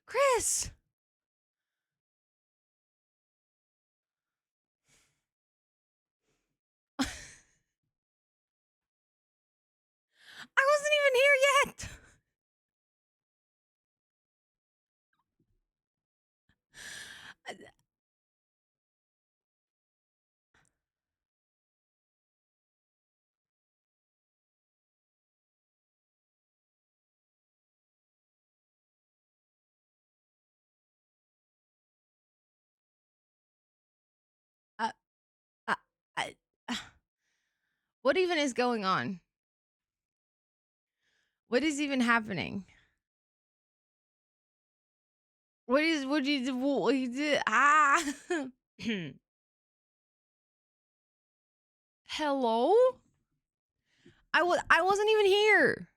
Chris! I wasn't even here yet! Uh, uh, uh, what even is going on? What is even happening? What you did? Ah! Hello? I wasn't even here.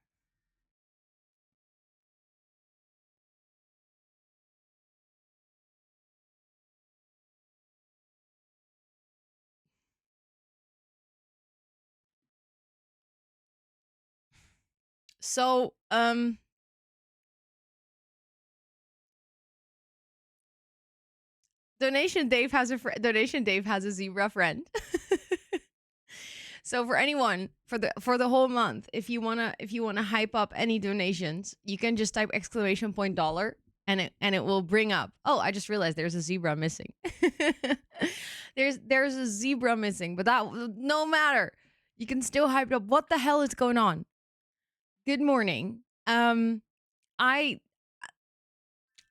So, Donation Dave has a zebra friend. So for anyone for the whole month, if you wanna hype up any donations, you can just type $! And it will bring up. Oh, I just realized there's a zebra missing. there's a zebra missing, but that no matter. You can still hype it up. What the hell is going on? Good morning. I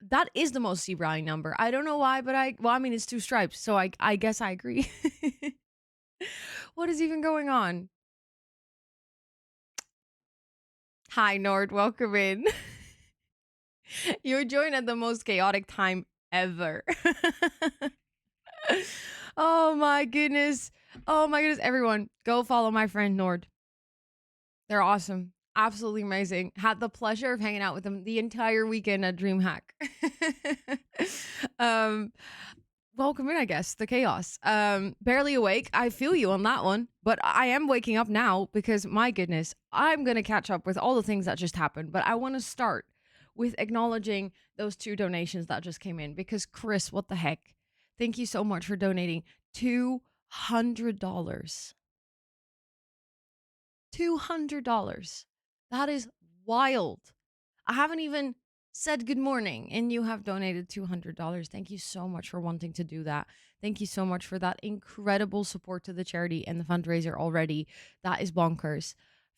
that is the most zebra number. I don't know why, but I mean it's 2 stripes, so I guess I agree. What is even going on? Hi Nord, welcome in. You're joined at the most chaotic time ever. Oh my goodness. Oh my goodness, everyone, go follow my friend Nord. They're awesome. Absolutely amazing. Had the pleasure of hanging out with them the entire weekend at DreamHack. um Welcome in, I guess, the chaos. Barely awake. I feel you on that one, but I am waking up now because my goodness, I'm gonna catch up with all the things that just happened. But I want to start with acknowledging those 2 donations that just came in because Chris, what the heck? Thank you so much for donating $200. $200. That is wild. I haven't even said good morning and you have donated $200. Thank you so much for wanting to do that. Thank you so much for that incredible support to the charity and the fundraiser already. That is bonkers.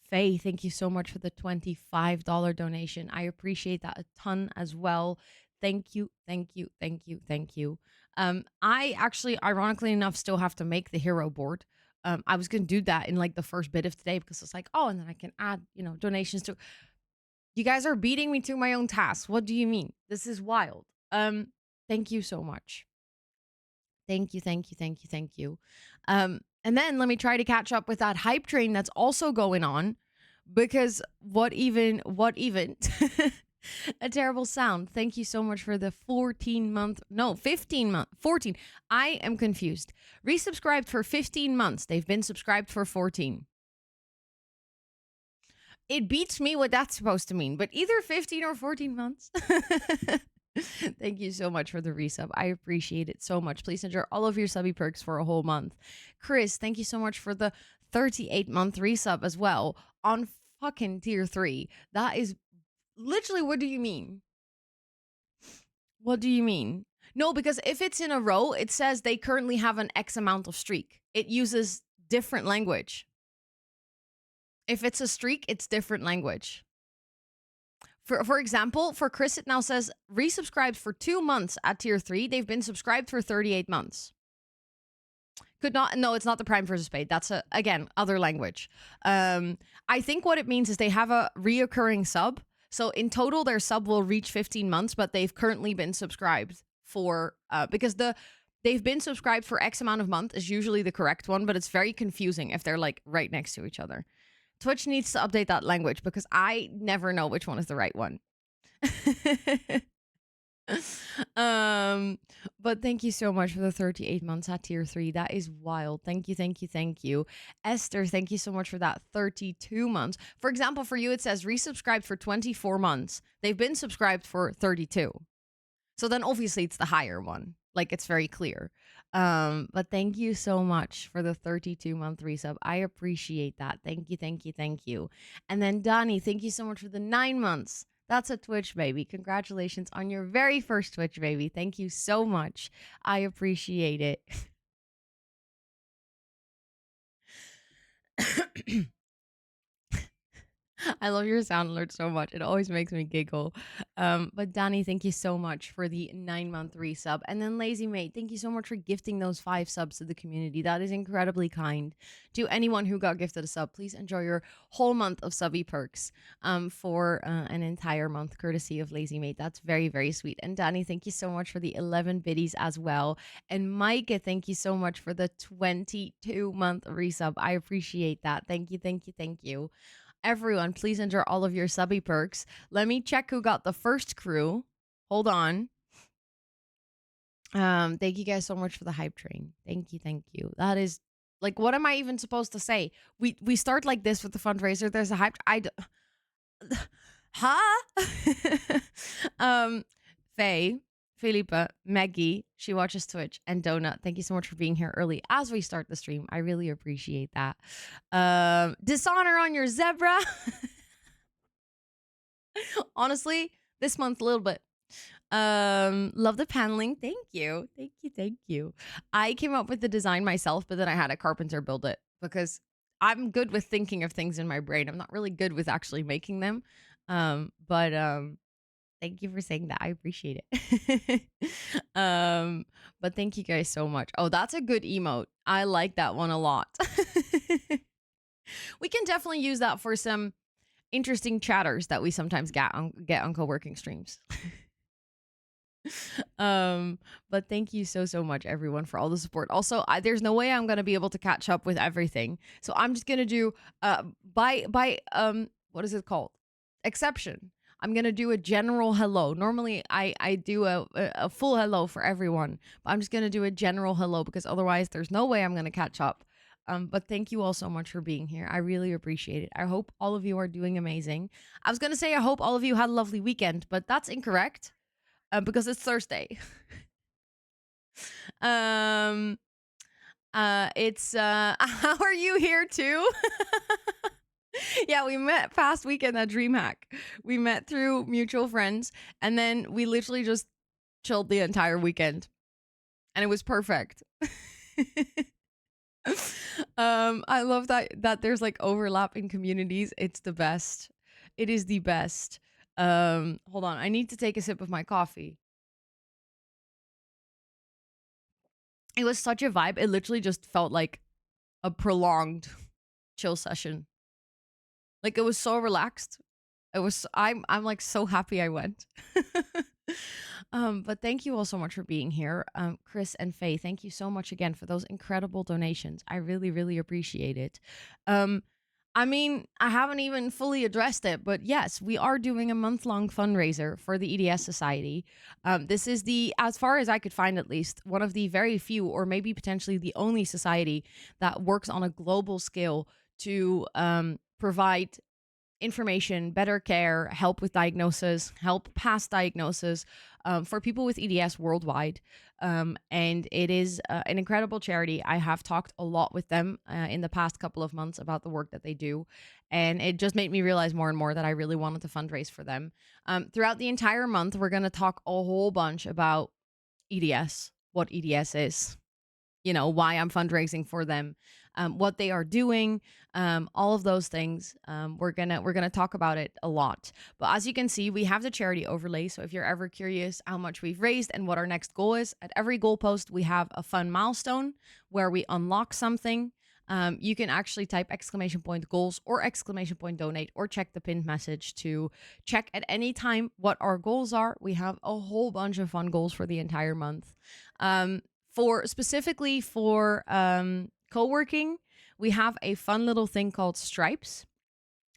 Faye, thank you so much for the $25 donation. I appreciate that a ton as well. Thank you, thank you, thank you, thank you. I actually, ironically enough, still have to make the hero board. I was gonna do that in like the first bit of today because it's like, oh, and then I can add, donations to. You guys are beating me to my own task. What do you mean? This is wild. Thank you so much. Thank you, thank you, thank you, thank you. And then let me try to catch up with that hype train that's also going on because what even a terrible sound. Thank you so much for the 15 month, 14. I am confused. Resubscribed for 15 months. They've been subscribed for 14. It beats me what that's supposed to mean, but either 15 or 14 months. Thank you so much for the resub. I appreciate it so much. Please enjoy all of your subby perks for a whole month. Chris, thank you so much for the 38-month resub as well on fucking tier 3. That is literally, what do you mean? What do you mean? No, because if it's in a row, it says they currently have an X amount of streak. It uses different language. If it's a streak, it's different language. For example, for Chris, it now says resubscribed for 2 months at tier 3. They've been subscribed for 38 months. No, it's not the Prime versus Paid. That's again, other language. I think what it means is they have a reoccurring sub. So in total, their sub will reach 15 months, but they've currently been subscribed for, because they've been subscribed for X amount of month is usually the correct one, but it's very confusing if they're like right next to each other. Twitch needs to update that language because I never know which one is the right one. But thank you so much for the 38 months at tier 3. That is wild. Thank you, thank you, thank you. Esther, thank you so much for that 32 months. For example, for you, it says resubscribed for 24 months. They've been subscribed for 32. So then obviously it's the higher one. Like it's very clear. But thank you so much for the 32-month resub. I appreciate that. Thank you, thank you, thank you. And then Donnie, thank you so much for the 9 months. That's a Twitch baby. Congratulations on your very first Twitch baby. Thank you so much. I appreciate it. I love your sound alert so much. It always makes me giggle. But Danny, thank you so much for the 9-month resub. And then Lazy Mate, thank you so much for gifting those 5 subs to the community. That is incredibly kind. To anyone who got gifted a sub, please enjoy your whole month of subby perks for an entire month, courtesy of Lazy Mate. That's very, very sweet. And Danny, thank you so much for the 11 biddies as well. And Micah, thank you so much for the 22-month resub. I appreciate that. Thank you, thank you, thank you. Everyone, please enjoy all of your subby perks. Let me check who got the first crew. Hold on. Thank you guys so much for the hype train. Thank you, thank you. That is like, what am I even supposed to say? We start like this with the fundraiser. There's a hype. Faye, Philippa, Maggie, she watches Twitch, and Donut. Thank you so much for being here early as we start the stream. I really appreciate that. Dishonor on your zebra. Honestly, this month a little bit. Love the paneling. Thank you. Thank you. Thank you. I came up with the design myself, but then I had a carpenter build it because I'm good with thinking of things in my brain. I'm not really good with actually making them. But thank you for saying that. I appreciate it. But thank you guys so much. Oh, that's a good emote. I like that one a lot. We can definitely use that for some interesting chatters that we sometimes get on co-working streams. But thank you so much everyone for all the support. Also, there's no way I'm gonna be able to catch up with everything, so I'm just gonna do by what is it called, exception. I'm gonna do a general hello. Normally I do a full hello for everyone, but I'm just gonna do a general hello because otherwise there's no way I'm gonna catch up. But thank you all so much for being here. I really appreciate it. I hope all of you are doing amazing. I was gonna say I hope all of you had a lovely weekend, but that's incorrect. Because it's Thursday. It's how are you here too? Yeah, we met past weekend at DreamHack. We met through mutual friends, and then we literally just chilled the entire weekend, and it was perfect. I love that there's like overlap in communities. It's the best. It is the best. Hold on, I need to take a sip of my coffee. It was such a vibe. It literally just felt like a prolonged chill session. Like it was so relaxed. I'm like so happy I went. But thank you all so much for being here. Chris and Faye, thank you so much again for those incredible donations. I really, really appreciate it. I mean, I haven't even fully addressed it, but yes, we are doing a month-long fundraiser for the EDS Society. This is as far as I could find at least, one of the very few, or maybe potentially the only society that works on a global scale to provide information, better care, help with diagnosis, help past diagnosis for people with EDS worldwide. And it is an incredible charity. I have talked a lot with them in the past couple of months about the work that they do. And it just made me realize more and more that I really wanted to fundraise for them. Throughout the entire month, we're going to talk a whole bunch about EDS, what EDS is, you know, why I'm fundraising for them, what they are doing, all of those things. We're gonna talk about it a lot. But as you can see, we have the charity overlay. So if you're ever curious how much we've raised and what our next goal is, at every goal post we have a fun milestone where we unlock something. You can actually type !goals or !donate or check the pinned message to check at any time what our goals are. We have a whole bunch of fun goals for the entire month. Specifically for co-working, we have a fun little thing called stripes.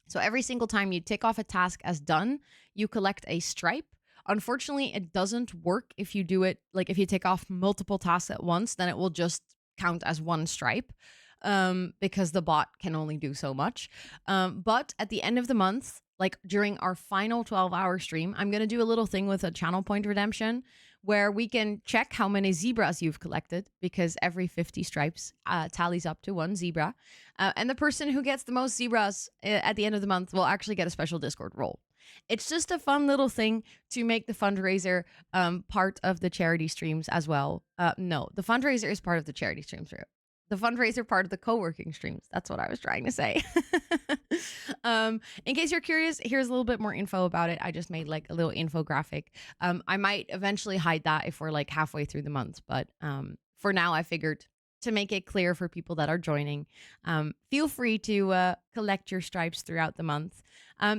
So every single time you tick off a task as done, you collect a stripe. Unfortunately, it doesn't work if you do it, like if you tick off multiple tasks at once, then it will just count as one stripe because the bot can only do so much. But at the end of the month, like during our final 12-hour stream, I'm going to do a little thing with a channel point redemption where we can check how many zebras you've collected, because every 50 stripes tallies up to one zebra. And the person who gets the most zebras at the end of the month will actually get a special Discord role. It's just a fun little thing to make the fundraiser part of the charity streams as well. No, the fundraiser is part of the charity streams. The fundraiser part of the co-working streams. That's what I was trying to say. In case you're curious, here's a little bit more info about it. I just made like a little infographic. I might eventually hide that if we're like halfway through the month, but for now I figured to make it clear for people that are joining, feel free to collect your stripes throughout the month.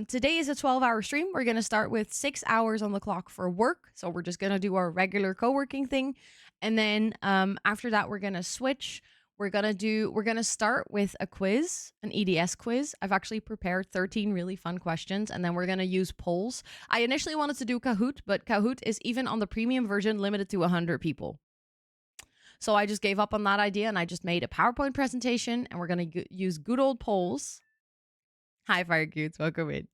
Today is a 12-hour stream. We're going to start with 6 hours on the clock for work. So we're just going to do our regular co-working thing. And then after that, we're going to switch. We're going to start with a quiz, an EDS quiz. I've actually prepared 13 really fun questions, and then we're going to use polls. I initially wanted to do Kahoot, but Kahoot is, even on the premium version, limited to 100 people. So I just gave up on that idea, and I just made a PowerPoint presentation, and we're going to use good old polls. Hi, Fire Cutes. Welcome in.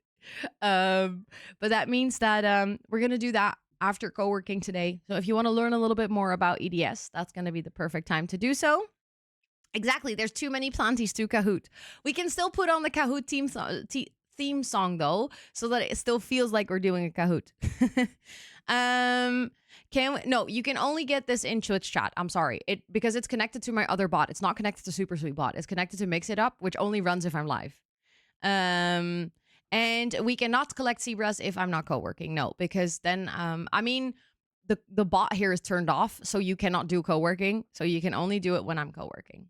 But that means that we're going to do that after co-working today. So if you want to learn a little bit more about EDS, that's going to be the perfect time to do so. Exactly. There's too many planties to Kahoot. We can still put on the Kahoot theme song, though, so that it still feels like we're doing a Kahoot. No, you can only get this in Twitch chat. I'm sorry. Because it's connected to my other bot. It's not connected to Super Sweet Bot. It's connected to Mix It Up, which only runs if I'm live. And we cannot collect zebras if I'm not co-working. No, because then, the bot here is turned off, so you cannot do co-working. So you can only do it when I'm co-working.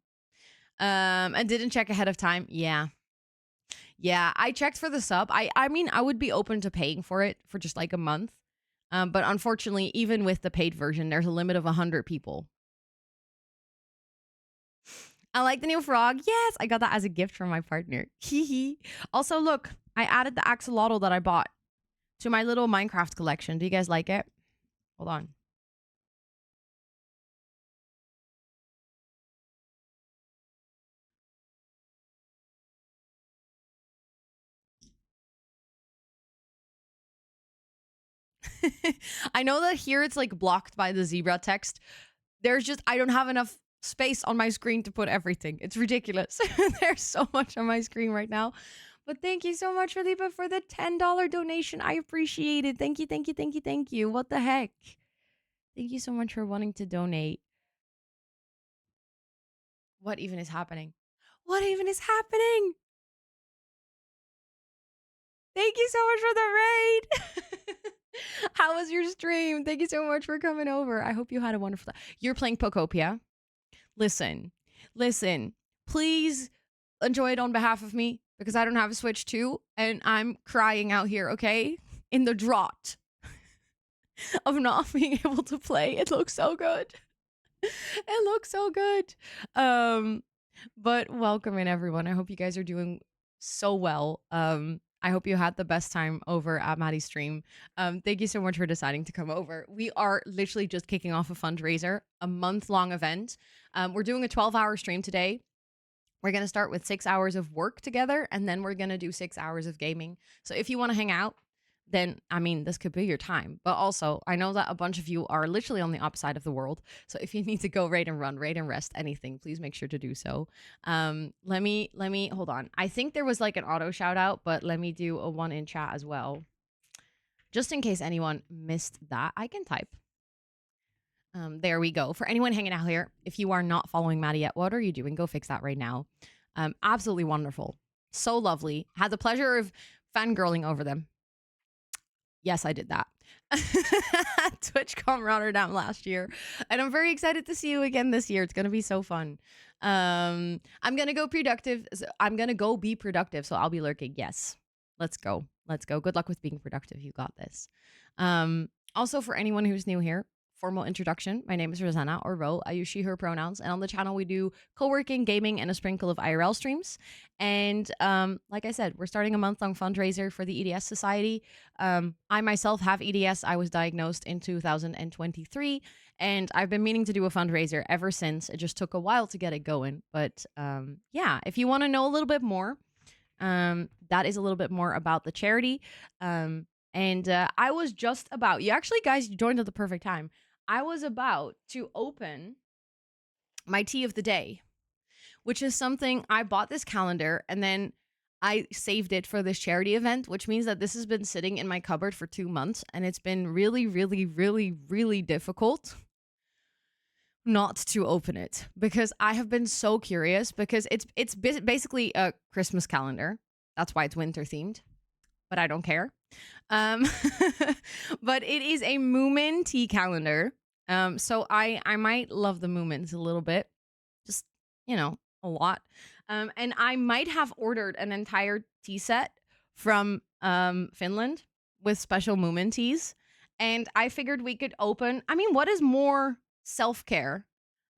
And didn't check ahead of time. Yeah, I checked for the sub. I mean, I would be open to paying for it for just like a month. But unfortunately, even with the paid version, there's a limit of 100 people. I like the new frog. Yes, I got that as a gift from my partner. Also, look, I added the axolotl that I bought to my little Minecraft collection. Do you guys like it? Hold on. I know that here it's like blocked by the zebra text. I don't have enough space on my screen to put everything. It's ridiculous. There's so much on my screen right now. But thank you so much, Felipa, for the $10 donation. I appreciate it. Thank you. What the heck? Thank you so much for wanting to donate. What even is happening? Thank you so much for the raid. How was your stream? Thank you so much for coming over. I hope you had a wonderful time. You're playing Pokopia. Listen. Please enjoy it on behalf of me, because I don't have a Switch 2 and I'm crying out here, okay? In the drought of not being able to play. It looks so good. But welcome in, everyone. I hope you guys are doing so well. I hope you had the best time over at Maddie's stream. Thank you so much for deciding to come over. We are literally just kicking off a fundraiser, a month-long event. We're doing a 12-hour stream today. We're going to start with 6 hours of work together, and then we're going to do 6 hours of gaming. So if you want to hang out, then, I mean, this could be your time. But also, I know that a bunch of you are literally on the opposite of the world. So if you need to go raid and run, raid and rest, anything, please make sure to do so. Let me, hold on. I think there was like an auto shout out, but let me do a one in chat as well. Just in case anyone missed that, I can type. There we go. For anyone hanging out here, if you are not following Maddie yet, what are you doing? Go fix that right now. Absolutely wonderful. So lovely. Had the pleasure of fangirling over them. Yes, I did that. TwitchCon Rotterdam last year. And I'm very excited to see you again this year. It's going to be so fun. I'm going to go productive. I'm going to go be productive. So I'll be lurking. Yes. Let's go. Good luck with being productive. You got this. Also, for anyone who's new here, formal introduction. My name is Rosanna, or Ro. I use she, her pronouns. And on the channel, we do co-working, gaming, and a sprinkle of IRL streams. And like I said, we're starting a month-long fundraiser for the EDS Society. I myself have EDS. I was diagnosed in 2023. And I've been meaning to do a fundraiser ever since. It just took a while to get it going. But yeah, if you want to know a little bit more, that is a little bit more about the charity. And I was just about, you actually, guys, you joined at the perfect time. I was about to open my tea of the day, which is something I bought this calendar and then I saved it for this charity event, which means that this has been sitting in my cupboard for 2 months and it's been really, really, really, really difficult not to open it because I have been so curious because it's basically a Christmas calendar. That's why it's winter themed, but I don't care. Um, but it is a Moomin tea calendar. So I might love the Moomins a little bit, just a lot. And I might have ordered an entire tea set from Finland with special Moomin teas. And I figured we could open. I mean, what is more self care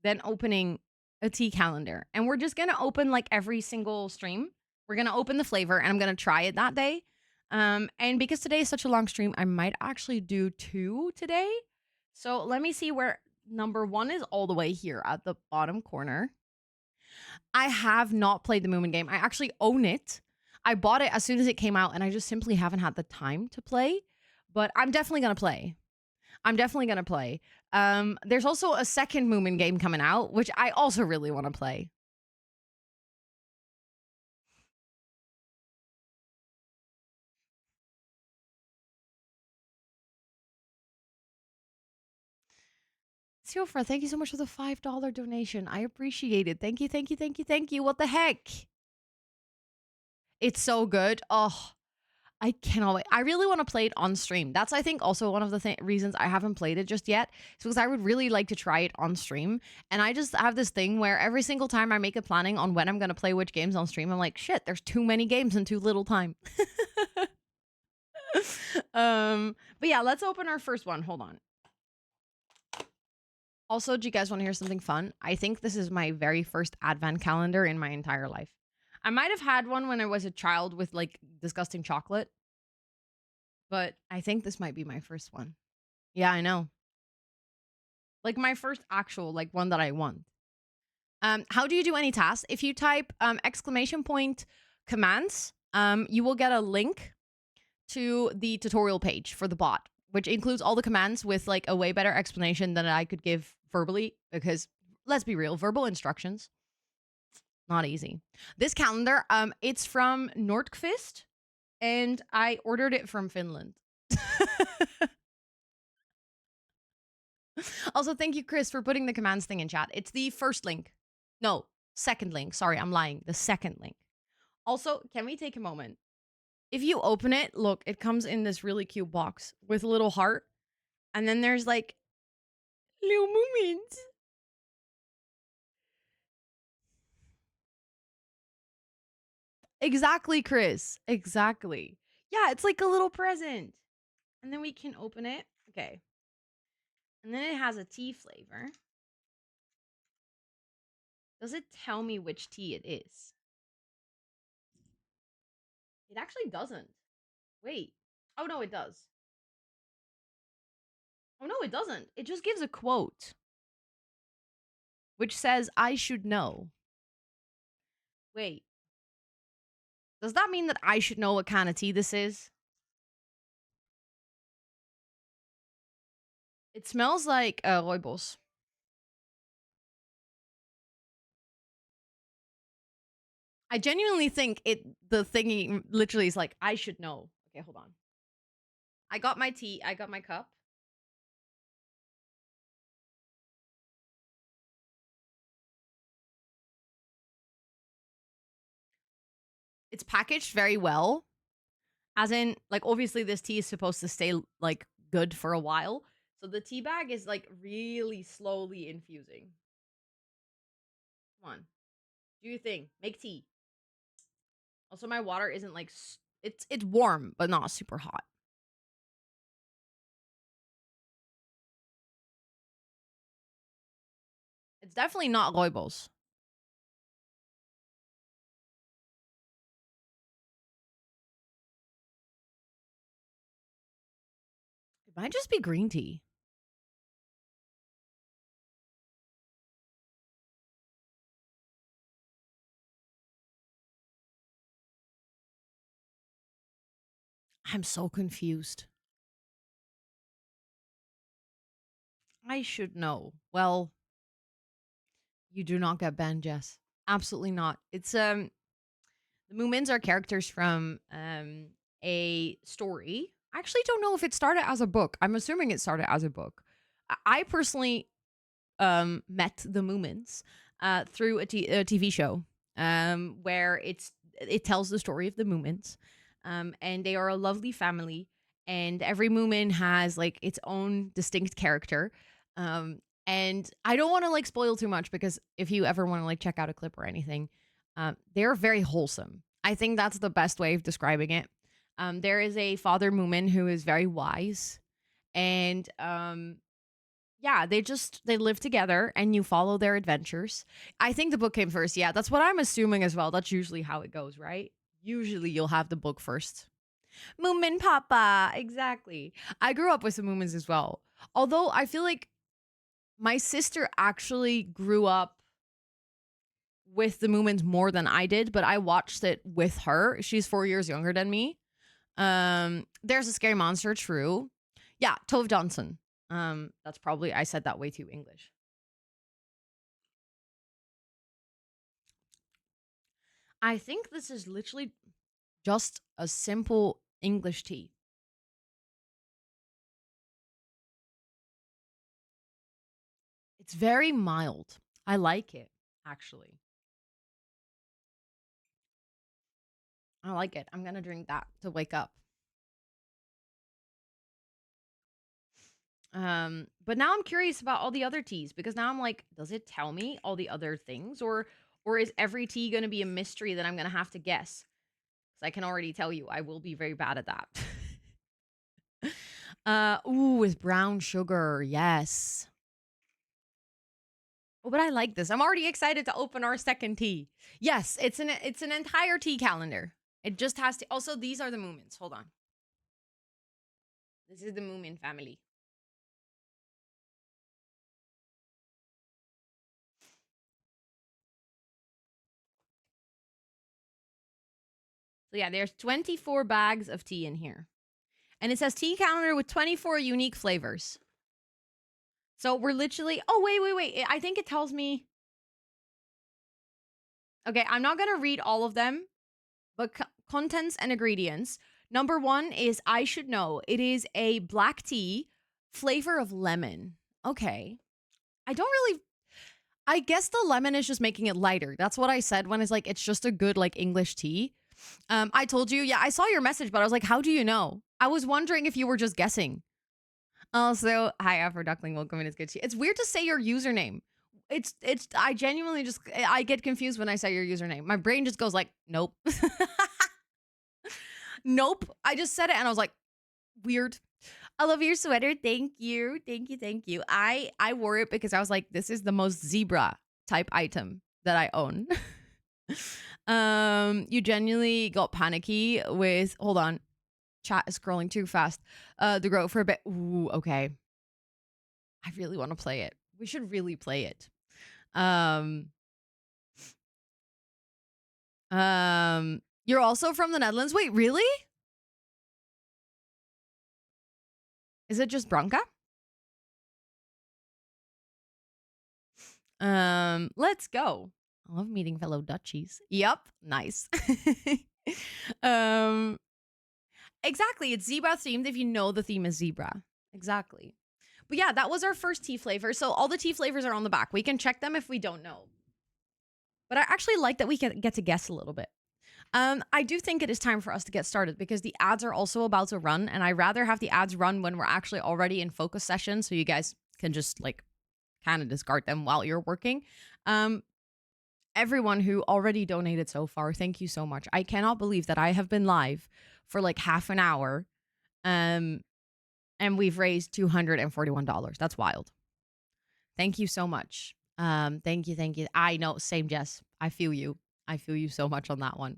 than opening a tea calendar? And we're just gonna open like every single stream. We're gonna open the flavor, and I'm gonna try it that day. And because today is such a long stream, I might actually do 2 today. So let me see where number 1 is all the way here at the bottom corner. I have not played the Moomin game. I actually own it. I bought it as soon as it came out, and I just simply haven't had the time to play. But I'm definitely gonna play. I'm definitely gonna play. There's also a second Moomin game coming out, which I also really want to play. Siofra, thank you so much for the $5 donation. I appreciate it. Thank you, thank you, thank you, thank you. What the heck? It's so good. Oh, I cannot wait. I really want to play it on stream. That's, I think, also one of the reasons I haven't played it just yet. Is because I would really like to try it on stream. And I just have this thing where every single time I make a planning on when I'm going to play which games on stream, I'm like, shit, there's too many games in too little time. But yeah, let's open our first one. Hold on. Also, do you guys want to hear something fun? I think this is my very first advent calendar in my entire life. I might have had one when I was a child with like disgusting chocolate, but I think this might be my first one. Yeah, I know. Like my first actual like one that I won. How do you do any tasks? If you type exclamation point commands, you will get a link to the tutorial page for the bot, which includes all the commands with like a way better explanation than I could give verbally, because let's be real, verbal instructions not easy. This calendar, it's from Nordqvist, and I ordered it from Finland. Also, thank you, Chris, for putting the commands thing in chat. It's the first link. No, second link. Sorry, I'm lying. The second link. Also, can we take a moment? If you open it, look, it comes in this really cute box with a little heart. And then there's like little Moomins. Exactly, Chris. Exactly. Yeah, it's like a little present. And then we can open it. Okay. And then it has a tea flavor. Does it tell me which tea it is? It actually doesn't. Wait. Oh, no, it does. Oh, no, it doesn't. It just gives a quote, which says, I should know. Wait. Does that mean that I should know what kind of tea this is? It smells like rooibos. I genuinely think the thingy literally is like, I should know. Okay, hold on. I got my tea. I got my cup. It's packaged very well. As in, like, obviously this tea is supposed to stay, like, good for a while. So the tea bag is, like, really slowly infusing. Come on. Do your thing. Make tea. Also, my water isn't, like, it's warm, but not super hot. It's definitely not rooibos. It might just be green tea. I'm so confused. I should know. Well, you do not get banned, Jess. Absolutely not. It's the Moomins are characters from a story. I actually don't know if it started as a book. I'm assuming it started as a book. I personally met the Moomins through a TV show where it tells the story of the Moomins, and they are a lovely family, and every Moomin has like its own distinct character. Um, and I don't want to like spoil too much because if you ever want to like check out a clip or anything, they're very wholesome. I think that's the best way of describing it. There is a father Moomin who is very wise, and yeah, they live together and you follow their adventures. I think the book came first. Yeah, that's what I'm assuming as well. That's usually how it goes, right? Usually you'll have the book first. Moomin Papa, exactly. I grew up with some Moomins as well. Although I feel like my sister actually grew up with the Moomins more than I did, but I watched it with her. She's 4 years younger than me. There's a scary monster, true. Yeah, Tove Johnson. That's probably I said that way too English. I think this is literally just a simple English tea. It's very mild. I like it, actually. I like it. I'm gonna drink that to wake up. But now I'm curious about all the other teas because now I'm like, does it tell me all the other things, or is every tea gonna be a mystery that I'm gonna have to guess? Because I can already tell you, I will be very bad at that. Ooh, with brown sugar, yes. Oh, but I like this. I'm already excited to open our second tea. Yes, it's an entire tea calendar. It just has to. Also, these are the Moomins. Hold on. This is the Moomin family. So yeah, there's 24 bags of tea in here. And it says tea calendar with 24 unique flavors. So we're literally, oh, wait. I think it tells me. Okay, I'm not going to read all of them, but contents and ingredients. Number one is I should know. It is a black tea, flavor of lemon. Okay. I don't really. I guess the lemon is just making it lighter. That's what I said when it's like, it's just a good like English tea. I told you, yeah, I saw your message, but I was like, how do you know? I was wondering if you were just guessing. Also, hi, Afro Duckling. Welcome in. It's good to you. It's weird to say your username. I genuinely just, I get confused when I say your username. My brain just goes like, nope. Nope. I just said it and I was like, weird. I love your sweater. Thank you. Thank you. I wore it because I was like, this is the most zebra type item that I own. You genuinely got panicky with, hold on. Chat is scrolling too fast. The grow for a bit. Ooh, okay. I really want to play it. We should really play it. You're also from the Netherlands. Wait, really? Is it just Branca? Let's go. I love meeting fellow Dutchies. Yep, nice. um, exactly. It's zebra themed if you know the theme is zebra. Exactly. But yeah, that was our first tea flavor. So all the tea flavors are on the back. We can check them if we don't know. But I actually like that we get to guess a little bit. I do think it is time for us to get started because the ads are also about to run, and I rather have the ads run when we're actually already in focus session, so you guys can just like kind of discard them while you're working. Everyone who already donated so far, thank you so much. I cannot believe that I have been live for like half an hour, and we've raised $241. That's wild. Thank you so much. Thank you. I know, same Jess. I feel you. I feel you so much on that one.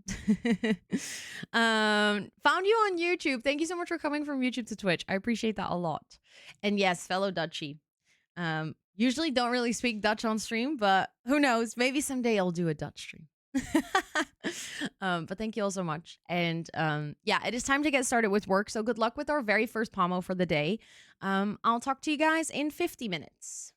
Found you on YouTube. Thank you so much for coming from YouTube to Twitch. I appreciate that a lot. And yes, fellow Dutchie. Usually don't really speak Dutch on stream, but who knows? Maybe someday I'll do a Dutch stream. But thank you all so much. And yeah, it is time to get started with work. So good luck with our very first pomo for the day. I'll talk to you guys in 50 minutes.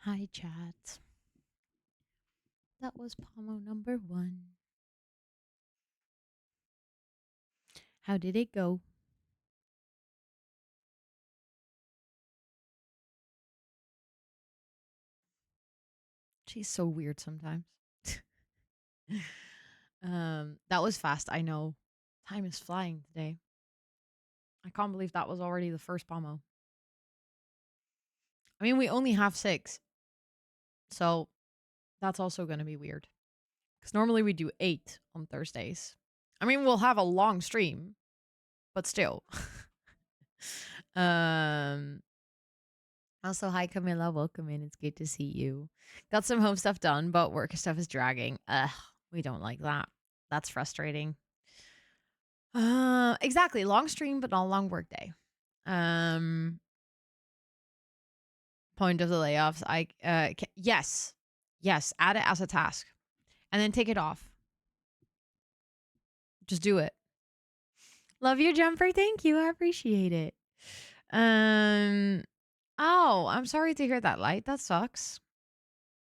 Hi, chat. That was Pomo number 1. How did it go? She's so weird sometimes. That was fast. I know. Time is flying today. I can't believe that was already the first Pomo. I mean, we only have 6. So that's also going to be weird. Because normally we do 8 on Thursdays. I mean, we'll have a long stream, but still. Also, hi Camilla, welcome in. It's good to see you. Got some home stuff done, but work stuff is dragging. Ugh, we don't like that. That's frustrating. Exactly. Long stream, but not a long work day. Point of the layoffs. Yes. Yes, add it as a task. And then take it off. Just do it. Love you, Jumper. Thank you. I appreciate it. Oh, I'm sorry to hear that, Light. That sucks.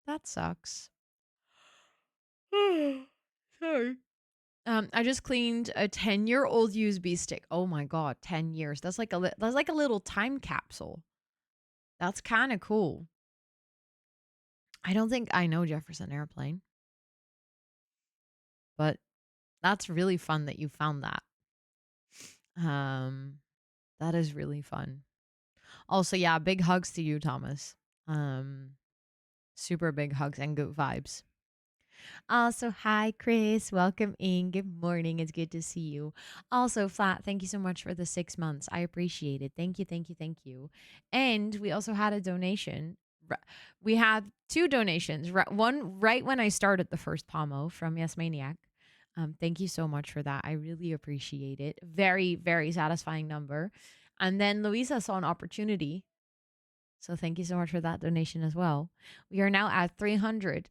That sucks. Sorry. I just cleaned a 10-year-old USB stick. Oh my god, 10 years. That's like a little time capsule. That's kind of cool. I don't think I know Jefferson Airplane. But that's really fun that you found that. That is really fun. Also, yeah, big hugs to you, Thomas. Super big hugs and good vibes. Also, hi, Chris. Welcome in. Good morning. It's good to see you. Also, Flat, thank you so much for the 6 months. I appreciate it. Thank you, thank you, thank you. And we also had a donation. We had 2 donations. One right when I started the first Pomo from Yes Maniac. Thank you so much for that. I really appreciate it. Very, very satisfying number. And then Louisa saw an opportunity. So thank you so much for that donation as well. We are now at $369.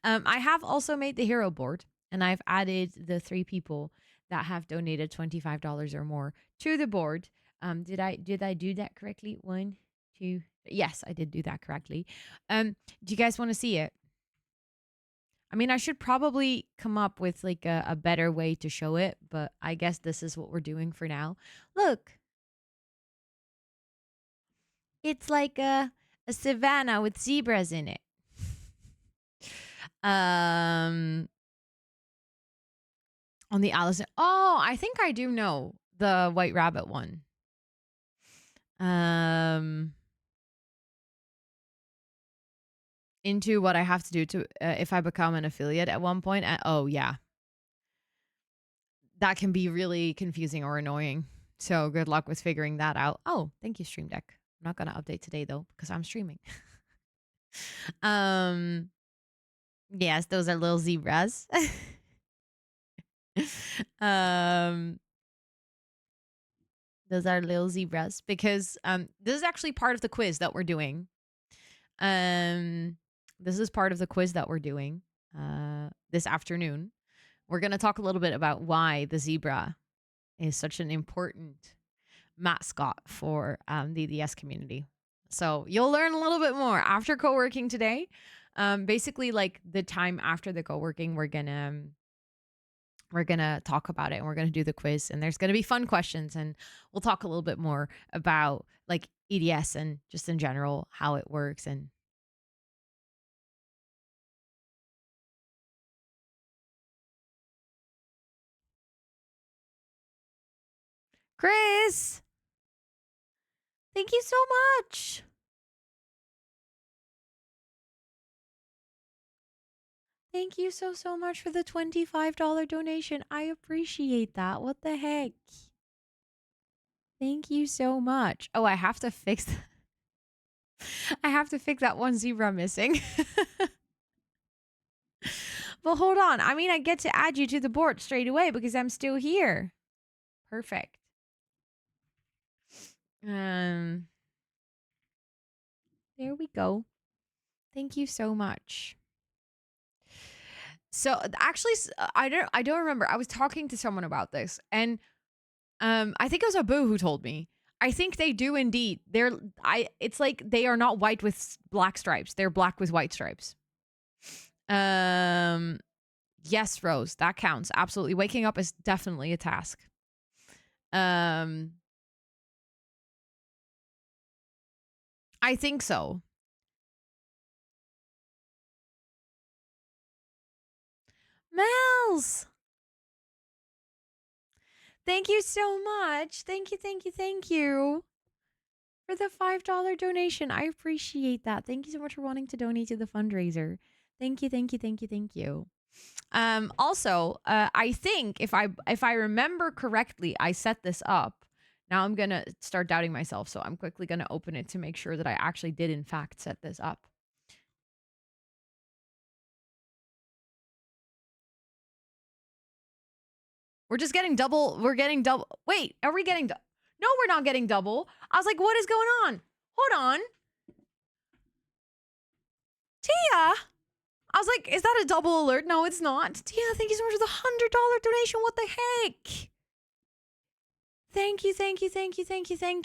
I have also made the hero board, and I've added the 3 people that have donated $25 or more to the board. Did I do that correctly? 1, 2. Yes, I did do that correctly. Do you guys want to see it? I mean, I should probably come up with like a better way to show it, but I guess this is what we're doing for now. Look. It's like a savanna with zebras in it. On the Allison. Oh, I think I do know the White Rabbit one. Into what I have to do to if I become an affiliate at one point. Oh yeah, that can be really confusing or annoying. So good luck with figuring that out. Oh, thank you, Stream Deck. I'm not gonna update today though because I'm streaming. Yes, those are little zebras. Those are little zebras because this is actually part of the quiz that we're doing. This is part of the quiz that we're doing this afternoon. We're going to talk a little bit about why the zebra is such an important mascot for the EDS community. So you'll learn a little bit more after co-working today. Basically, like the time after the co-working, we're gonna talk about it and we're gonna do the quiz, and there's gonna be fun questions, and we'll talk a little bit more about like EDS and just in general how it works. And Chris, thank you so much. Thank you so much for the $25 donation. I appreciate that. What the heck? Thank you so much. Oh, I have to fix I have to fix that one zebra missing. But hold on. I mean, I get to add you to the board straight away because I'm still here. Perfect. There we go. Thank you so much. So actually, I don't remember. I was talking to someone about this, and I think it was Abu who told me. I think they do indeed. It's like they are not white with black stripes. They're black with white stripes. Yes, Rose, that counts. Absolutely. Waking up is definitely a task. I think so. Mels, thank you so much. Thank you for the $5 donation. I appreciate that. Thank you so much for wanting to donate to the fundraiser. Thank you. Also, I think if I remember correctly, I set this up. Now I'm gonna start doubting myself, so I'm quickly gonna open it to make sure that I actually did in fact set this up. We're just getting double. We're getting double. Wait, are we getting? No, we're not getting double. I was like, what is going on? Hold on, Tia. I was like, is that a double alert? No, it's not. Tia, thank you so much for the $100 donation. What the heck? Thank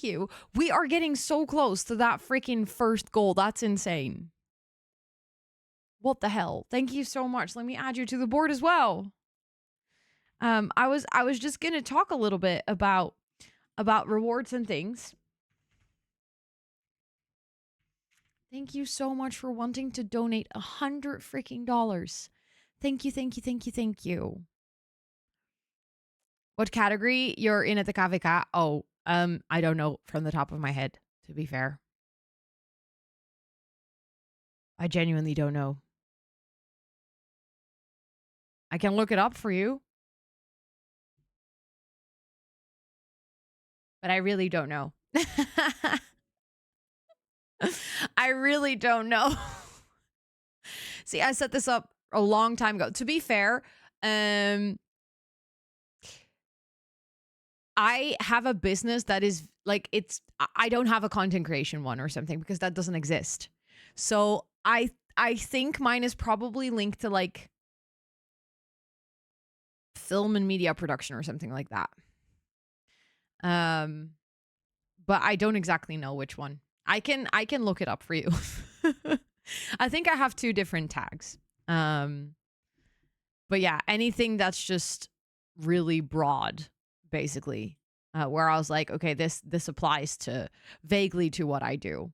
you. We are getting so close to that freaking first goal. That's insane. What the hell? Thank you so much. Let me add you to the board as well. I was just gonna talk a little bit about rewards and things. Thank you so much for wanting to donate $100 freaking dollars. Thank you. What category you're in at the Cafe Cat? Oh, I don't know from the top of my head, to be fair. I genuinely don't know. I can look it up for you. But I really don't know. I really don't know. See, I set this up a long time ago. To be fair, I have a business that is like, I don't have a content creation one or something because that doesn't exist. So I think mine is probably linked to like film and media production or something like that. But I don't exactly know which one. I can look it up for you. I think I have 2 different tags. But yeah, anything that's just really broad, basically, where I was like, okay, this applies to vaguely to what I do.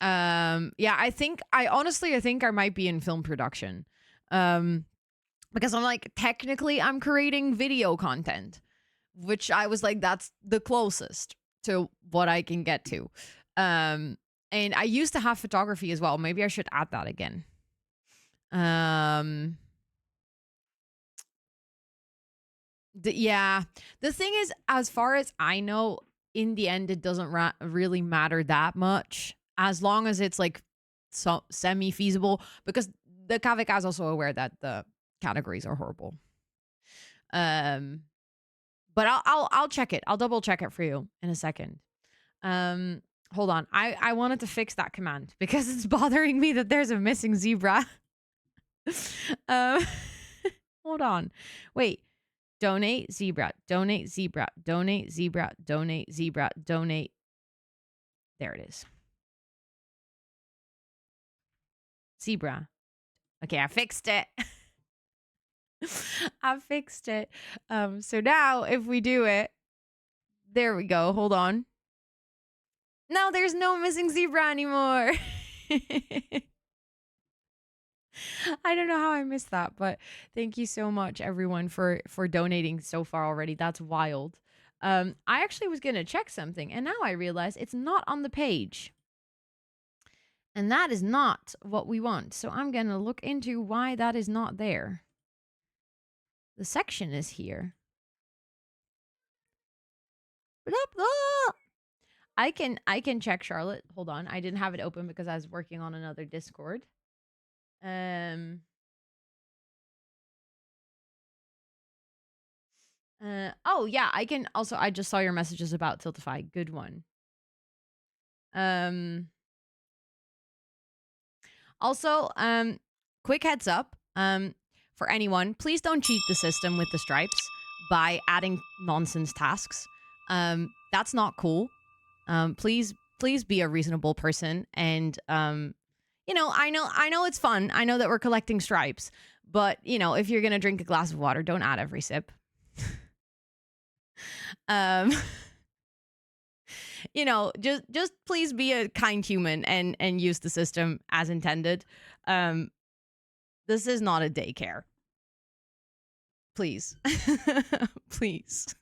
Yeah, I honestly think I might be in film production. Because I'm like, technically I'm creating video content, which I was like, that's the closest to what I can get to. And I used to have photography as well. Maybe I should add that again. Yeah. The thing is, as far as I know, in the end, it doesn't really matter that much as long as it's like semi-feasible, because the KVK is also aware that the categories are horrible. But I'll check it. I'll double check it for you in a second. Hold on. I wanted to fix that command because it's bothering me that there's a missing zebra. Hold on. Wait. Donate zebra. Donate zebra. Donate zebra. Donate zebra. Donate. There it is. Zebra. Okay, I fixed it. I fixed it. So now if we do it, there we go. Hold on. No, there's no missing zebra anymore. I don't know how I missed that, but thank you so much, everyone, for donating so far already. That's wild. I actually was gonna check something, and now I realize it's not on the page, and that is not what we want. So I'm gonna look into why that is not there. The section is here. Blah, blah. I can check, Charlotte. Hold on. I didn't have it open because I was working on another Discord. Oh yeah, I can also, I just saw your messages about Tiltify. Good one. Also, quick heads up, for anyone, please don't cheat the system with the stripes by adding nonsense tasks. That's not cool. Please be a reasonable person. And I know it's fun. I know that we're collecting stripes, but if you're gonna drink a glass of water, don't add every sip. um just please be a kind human and use the system as intended. This is not a daycare. Please. Please.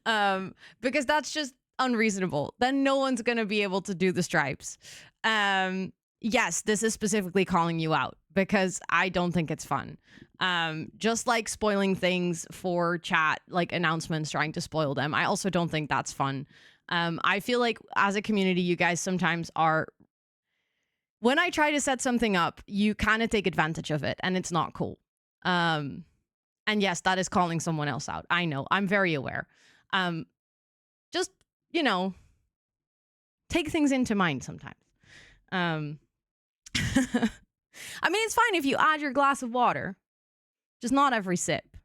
Because that's just unreasonable. Then no one's going to be able to do the stripes. Yes, this is specifically calling you out because I don't think it's fun. Just like spoiling things for chat, like announcements, trying to spoil them. I also don't think that's fun. I feel like as a community, you guys sometimes are. When I try to set something up, you kind of take advantage of it, and it's not cool. And yes, that is calling someone else out. I know. I'm very aware. Just, take things into mind sometimes. I mean, it's fine if you add your glass of water, just not every sip.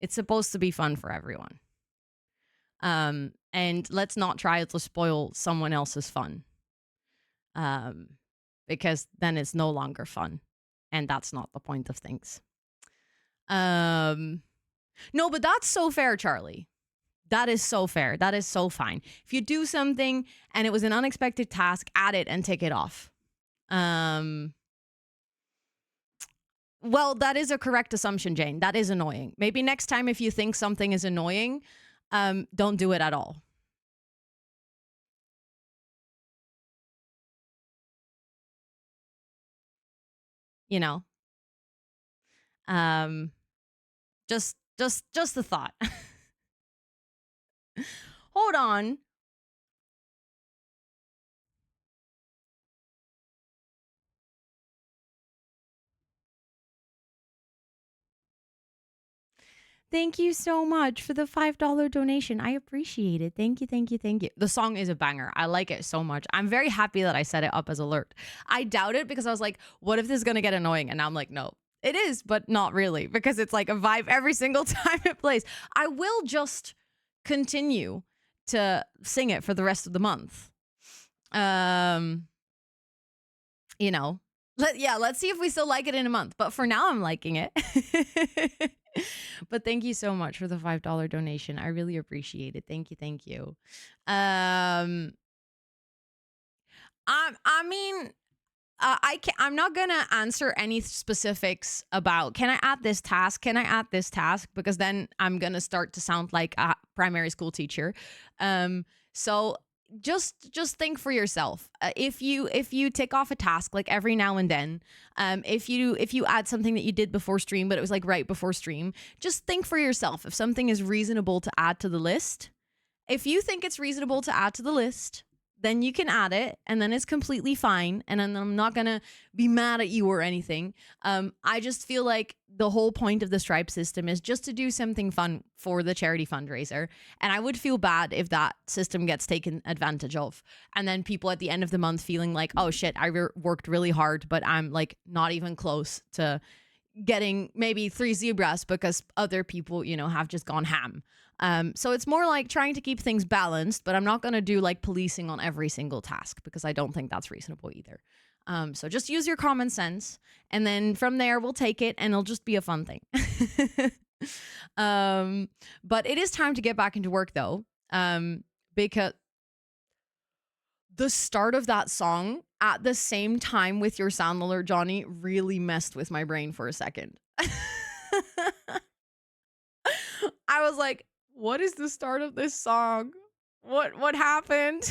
It's supposed to be fun for everyone. And let's not try to spoil someone else's fun. Because then it's no longer fun. And that's not the point of things. No, but that's so fair, Charlie. That is so fair. That is so fine. If you do something and it was an unexpected task, add it and take it off. Well, that is a correct assumption, Jane. That is annoying. Maybe next time if you think something is annoying, don't do it at all. Just a thought. Hold on. Thank you so much for the $5 donation. I appreciate it. Thank you, thank you, thank you. The song is a banger. I like it so much. I'm very happy that I set it up as alert. I doubt it because I was like, what if this is going to get annoying? And now I'm like, no, it is, but not really because it's like a vibe every single time it plays. I will just continue to sing it for the rest of the month. Let's see if we still like it in a month. But for now, I'm liking it. But thank you so much for the $5 donation. I really appreciate it. Thank you. Thank you. I mean, I'm not gonna answer any specifics about can I add this task? Can I add this task? Because then I'm gonna start to sound like a primary school teacher. So just think for yourself. If you tick off a task like every now and then, if you add something that you did before stream, but it was like right before stream, just think for yourself if something is reasonable to add to the list. If you think it's reasonable to add to the list, then you can add it and then it's completely fine. And then I'm not going to be mad at you or anything. I just feel like the whole point of the Stripe system is just to do something fun for the charity fundraiser. And I would feel bad if that system gets taken advantage of. And then people at the end of the month feeling like, oh shit, I worked really hard, but I'm like not even close to getting maybe 3 zebras because other people, have just gone ham. So it's more like trying to keep things balanced, but I'm not going to do like policing on every single task because I don't think that's reasonable either. So just use your common sense. And then from there, we'll take it and it'll just be a fun thing. But it is time to get back into work though. Because the start of that song at the same time with your sound alert, Johnny, really messed with my brain for a second. I was like, what is the start of this song? What happened?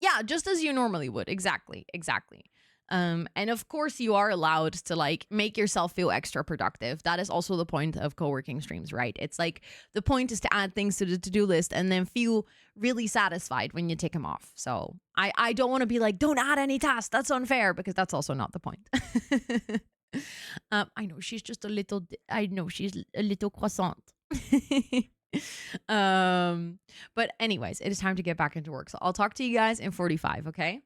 Yeah, just as you normally would. Exactly. And of course you are allowed to like make yourself feel extra productive. That is also the point of co-working streams, right? It's like the point is to add things to the to-do list and then feel really satisfied when you tick them off. So I don't want to be like, don't add any tasks. That's unfair because that's also not the point. I know she's just a little croissant. But anyways, it is time to get back into work. So I'll talk to you guys in 45, okay?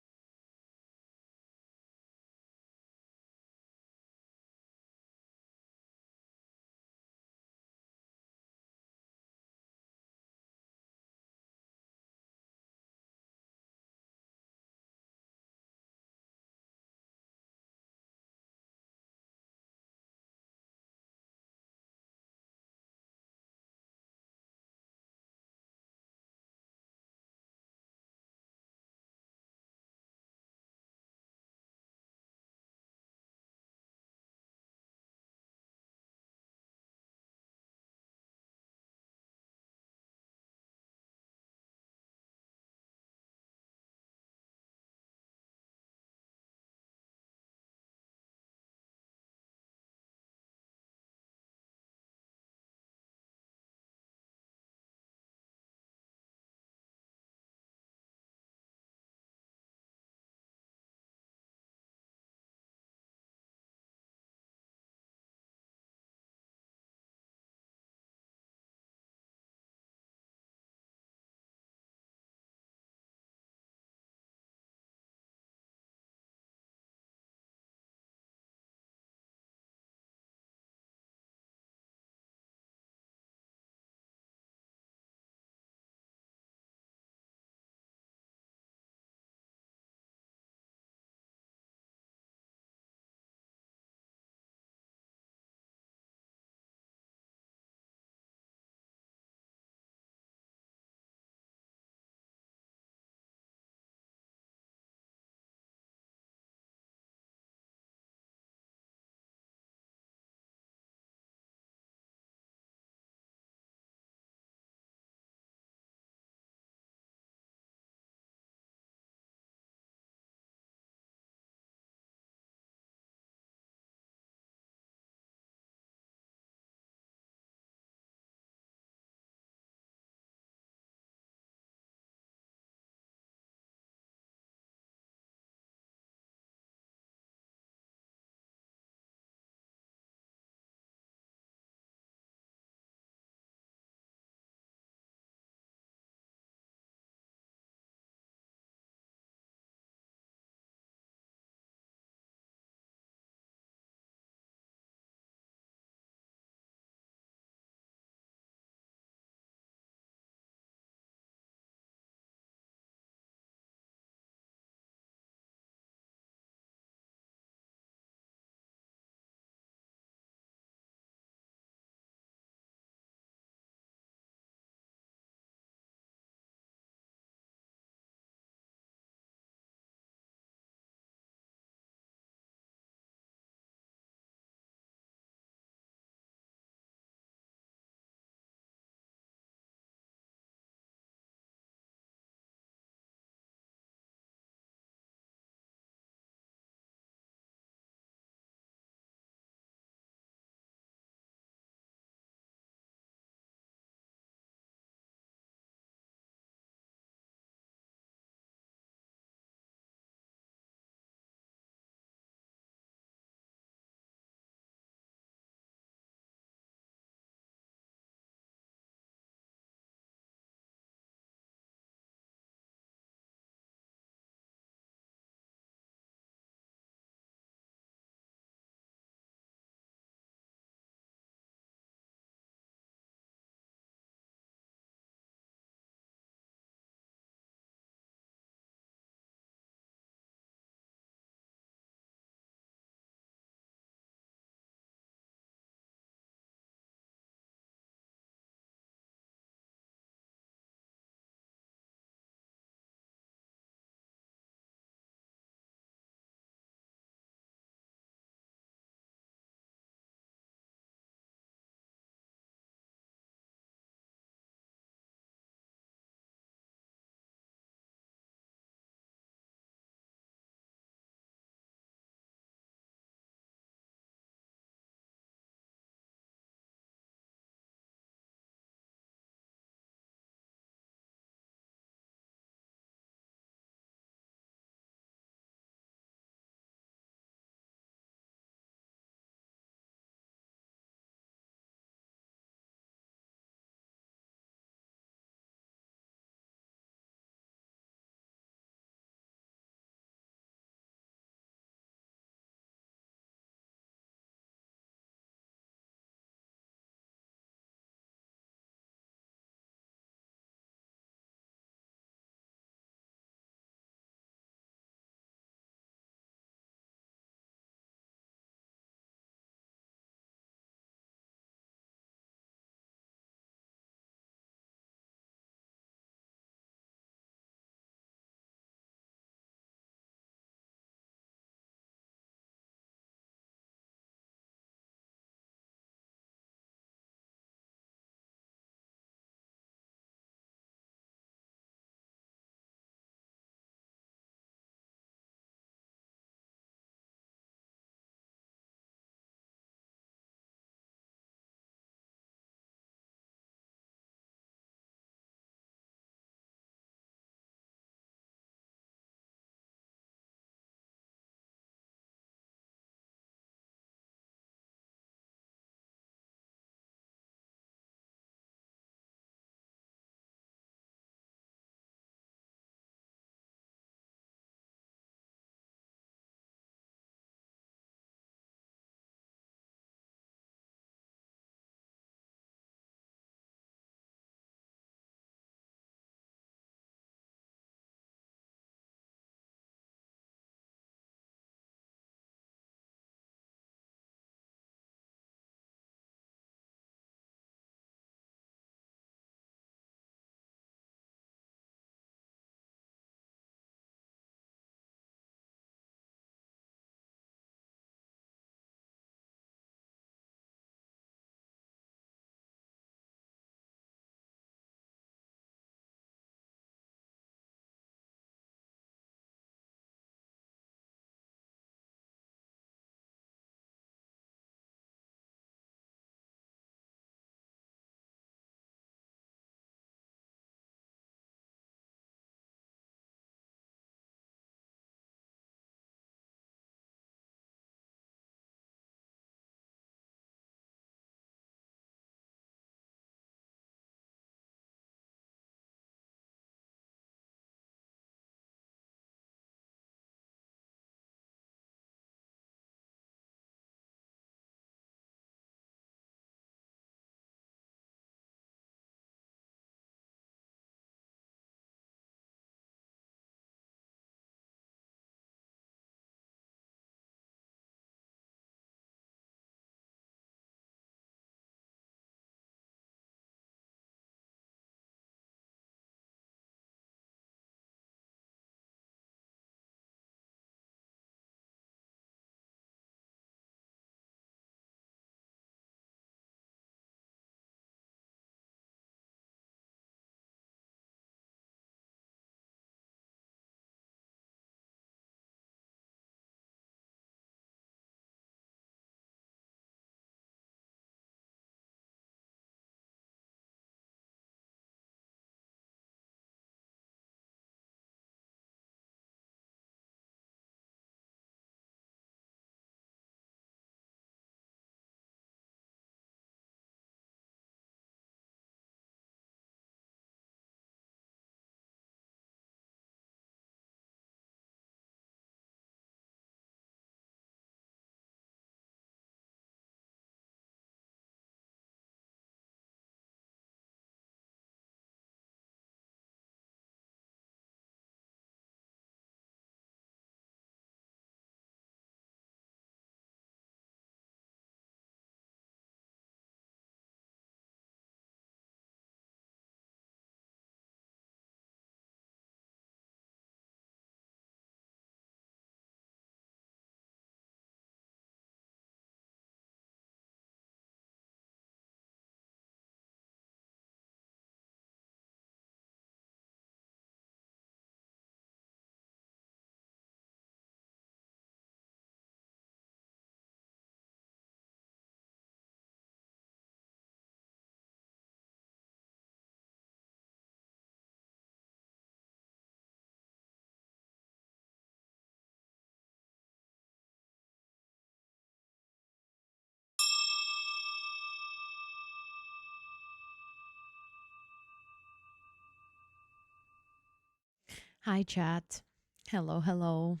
Hi, chat. Hello, hello.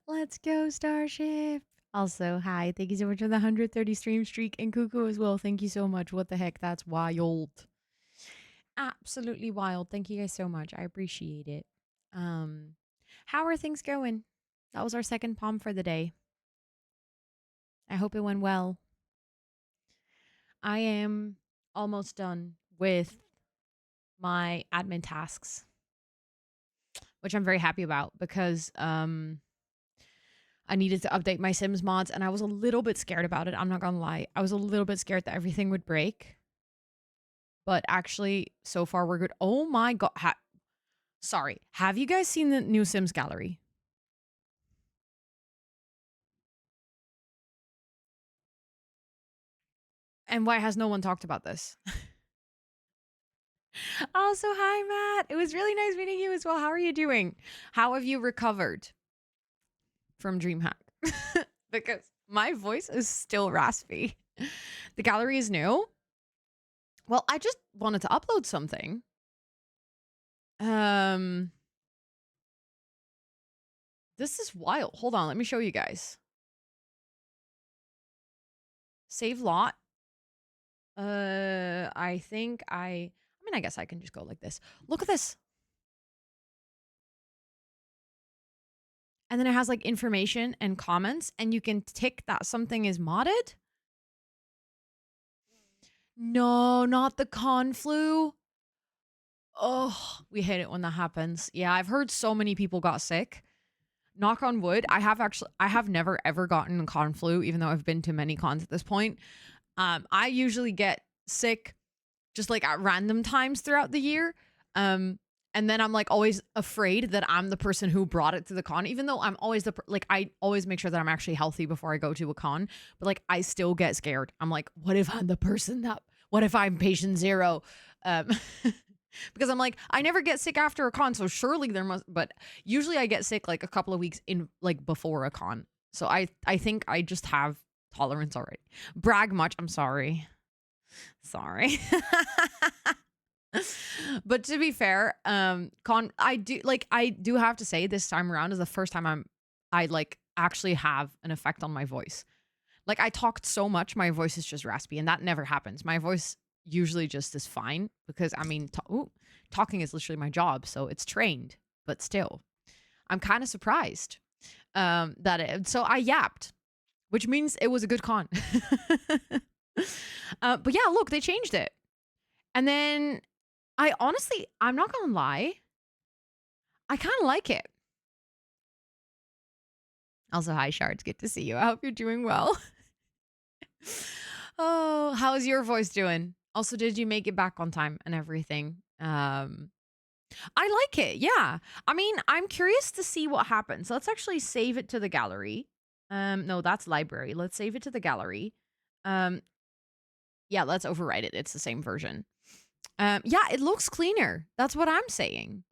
Let's go, Starship. Also, hi. Thank you so much for the 130 stream streak and Cuckoo as well. Thank you so much. What the heck? That's wild. Absolutely wild. Thank you guys so much. I appreciate it. Um, how are things going? That was our second palm for the day. I hope it went well. I am almost done with my admin tasks, which I'm very happy about because I needed to update my Sims mods and I was a little bit scared about it. I'm not gonna lie. I was a little bit scared that everything would break. But actually, so far we're good. Oh my god. Sorry. Have you guys seen the new Sims gallery? And why has no one talked about this? Also, hi, Matt. It was really nice meeting you as well. How are you doing? How have you recovered from DreamHack? Because my voice is still raspy. The gallery is new. Well, I just wanted to upload something. This is wild. Hold on, let me show you guys. Save lot. I think I mean, I guess I can just go like this. Look at this. And then it has like information and comments, and you can tick that something is modded. No, not the conflu. Oh, we hate it when that happens. Yeah, I've heard so many people got sick. Knock on wood. I have never ever gotten a con flu, even though I've been to many cons at this point. I usually get sick just like at random times throughout the year. And then I'm like always afraid that I'm the person who brought it to the con, even though I'm always I always make sure that I'm actually healthy before I go to a con. But like, I still get scared. I'm like, what if I'm the person what if I'm patient zero? Because I'm like, I never get sick after a con. So surely there but usually I get sick like a couple of weeks in like before a con. So I think I just have tolerance already. Brag much. I'm sorry. Sorry. But to be fair, I do have to say this time around is the first time I like actually have an effect on my voice. Like, I talked so much, my voice is just raspy, and that never happens. My voice usually just is fine because I mean, talking is literally my job, so it's trained. But still, I'm kind of surprised so I yapped, which means it was a good con. But yeah, look, they changed it. And then I'm not gonna lie, I kind of like it. Also, hi, Shards. Good to see you. I hope you're doing well. Oh, how's your voice doing? Also, did you make it back on time and everything? I like it. Yeah. I mean, I'm curious to see what happens. Let's actually save it to the gallery. No, that's library. Let's save it to the gallery. Yeah, let's overwrite it. It's the same version. Yeah, it looks cleaner. That's what I'm saying.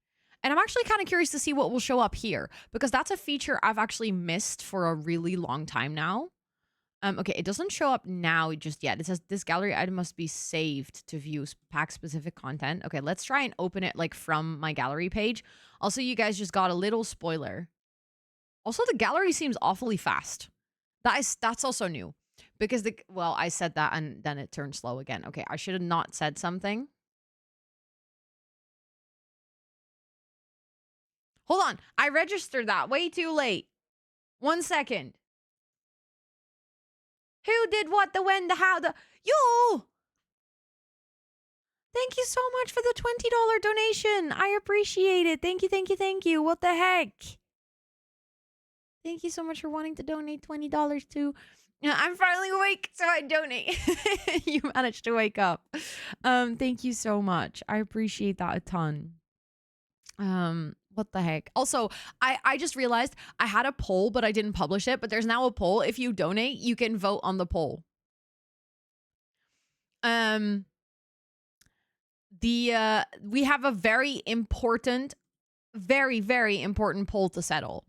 And I'm actually kind of curious to see what will show up here because that's a feature I've actually missed for a really long time now. Okay, it doesn't show up now just yet. It says this gallery item must be saved to view pack specific content. Okay, let's try and open it like from my gallery page. Also, you guys just got a little spoiler. Also, the gallery seems awfully fast. That's also new because I said that and then it turned slow again. Okay, I should have not said something. Hold on, I registered that way too late. 1 second. Who did what, the when, the how, the you? Thank you so much for the $20 donation. I appreciate it. Thank you, thank you, thank you. What the heck? Thank you so much for wanting to donate $20 to. I'm finally awake, so I donate. You managed to wake up. Thank you so much. I appreciate that a ton. What the heck? Also, I just realized I had a poll, but I didn't publish it. But there's now a poll. If you donate, you can vote on the poll. We have a very important, very important poll to settle.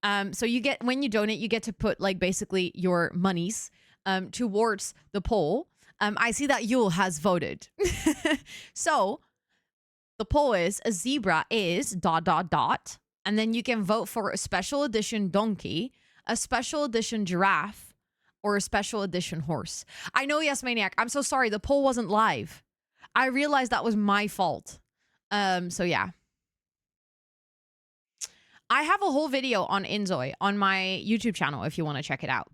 So when you donate, you get to put like basically your monies towards the poll. I see that Yule has voted. So The poll is a zebra is ... And then you can vote for a special edition donkey, a special edition giraffe, or a special edition horse. I know, yes, Maniac. I'm so sorry. The poll wasn't live. I realized that was my fault. So yeah. I have a whole video on Inzoi on my YouTube channel if you want to check it out.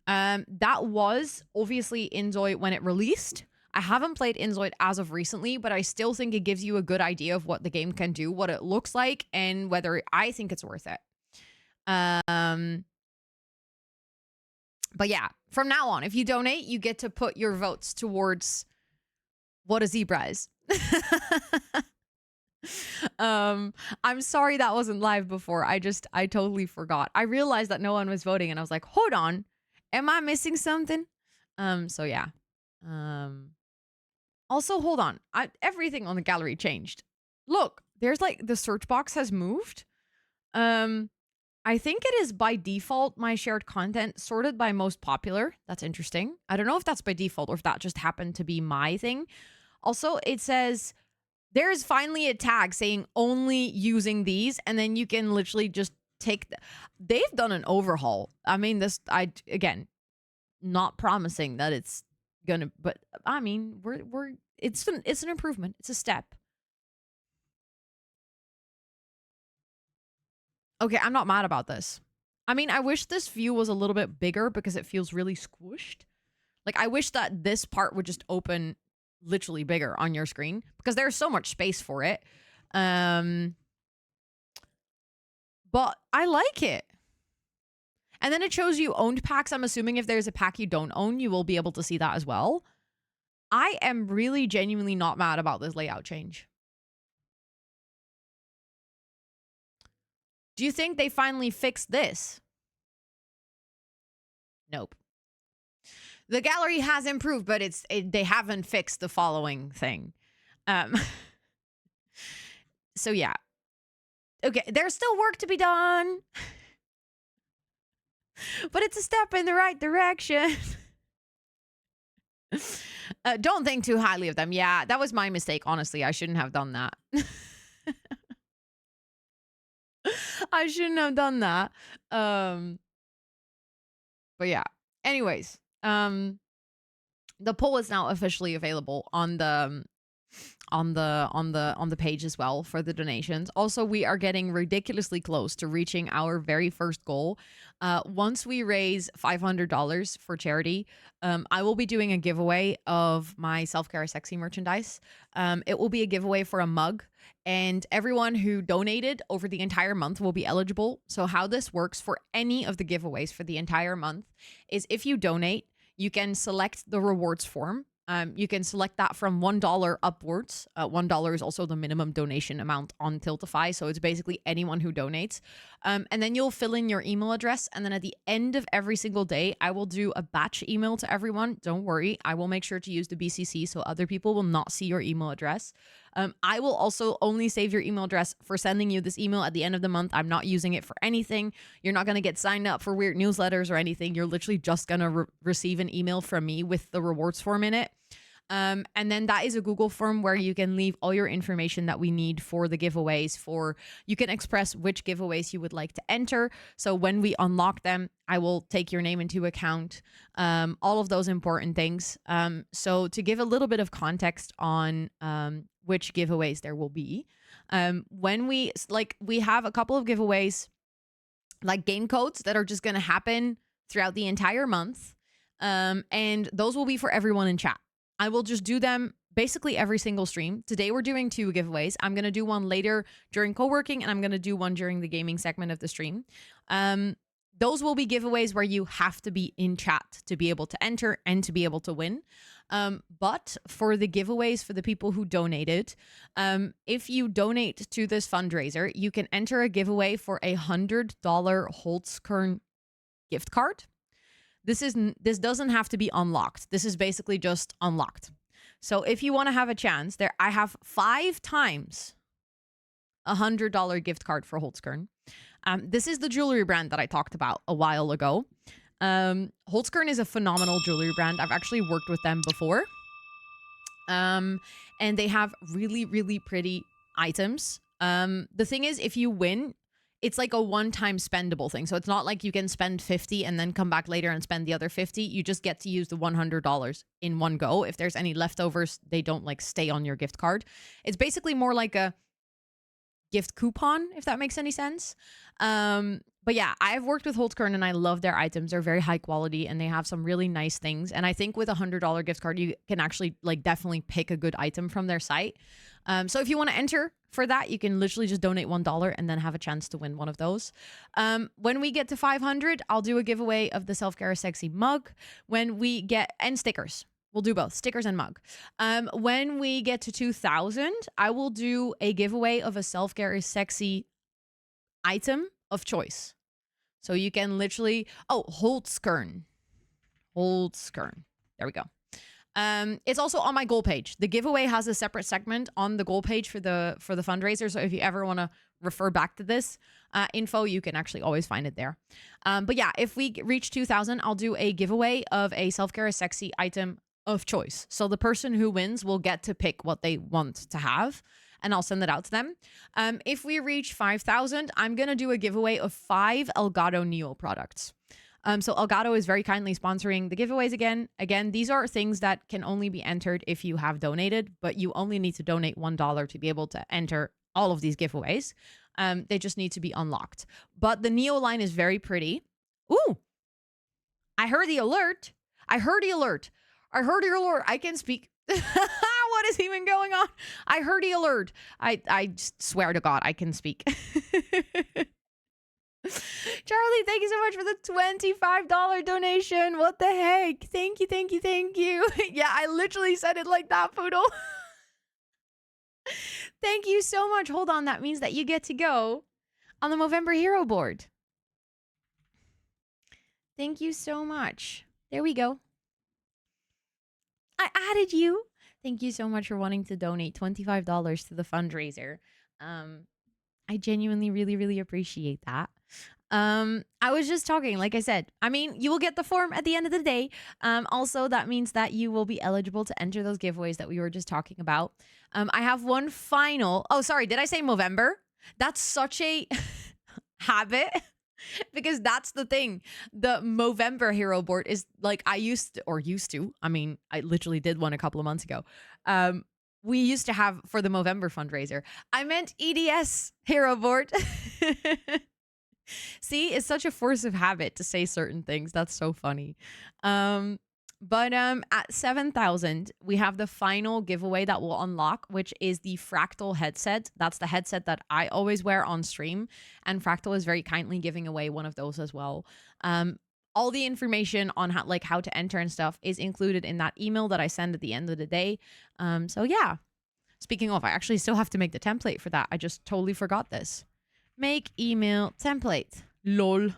That was obviously Inzoi when it released. I haven't played Inzoi as of recently, but I still think it gives you a good idea of what the game can do, what it looks like, and whether I think it's worth it. But yeah, from now on, if you donate, you get to put your votes towards what a zebra is. I'm sorry that wasn't live before. I totally forgot. I realized that no one was voting and I was like, hold on, am I missing something? So yeah. Also, hold on. Everything on the gallery changed. Look, there's like the search box has moved. I think it is by default my shared content sorted by most popular. That's interesting. I don't know if that's by default or if that just happened to be my thing. Also, it says there is finally a tag saying only using these, and then you can literally just take they've done an overhaul. I mean, again, not promising that it's gonna, but I mean, it's an improvement. It's a step. Okay, I'm not mad about this. I mean, I wish this view was a little bit bigger because it feels really squished. Like, I wish that this part would just open literally bigger on your screen because there's so much space for it. But I like it. And then it shows you owned packs. I'm assuming if there's a pack you don't own, you will be able to see that as well. I am really genuinely not mad about this layout change. Do you think they finally fixed this? Nope. The gallery has improved, but they haven't fixed the following thing. So yeah. Okay, there's still work to be done. But it's a step in the right direction. Don't think too highly of them. Yeah, that was my mistake, honestly. I shouldn't have done that. I shouldn't have done that. But yeah. Anyways, the poll is now officially available on the page as well for the donations. Also, we are getting ridiculously close to reaching our very first goal. Once we raise $500 for charity, I will be doing a giveaway of my self-care sexy merchandise. It will be a giveaway for a mug, and everyone who donated over the entire month will be eligible. So how this works for any of the giveaways for the entire month is if you donate, you can select the rewards form. You can select that from $1 upwards. $1 is also the minimum donation amount on Tiltify, so it's basically anyone who donates. And then you'll fill in your email address, and then at the end of every single day, I will do a batch email to everyone. Don't worry, I will make sure to use the BCC so other people will not see your email address. I will also only save your email address for sending you this email at the end of the month. I'm not using it for anything. You're not going to get signed up for weird newsletters or anything. You're literally just going to receive an email from me with the rewards form in it. And then that is a Google form where you can leave all your information that we need for the giveaways. You can express which giveaways you would like to enter. So when we unlock them, I will take your name into account, all of those important things. So to give a little bit of context on which giveaways there will be, when we have a couple of giveaways, like game codes that are just going to happen throughout the entire month. And those will be for everyone in chat. I will just do them basically every single stream. Today we're doing 2 giveaways. I'm going to do one later during co-working, and I'm going to do one during the gaming segment of the stream. Those will be giveaways where you have to be in chat to be able to enter and to be able to win. But for the giveaways for the people who donated, if you donate to this fundraiser, you can enter a giveaway for a $100 Holtzkern gift card. This doesn't have to be unlocked. This is basically just unlocked. So if you want to have a chance, I have 5 times $100 gift card for Holtzkern. This is the jewelry brand that I talked about a while ago. Holtzkern is a phenomenal jewelry brand. I've actually worked with them before. And they have really, really pretty items. The thing is, if you win, it's like a one-time spendable thing. So it's not like you can spend 50 and then come back later and spend the other 50. You just get to use the $100 in one go. If there's any leftovers, they don't like stay on your gift card. It's basically more like a gift coupon, if that makes any sense. But yeah, I've worked with Holtzkern and I love their items. They're very high quality and they have some really nice things. And I think with a $100 gift card, you can actually like definitely pick a good item from their site. So if you want to enter for that, you can literally just donate $1 and then have a chance to win one of those. When we get to 500, I'll do a giveaway of the Self Care is Sexy mug. When we get, and stickers. We'll do both, stickers and mug. When we get to 2,000, I will do a giveaway of a Self Care is Sexy item of choice. So you can literally, Holtzkern. There we go. It's also on my goal page. The giveaway has a separate segment on the goal page for the fundraiser. So if you ever want to refer back to this info, you can actually always find it there. But yeah, if we reach 2,000, I'll do a giveaway of a Self Care is Sexy item of choice. So the person who wins will get to pick what they want to have, and I'll send it out to them. If we reach 5,000, I'm going to do a giveaway of 5 Elgato Neo products. So Elgato is very kindly sponsoring the giveaways again. Again, these are things that can only be entered if you have donated, but you only need to donate $1 to be able to enter all of these giveaways. They just need to be unlocked. But the Neo line is very pretty. Ooh, I heard the alert. I can speak. What is even going on? I heard the alert. I swear to God, I can speak. Charlie, thank you so much for the $25 donation. What the heck? Thank you. Yeah, I literally said it like that, Poodle. Thank you so much. Hold on, that means that you get to go on the Movember Hero board. Thank you so much. There we go. I added you. Thank you so much for wanting to donate $25 to the fundraiser. I genuinely really appreciate that. I was just talking, like I said, I mean, you will get the form at the end of the day. Also, that means that you will be eligible to enter those giveaways that we were just talking about. I have one final. Oh, sorry. Did I say Movember? That's such a habit. Because that's the thing. The Movember hero board is like I used to. I mean, I literally did one a couple of months ago. We used to have for the Movember fundraiser. I meant EDS hero board. See, it's such a force of habit to say certain things. That's so funny. But at 7,000, we have the final giveaway that will unlock, which is the Fractal headset. That's the headset that I always wear on stream. And Fractal is very kindly giving away one of those as well. All the information on how to enter and stuff is included in that email that I send at the end of the day. So yeah. Speaking of, I actually still have to make the template for that. I just totally forgot this. Make email template. LOL.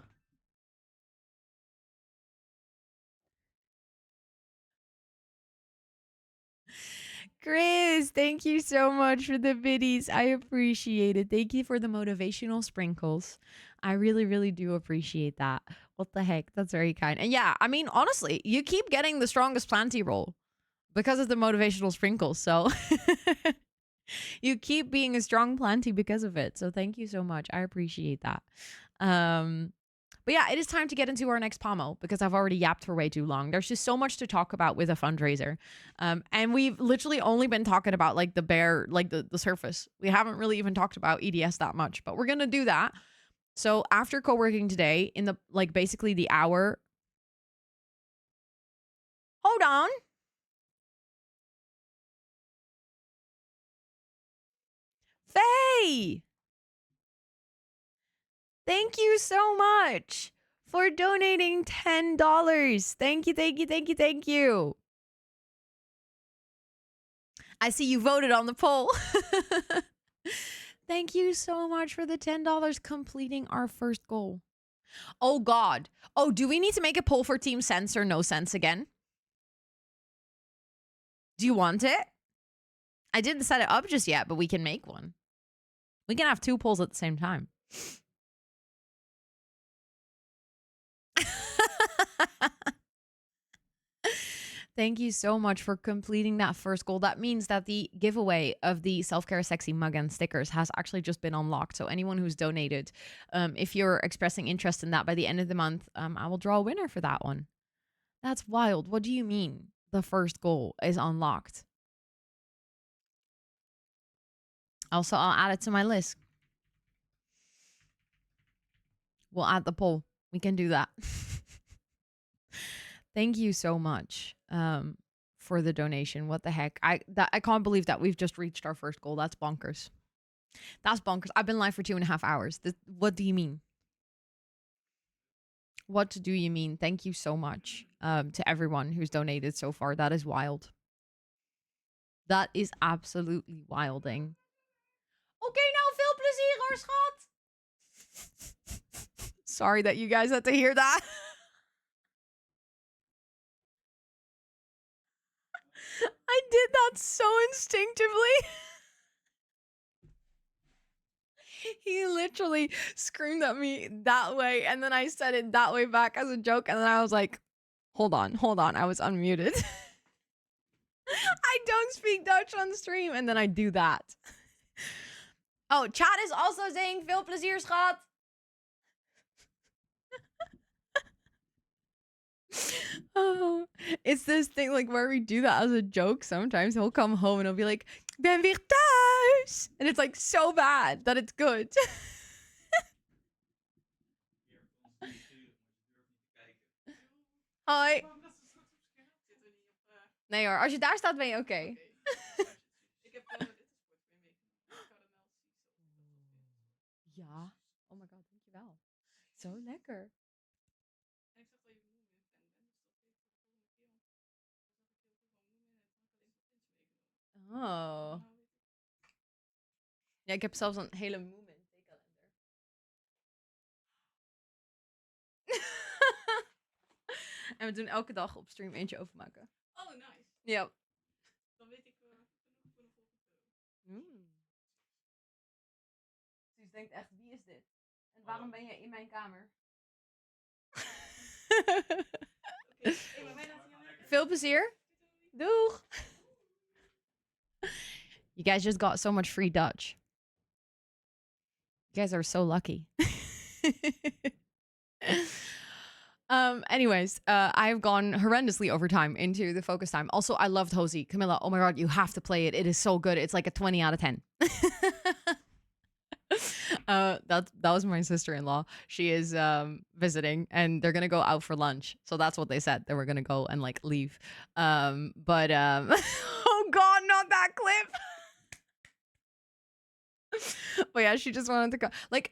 Chris, thank you so much for the biddies. I appreciate it. Thank you for the motivational sprinkles. I really do appreciate that. What the heck? That's very kind. And yeah, I mean, honestly, you keep getting the strongest planty roll because of the motivational sprinkles. So you keep being a strong planty because of it. So thank you so much. I appreciate that. But yeah, it is time to get into our next pomo because I've already yapped for way too long. There's just so much to talk about with a fundraiser. And we've literally only been talking about like the bare, like the surface. We haven't really even talked about EDS that much, but we're going to do that. So after co-working today in the, like basically the hour. Hold on. Faye. Thank you so much for donating $10. Thank you. I see you voted on the poll. Thank you so much for the $10 completing our first goal. Oh, God. Oh, do we need to make a poll for Team Sense or No Sense again? Do you want it? I didn't set it up just yet, but we can make one. We can have 2 polls at the same time. Thank you so much for completing that first goal. That means that the giveaway of the Self-Care Sexy mug and stickers has actually just been unlocked. So anyone who's donated, if you're expressing interest in that by the end of the month, I will draw a winner for that one. That's wild. What do you mean the first goal is unlocked? Also, I'll add it to my list. We'll add the poll. We can do that. Thank you so much for the donation. What the heck? I can't believe that we've just reached our first goal. That's bonkers. That's bonkers. I've been live for 2.5 hours. What do you mean? What do you mean? Thank you so much to everyone who's donated so far. That is wild. Dat is absolutely wilding. Oké, nou veel plezier hoor, schat. Sorry that you guys had to hear that. I did that so instinctively. He literally screamed at me that way, and then I said it that way back as a joke, and then I was like, hold on, I was unmuted. I don't speak Dutch on stream, and then I do that. Oh, chat is also saying veel plezier, schat. Oh, it's this thing like where we do that as a joke. Sometimes he'll come home and he'll be like, ben weer thuis. And it's like so bad that it's good. Hoi. Nee hoor, als je daar staat ben je oké. Ja. Oh my god, dankjewel. Zo lekker. Oh. Ja, ik heb zelfs een hele movement theekalender. En we doen elke dag op stream eentje overmaken. Oh, nice. Ja. Dan weet ik genoeg voor de volgende. Dus denkt echt, wie is dit? En waarom ben je in mijn kamer? Veel plezier. Doeg. You guys just got so much free Dutch. You guys are so lucky. Anyways, I've gone horrendously over time into the focus time. Also, I loved Hosey. Camilla, oh my god, you have to play it. It is so good. It's like a 20 out of 10. That was my sister-in-law. She is visiting and they're gonna go out for lunch. So that's what they said. They were gonna go and like leave. Oh god, not that clip. But yeah, she just wanted to go. Like,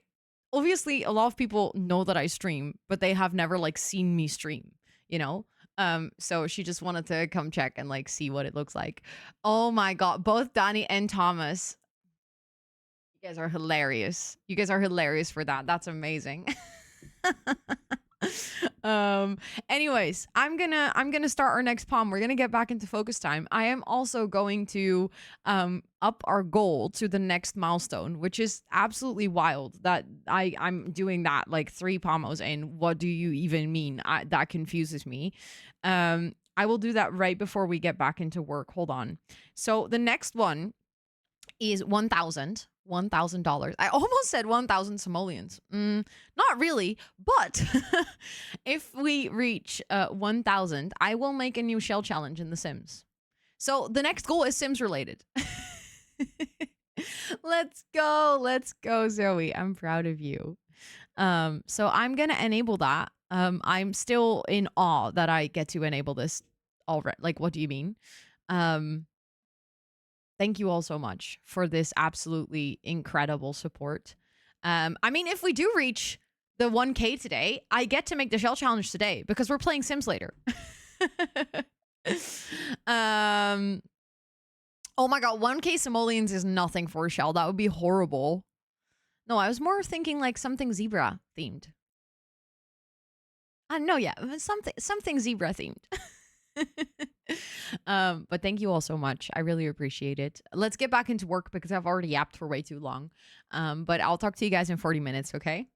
obviously, a lot of people know that I stream, but they have never like seen me stream, you know? So she just wanted to come check and like see what it looks like. Oh my god, both Danny and Thomas. You guys are hilarious. You guys are hilarious for that. That's amazing. Anyways, I'm gonna start our next palm. We're gonna get back into focus time. I am also going to up our goal to the next milestone, which is absolutely wild that I'm doing that like 3 pomos in. What do you even mean? That confuses me. I will do that right before we get back into work. Hold on. So the next one is $1,000. I almost said 1,000 simoleons. Not really, but if we reach 1,000, I will make a new shell challenge in The Sims. So the next goal is Sims related. Let's go, Zoe. I'm proud of you. So I'm gonna enable that. I'm still in awe that I get to enable this already. Like, what do you mean? Thank you all so much for this absolutely incredible support. I mean, if we do reach the 1K today, I get to make the shell challenge today because we're playing Sims later. Oh my god, 1K simoleons is nothing for a shell. That would be horrible. No, I was more thinking like something zebra themed. No, yeah, something zebra themed. But thank you all so much. I really appreciate it. Let's get back into work because I've already yapped for way too long. But I'll talk to you guys in 40 minutes, okay?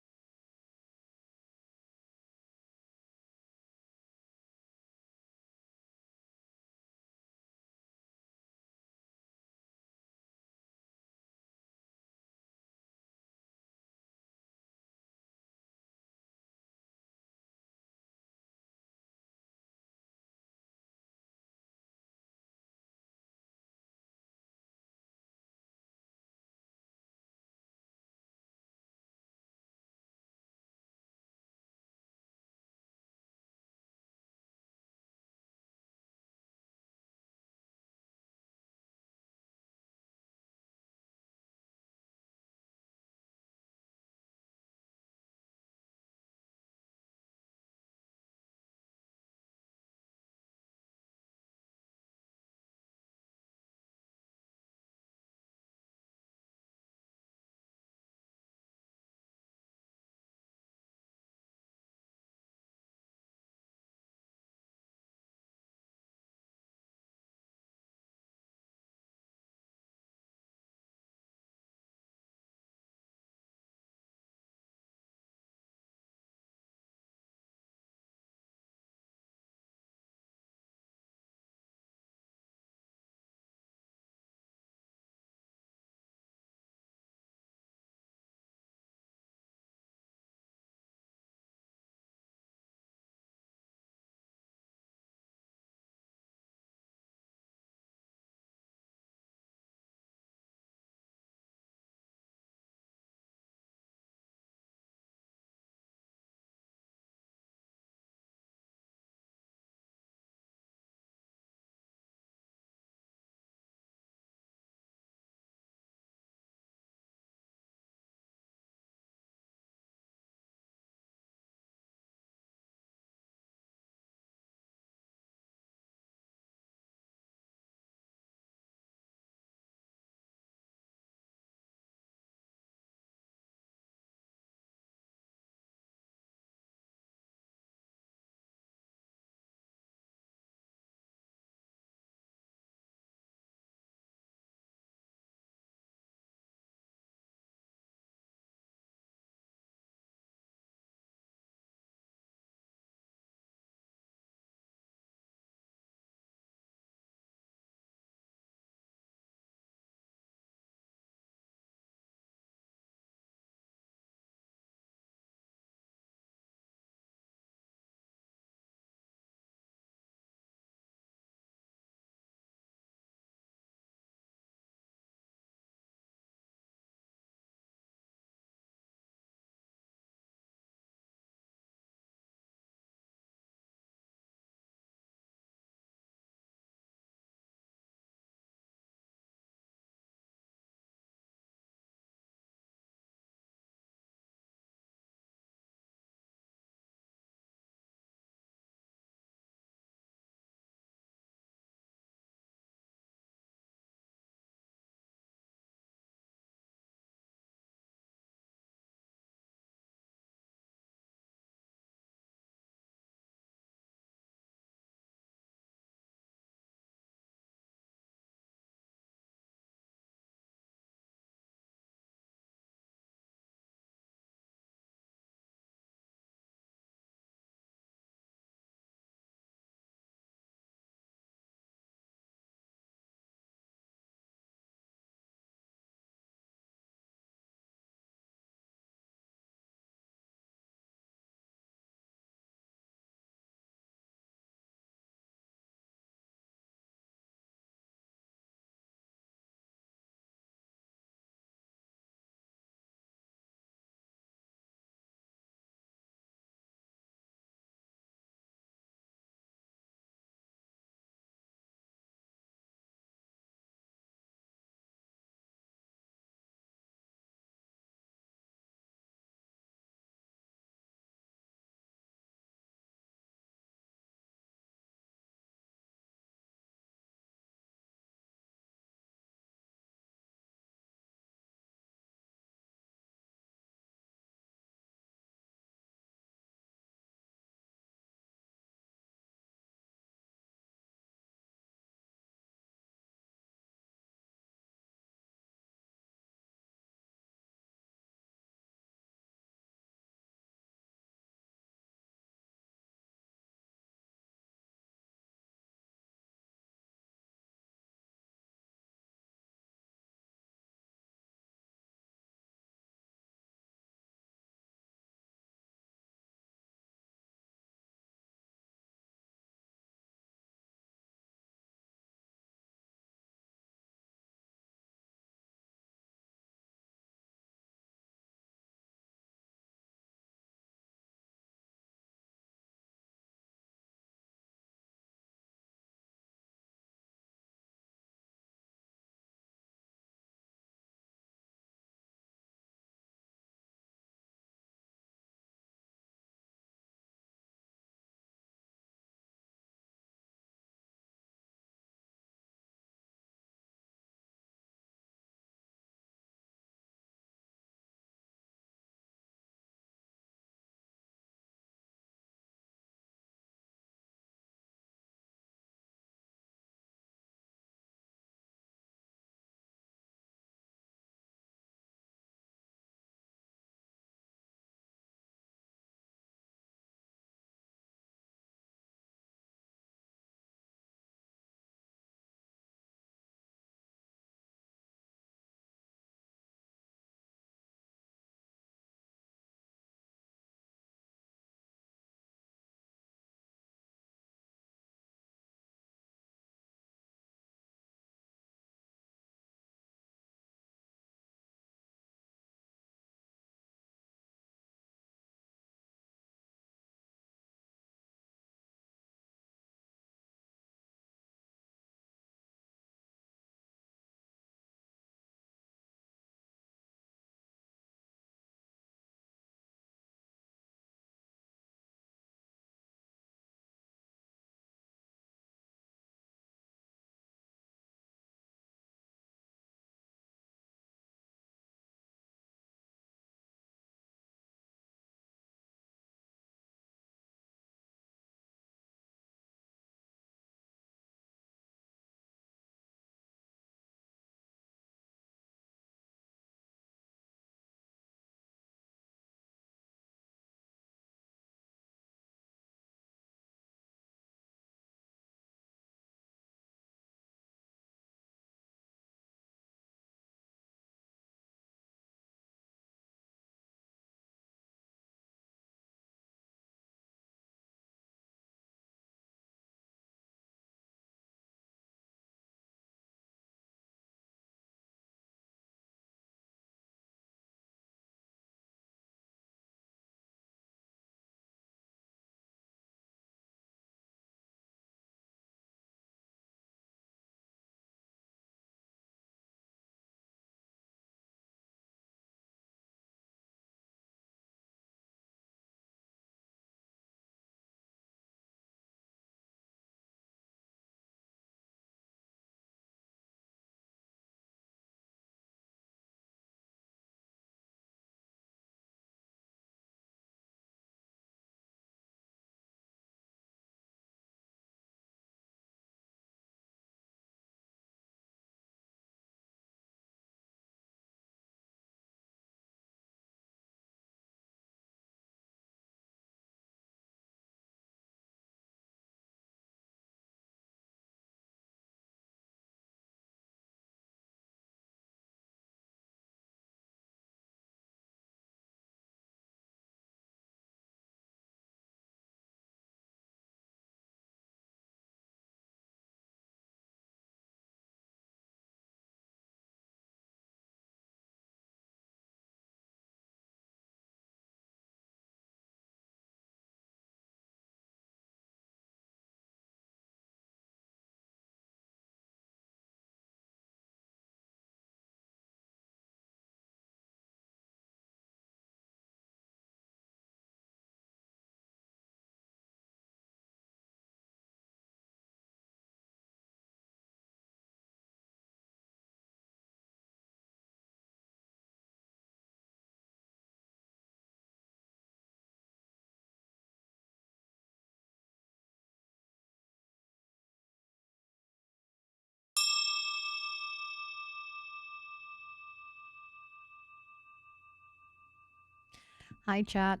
Hi, chat.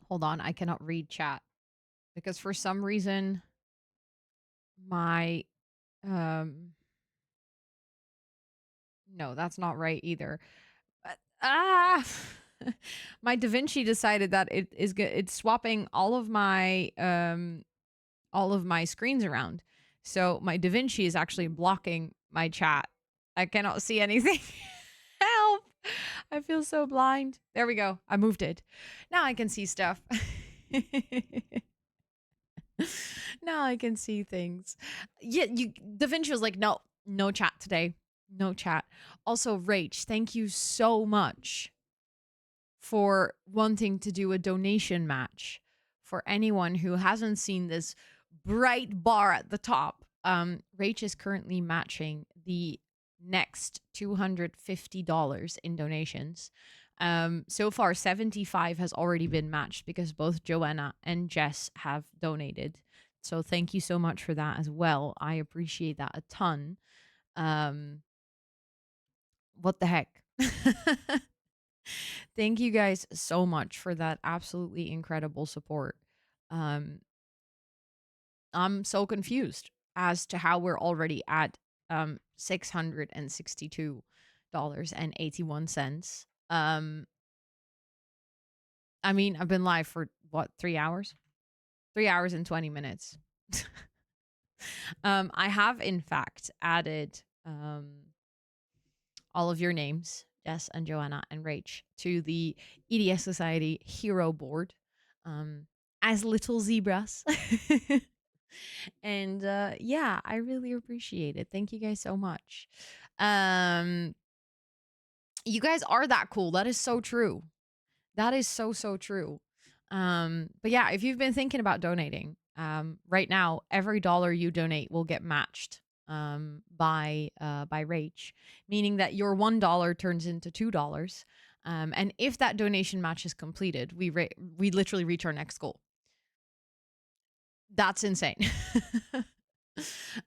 Hold on. I cannot read chat because for some reason my um no, that's not right either. But, my DaVinci decided that it's swapping all of my screens around. So my DaVinci is actually blocking my chat. I cannot see anything. Help. I feel so blind. There we go. I moved it. Now I can see stuff. Now I can see things. Yeah, DaVinci was like, no, no chat today. No chat. Also, Rach, thank you so much for wanting to do a donation match. For anyone who hasn't seen this bright bar at the top, Rach is currently matching the next $250 in donations. So far, 75 has already been matched because both Joanna and Jess have donated. So thank you so much for that as well. I appreciate that a ton. What the heck? Thank you guys so much for that absolutely incredible support. Um, I'm so confused as to how we're already at $662.81. I mean, I've been live for what, 3 hours? 3 hours and 20 minutes. I have in fact added all of your names, Jess and Joanna and Rach, to the EDS Society Hero Board as little zebras. And yeah, I really appreciate it. Thank you guys so much. You guys are that cool. That is so true. That is so, so true. But yeah, if you've been thinking about donating, right now, every dollar you donate will get matched by Rach, meaning that your $1 turns into $2. And if that donation match is completed, we literally reach our next goal. That's insane.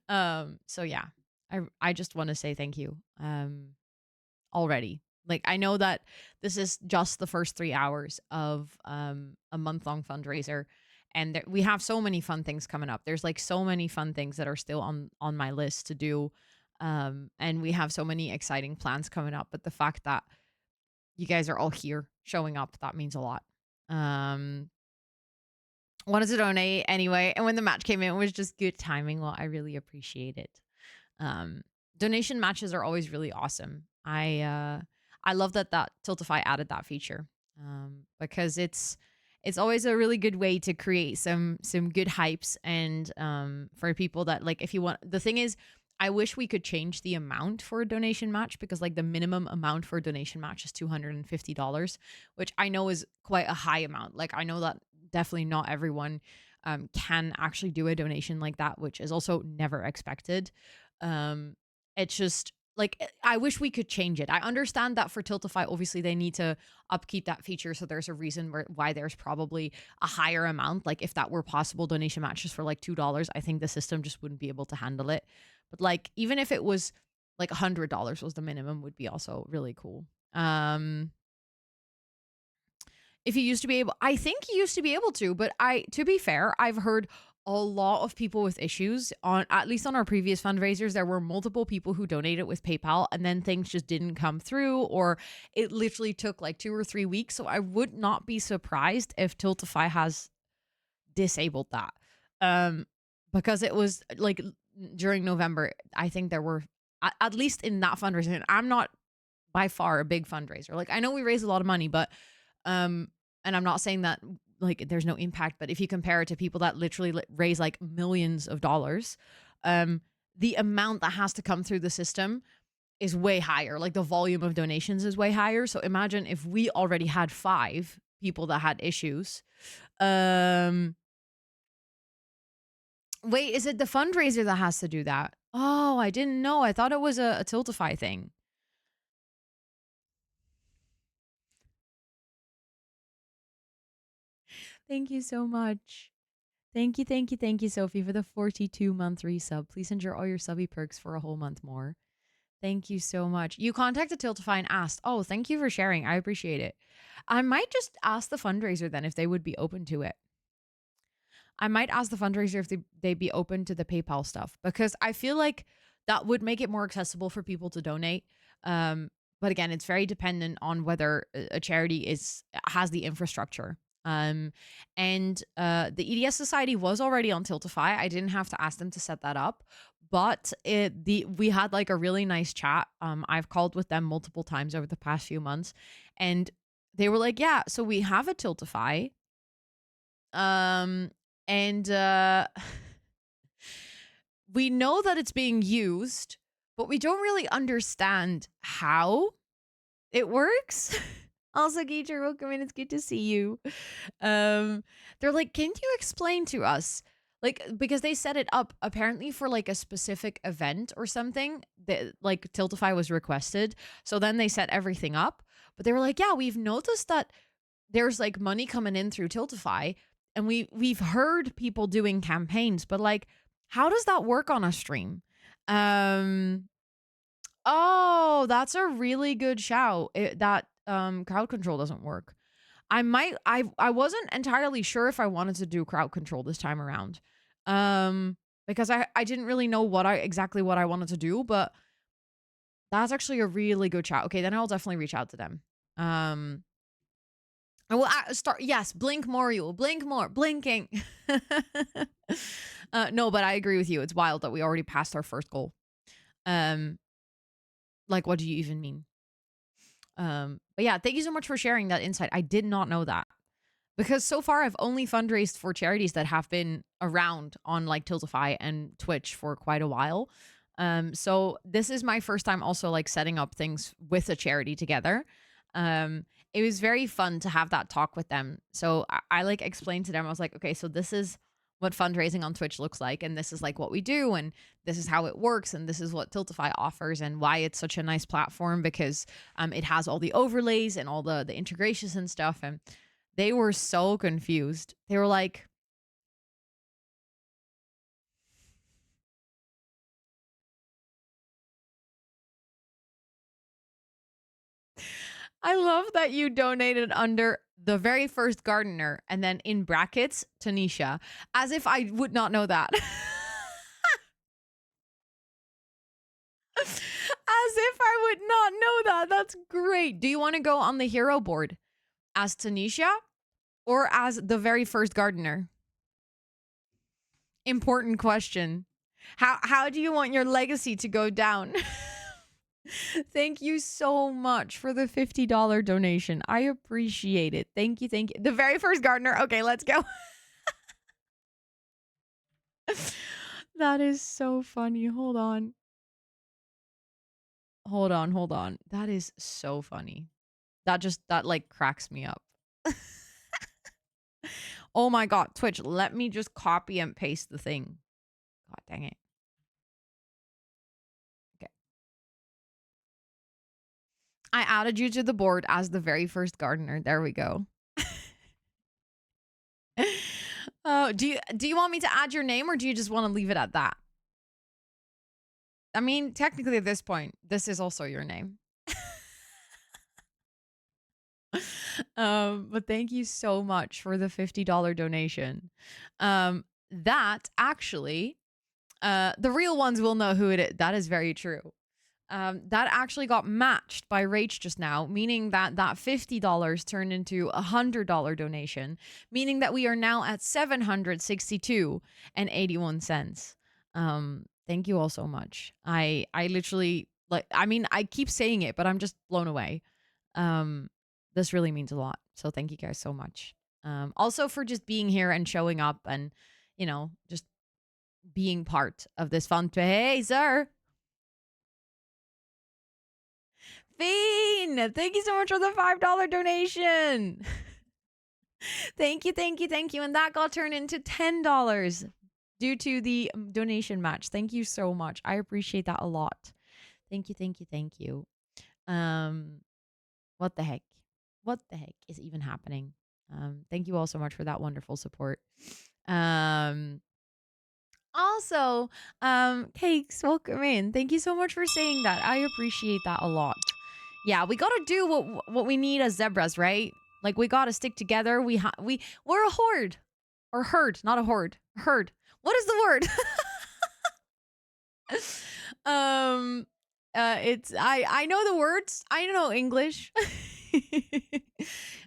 So yeah, I just want to say thank you already. Like, I know that this is just the first 3 hours of a month-long fundraiser, and we have so many fun things coming up. There's like so many fun things that are still on my list to do, and we have so many exciting plans coming up. But the fact that you guys are all here showing up, that means a lot. Wanted to donate anyway, and when the match came in, it was just good timing. Well, I really appreciate it. Donation matches are always really awesome. I love that Tiltify added that feature, because it's always a really good way to create some good hypes, and for people that, like, if you want, the thing is, I wish we could change the amount for a donation match, because like the minimum amount for a donation match is $250, which I know is quite a high amount. Like, I know that definitely not everyone can actually do a donation like that, which is also never expected. It's just like, I wish we could change it. I understand that for Tiltify, obviously they need to upkeep that feature, so there's a reason why there's probably a higher amount. Like, if that were possible, donation matches for like $2, I think the system just wouldn't be able to handle it. But like, even if it was like $100 was the minimum, would be also really cool. If you used to be able, I think you used to be able to, but to be fair, I've heard a lot of people with issues on, at least on our previous fundraisers. There were multiple people who donated with PayPal, and then things just didn't come through, or it literally took like 2 or 3 weeks. So I would not be surprised if Tiltify has disabled that. Because it was like during November, I think there were, at least in that fundraiser, and I'm not by far a big fundraiser. Like, I know we raise a lot of money, but and I'm not saying that like there's no impact, but if you compare it to people that literally raise like millions of dollars, the amount that has to come through the system is way higher. Like, the volume of donations is way higher. So imagine if we already had 5 people that had issues. Wait, is it the fundraiser that has to do that? Oh, I didn't know. I thought it was a Tiltify thing. Thank you so much. Thank you, thank you, thank you, Sophie, for the 42-month resub. Please enjoy all your subby perks for a whole month more. Thank you so much. You contacted Tiltify and asked. Oh, thank you for sharing. I appreciate it. I might just ask the fundraiser then if they would be open to it. I might ask the fundraiser if they'd be open to the PayPal stuff because I feel like that would make it more accessible for people to donate. But again, it's very dependent on whether a charity has the infrastructure. And the EDS Society was already on Tiltify. I didn't have to ask them to set that up, but we had like a really nice chat. I've called with them multiple times over the past few months, and they were like, "Yeah, so we have a Tiltify." Um, and we know that it's being used, but we don't really understand how it works. Also, Geecher, welcome in. It's good to see you. They're like, can you explain to us? Like, because they set it up apparently for like a specific event or something that like Tiltify was requested. So then they set everything up. But they were like, yeah, we've noticed that there's like money coming in through Tiltify, and we've heard people doing campaigns, but like, how does that work on a stream? Oh, that's a really good shout. That crowd control doesn't work. I wasn't entirely sure if I wanted to do crowd control this time around. Because I didn't really know exactly what I wanted to do, but that's actually a really good shout. Okay, then I'll definitely reach out to them. I will start. Yes, blink more, you will blink more. Blinking. No, but I agree with you. It's wild that we already passed our first goal. Like, what do you even mean? But yeah, thank you so much for sharing that insight. I did not know that because so far I've only fundraised for charities that have been around on like Tiltify and Twitch for quite a while. So this is my first time also like setting up things with a charity together. It was very fun to have that talk with them. So I like explained to them, I was like, okay, so this is what fundraising on Twitch looks like, and this is like what we do, and this is how it works, and this is what Tiltify offers, and why it's such a nice platform because it has all the overlays and all the integrations and stuff. And they were so confused. They were like, I love that you donated under the very first gardener and then in brackets, Tanisha, as if I would not know that. As if I would not know that. That's great. Do you want to go on the hero board as Tanisha or as the very first gardener? Important question. How do you want your legacy to go down? Thank you so much for the $50 donation. I appreciate it. Thank you. Thank you. The very first gardener. Okay, let's go. That is so funny. Hold on. Hold on. That is so funny. That like cracks me up. Oh my God, Twitch, let me just copy and paste the thing. God dang it. Okay. I added you to the board as the very first gardener. There we go. Oh, do you want me to add your name or do you just want to leave it at that? I mean, technically at this point, this is also your name. But thank you so much for the $50 donation. That actually, the real ones will know who it is. That is very true. That actually got matched by Rach just now, meaning that $50 turned into $100 donation, meaning that we are now at $762.81. Thank you all so much. I literally like. I mean, I keep saying it, but I'm just blown away. This really means a lot. So thank you guys so much. Also for just being here and showing up and just being part of this fundraiser. Fiend, thank you so much for the $5 donation. Thank you. And that got turned into $10 due to the donation match. Thank you so much. I appreciate that a lot. Thank you. What the heck? What the heck is even happening? Thank you all so much for that wonderful support. Also, Cakes, welcome in. Thank you so much for saying that. I appreciate that a lot. Yeah, we gotta do what we need as zebras, right? Like we gotta stick together. We're a horde or herd, not a horde. Herd. What is the word? um, it's I know the words. I know English.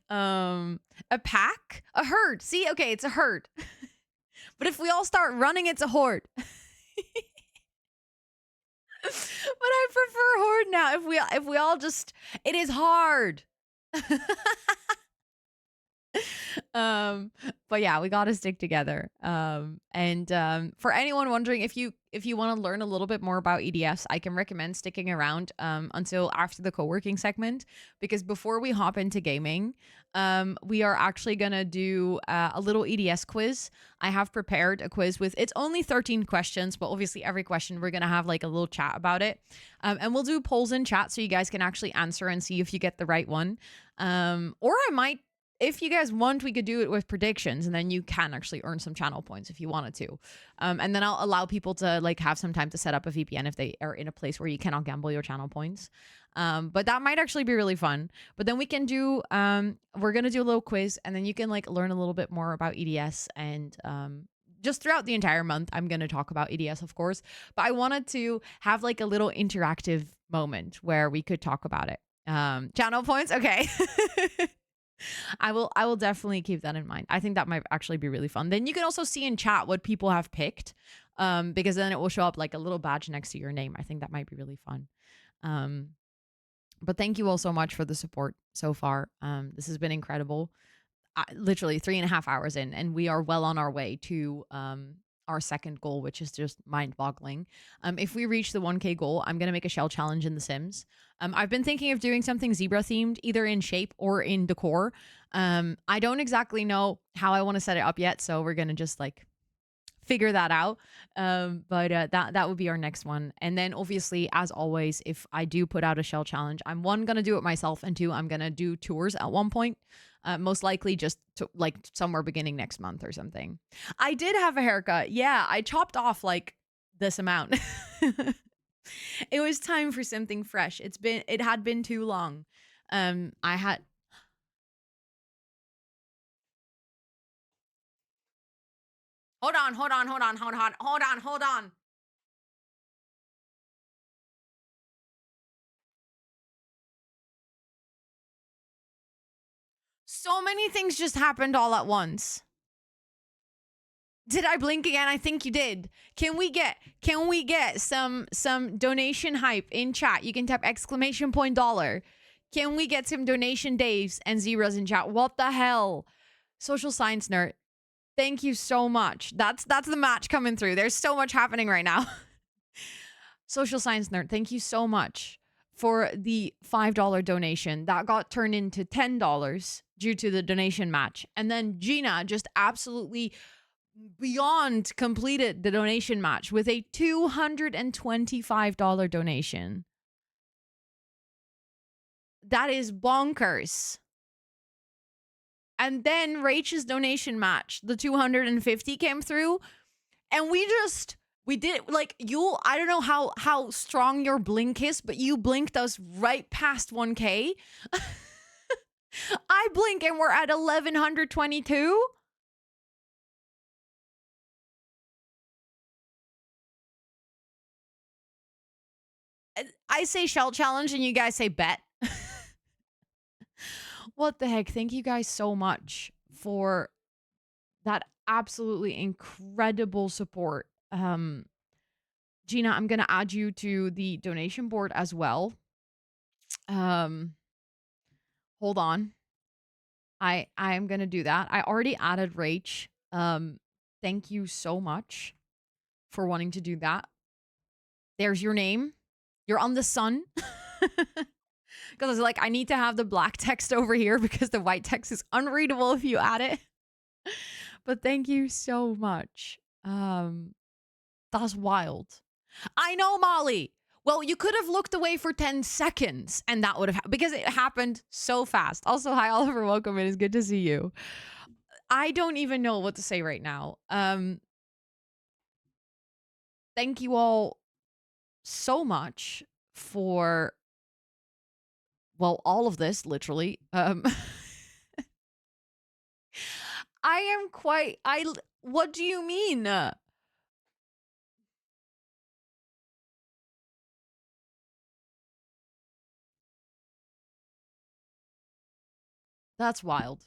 A pack, a herd. See, okay, it's a herd. But if we all start running, it's a horde. But I prefer horde now. If we all just, it is hard. um but yeah, we got to stick together. And for anyone wondering, if you want to learn a little bit more about EDS, I can recommend sticking around until after the co-working segment, because before we hop into gaming, we are actually gonna do a little EDS quiz. I have prepared a quiz with, it's only 13 questions, but obviously every question we're gonna have like a little chat about it. And we'll do polls in chat so you guys can actually answer and see if you get the right one. Or I might, if you guys want, we could do it with predictions, and then you can actually earn some channel points if you wanted to. And then I'll allow people to like have some time to set up a VPN if they are in a place where you cannot gamble your channel points. But that might actually be really fun. But then we can do, we're going to do a little quiz, and then you can like learn a little bit more about EDS. And just throughout the entire month, I'm going to talk about EDS, of course. But I wanted to have like a little interactive moment where we could talk about it. Channel points. Okay. I will definitely keep that in mind. I think that might actually be really fun. Then you can also see in chat what people have picked, because then it will show up like a little badge next to your name. I think that might be really fun. But thank you all so much for the support so far. This has been incredible. Literally 3.5 hours in, and we are well on our way to our second goal, which is just mind-boggling. If we reach the 1K goal, I'm gonna make a shell challenge in The Sims. I've been thinking of doing something zebra themed, either in shape or in decor. I don't exactly know how I want to set it up yet, so we're gonna just like figure that out. But that would be our next one. And then obviously, as always, if I do put out a shell challenge, I'm one, gonna do it myself, and two, I'm gonna do tours at one point. Most likely just to, like somewhere beginning next month or something. I did have a haircut. Yeah, I chopped off like this amount. It was time for something fresh. It had been too long. I had hold on, hold on, hold on, hold on, hold on, hold on. So many things just happened all at once. Did I blink again? I think you did. Can we get some donation hype in chat? You can type exclamation point dollar. Can we get some donation days and zeros in chat? What the hell? Social science nerd. Thank you so much. That's the match coming through. There's so much happening right now. Social science nerd, thank you so much for the $5 donation. That got turned into $10 due to the donation match. And then Gina just absolutely beyond completed the donation match with a $225 donation. That is bonkers. And then Rach's donation match, the 250 came through, and we did like I don't know how strong your blink is, but you blinked us right past 1K. I blink and we're at 1122. I say shell challenge and you guys say bet. What the heck? Thank you guys so much for that absolutely incredible support. Gina, I'm going to add you to the donation board as well. Hold on. I'm going to do that. I already added Rach. Thank you so much for wanting to do that. There's your name. You're on the sun. Because I was like, I need to have the black text over here because the white text is unreadable if you add it. But thank you so much. That's wild. I know, Molly. Well, you could have looked away for 10 seconds and that would have because it happened so fast. Also, hi, Oliver. Welcome. It is good to see you. I don't even know what to say right now. thank you all so much for, well, all of this, literally. I am quite, what do you mean? That's wild.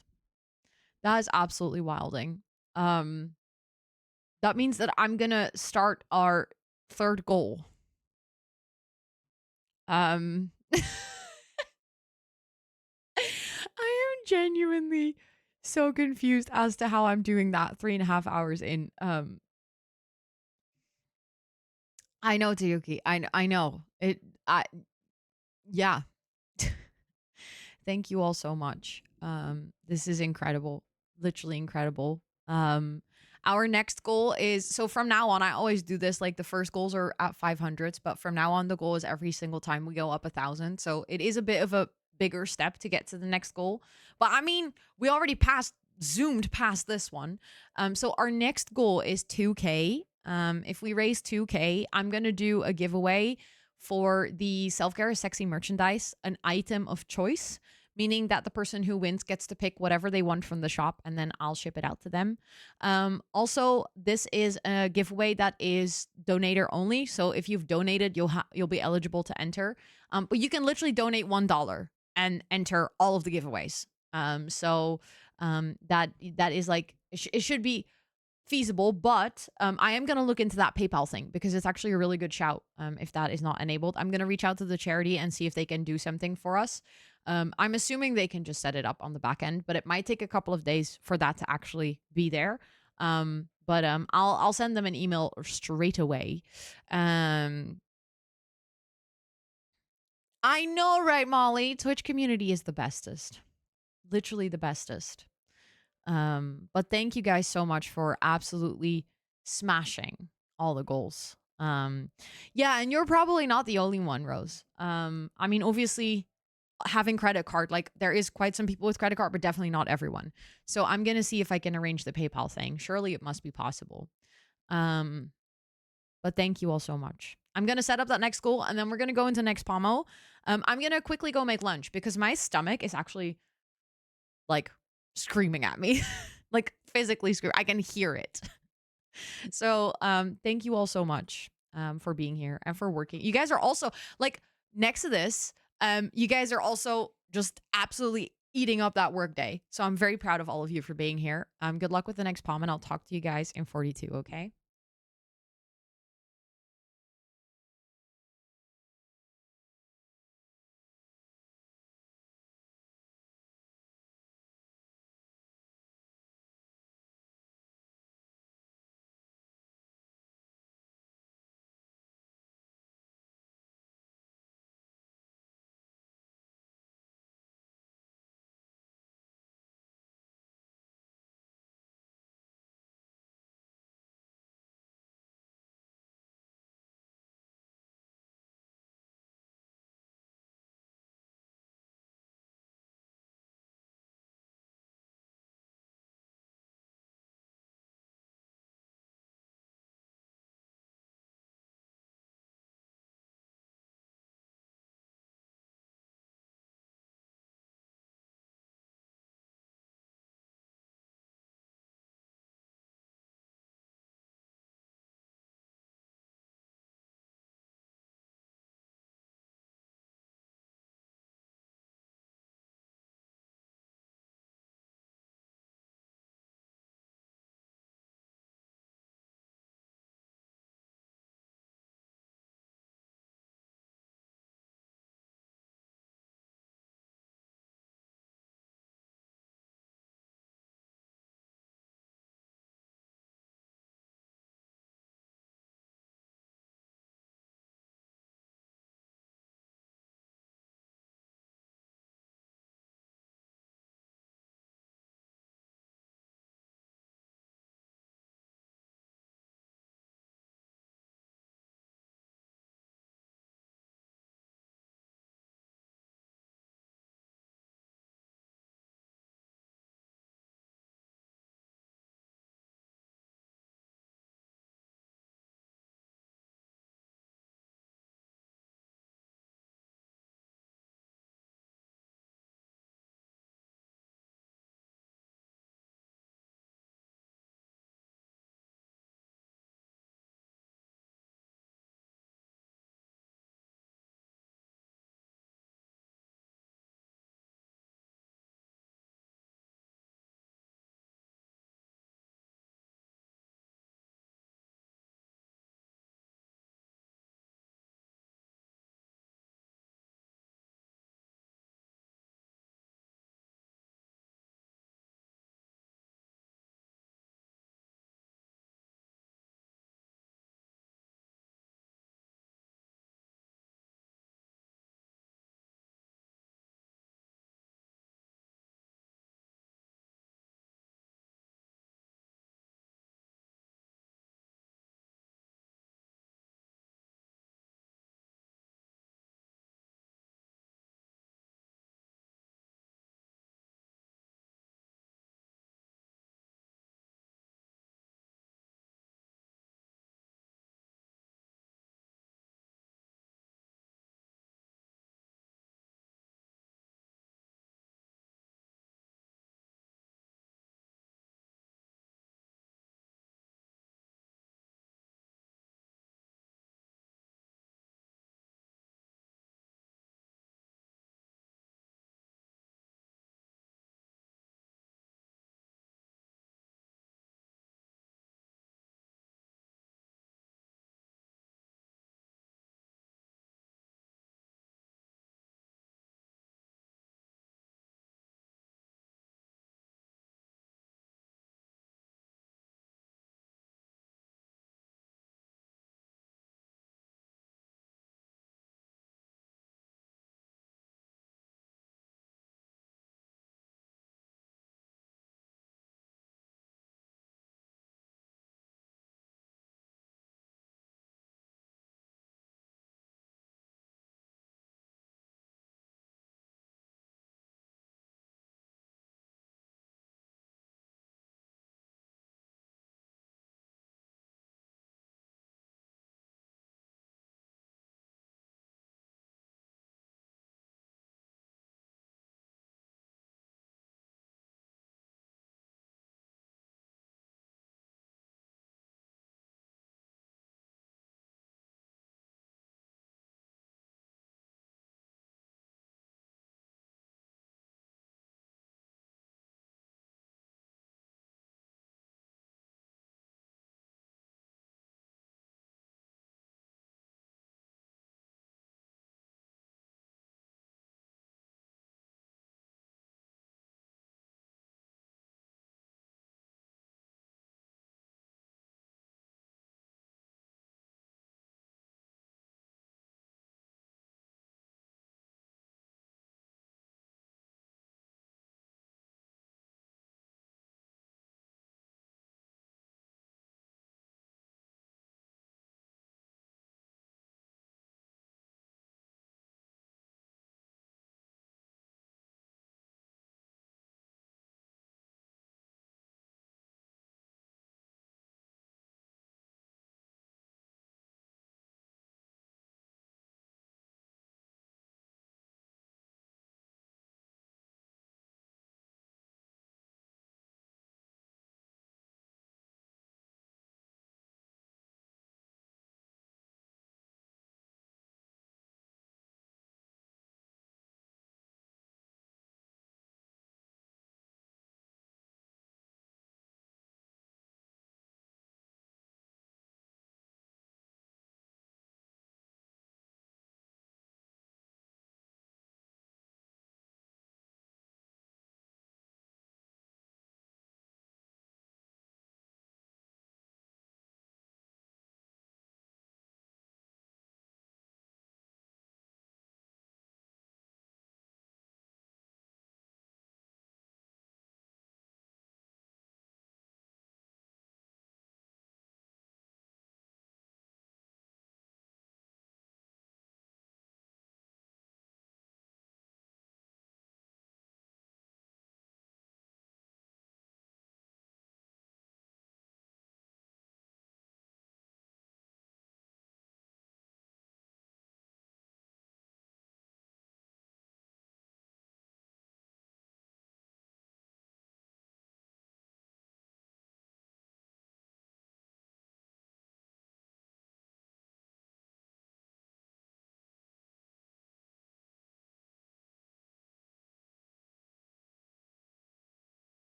That is absolutely wilding. Um, that means that I'm gonna start our third goal. I am genuinely so confused as to how I'm doing that 3.5 hours in. I know, Tayuki. I know it. I Yeah. Thank you all so much. This is incredible, literally incredible. Our next goal is, so from now on, I always do this. Like the first goals are at 500s, but from now on, the goal is every single time we go up 1,000. So it is a bit of a bigger step to get to the next goal. But I mean, we already zoomed past this one. So our next goal is 2K. If we raise 2K, I'm gonna do a giveaway for the Self Care is Sexy merchandise, an item of choice, meaning that the person who wins gets to pick whatever they want from the shop and then I'll ship it out to them. Also, this is a giveaway that is donator only. So if you've donated, you'll be eligible to enter. But you can literally donate $1 and enter all of the giveaways. That is like it should be feasible, but I am going to look into that PayPal thing because it's actually a really good shout. If that is not enabled, I'm going to reach out to the charity and see if they can do something for us. I'm assuming they can just set it up on the back end, but it might take a couple of days for that to actually be there. I'll send them an email straight away. I know, right, Molly? Twitch community is the bestest, literally the bestest. But thank you guys so much for absolutely smashing all the goals. Yeah, and you're probably not the only one, Rose. I mean, obviously, having credit card, like there is quite some people with credit card, but definitely not everyone. So I'm gonna see if I can arrange the PayPal thing. Surely it must be possible. Um, but thank you all so much. I'm gonna set up that next goal, and then we're gonna go into next pomo. I'm gonna quickly go make lunch because my stomach is actually like screaming at me, like physically scream. I can hear it. So, thank you all so much, for being here and for working. You guys are also like next to this. You guys are also just absolutely eating up that work day. So I'm very proud of all of you for being here. Good luck with the next palm, and I'll talk to you guys in 42. Okay.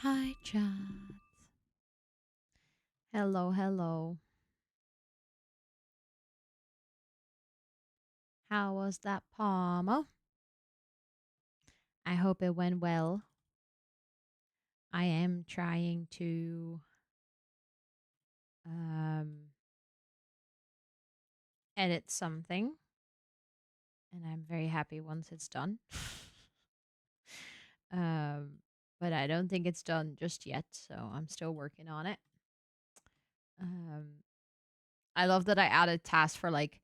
Hi, chat. Hello, hello. How was that palm? I hope it went well. I am trying to edit something, and I'm very happy once it's done. But I don't think it's done just yet, so I'm still working on it. I love that I added tasks for like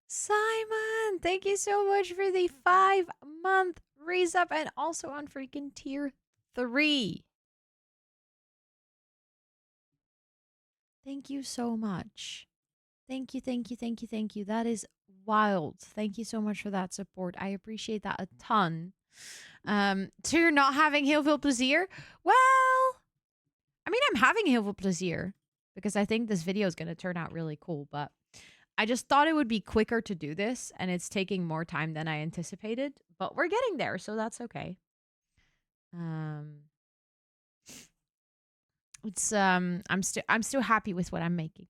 Simon. Thank you so much for the 5-month resub and also on freaking tier 3. Thank you so much. Thank you, thank you, thank you, thank you. That is wild. Thank you so much for that support. I appreciate that a ton. So you're not having heel veel plezier? Well, I mean, I'm having heel veel plezier because I think this video is going to turn out really cool, but I just thought it would be quicker to do this, and it's taking more time than I anticipated, but we're getting there, so that's okay. It's I'm still happy with what I'm making.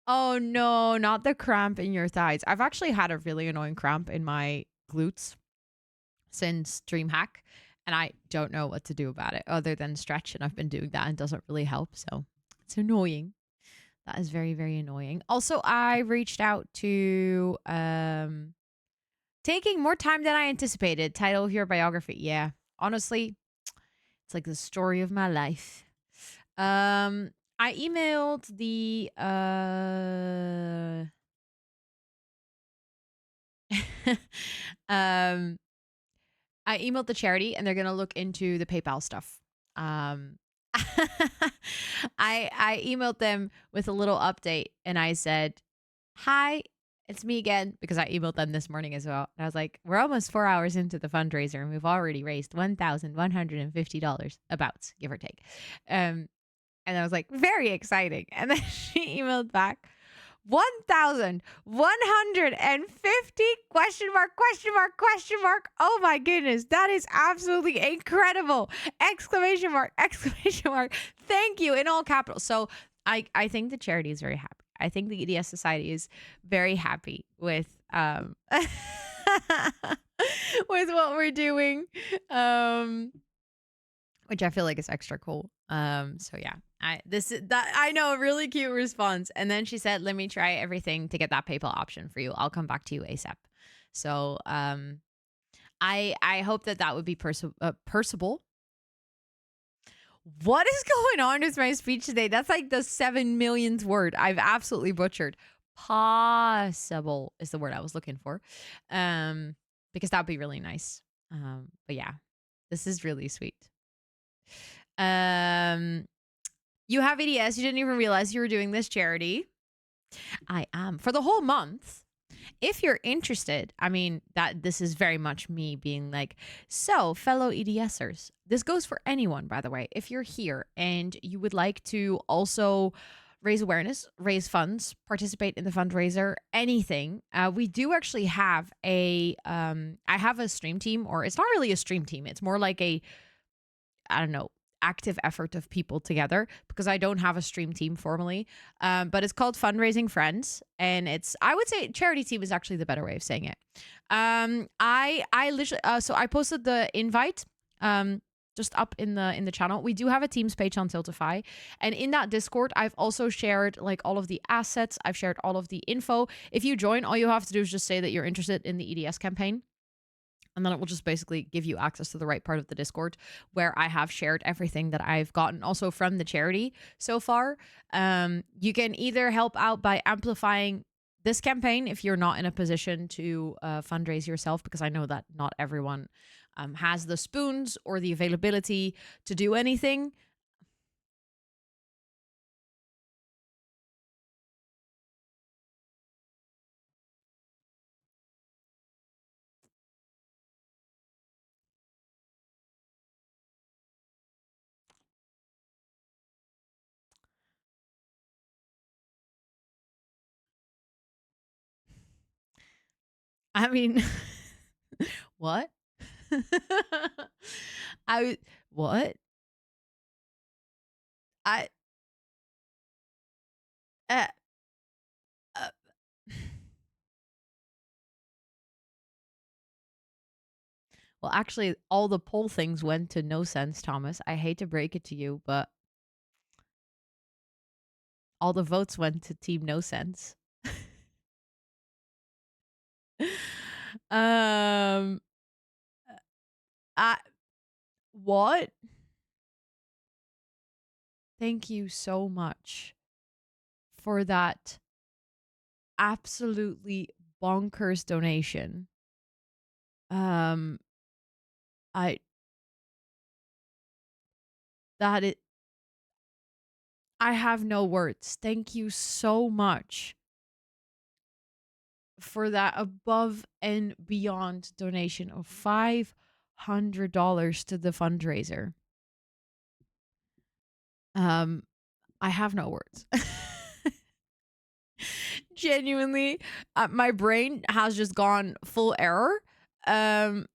Oh no, not the cramp in your thighs. I've actually had a really annoying cramp in my glutes since DreamHack, and I don't know what to do about it other than stretch, and I've been doing that and it doesn't really help, so it's annoying. That is very, very annoying. Also, I reached out to taking more time than I anticipated. Title of your biography. Yeah. Honestly, it's like the story of my life. I emailed the I emailed the charity and they're gonna look into the PayPal stuff. I emailed them with a little update and I said, "Hi, it's me again," because I emailed them this morning as well. And I was like, "We're almost 4 hours into the fundraiser and we've already raised $1,150, about, give or take." And I was like, "Very exciting." And then she emailed back, 1,150 question mark, question mark, question mark. Oh my goodness, that is absolutely incredible. Exclamation mark, exclamation mark. Thank you in all capitals. So I think the charity is very happy. I think the EDS Society is very happy with with what we're doing. Which I feel like is extra cool. So yeah, I know, a really cute response. And then she said, "Let me try everything to get that PayPal option for you. I'll come back to you ASAP." So I hope that would be perceivable. What is going on with my speech today? That's like the 7 millionth word I've absolutely butchered. Possible is the word I was looking for, because that'd be really nice. But yeah, this is really sweet. You have EDS. You didn't even realize you were doing this charity. I am for the whole month. If you're interested, I mean, that this is very much me being like, so fellow EDSers, this goes for anyone, by the way. If you're here and you would like to also raise awareness, raise funds, participate in the fundraiser, anything, we do actually have I have a stream team, or it's not really a stream team. It's more like I don't know, active effort of people together, because I don't have a stream team formally. But it's called Fundraising Friends, and I would say charity team is actually the better way of saying it. I literally so I posted the invite just up in the channel. We do have a Teams page on Tiltify, and in that Discord I've also shared like all of the assets. I've shared all of the info. If you join, all you have to do is just say that you're interested in the EDS campaign, and then it will just basically give you access to the right part of the Discord, where I have shared everything that I've gotten also from the charity so far. You can either help out by amplifying this campaign if you're not in a position to fundraise yourself, because I know that not everyone has the spoons or the availability to do anything. I mean, what? What? I, uh, uh, well, actually, all the poll things went to no sense, Thomas. I hate to break it to you, but all the votes went to Team No Sense. um, I, what? Thank you so much for that absolutely bonkers donation. Um, I that it. I have no words. Thank you so much for that above and beyond donation of $500 to the fundraiser. I have no words. Genuinely, my brain has just gone full error. Um,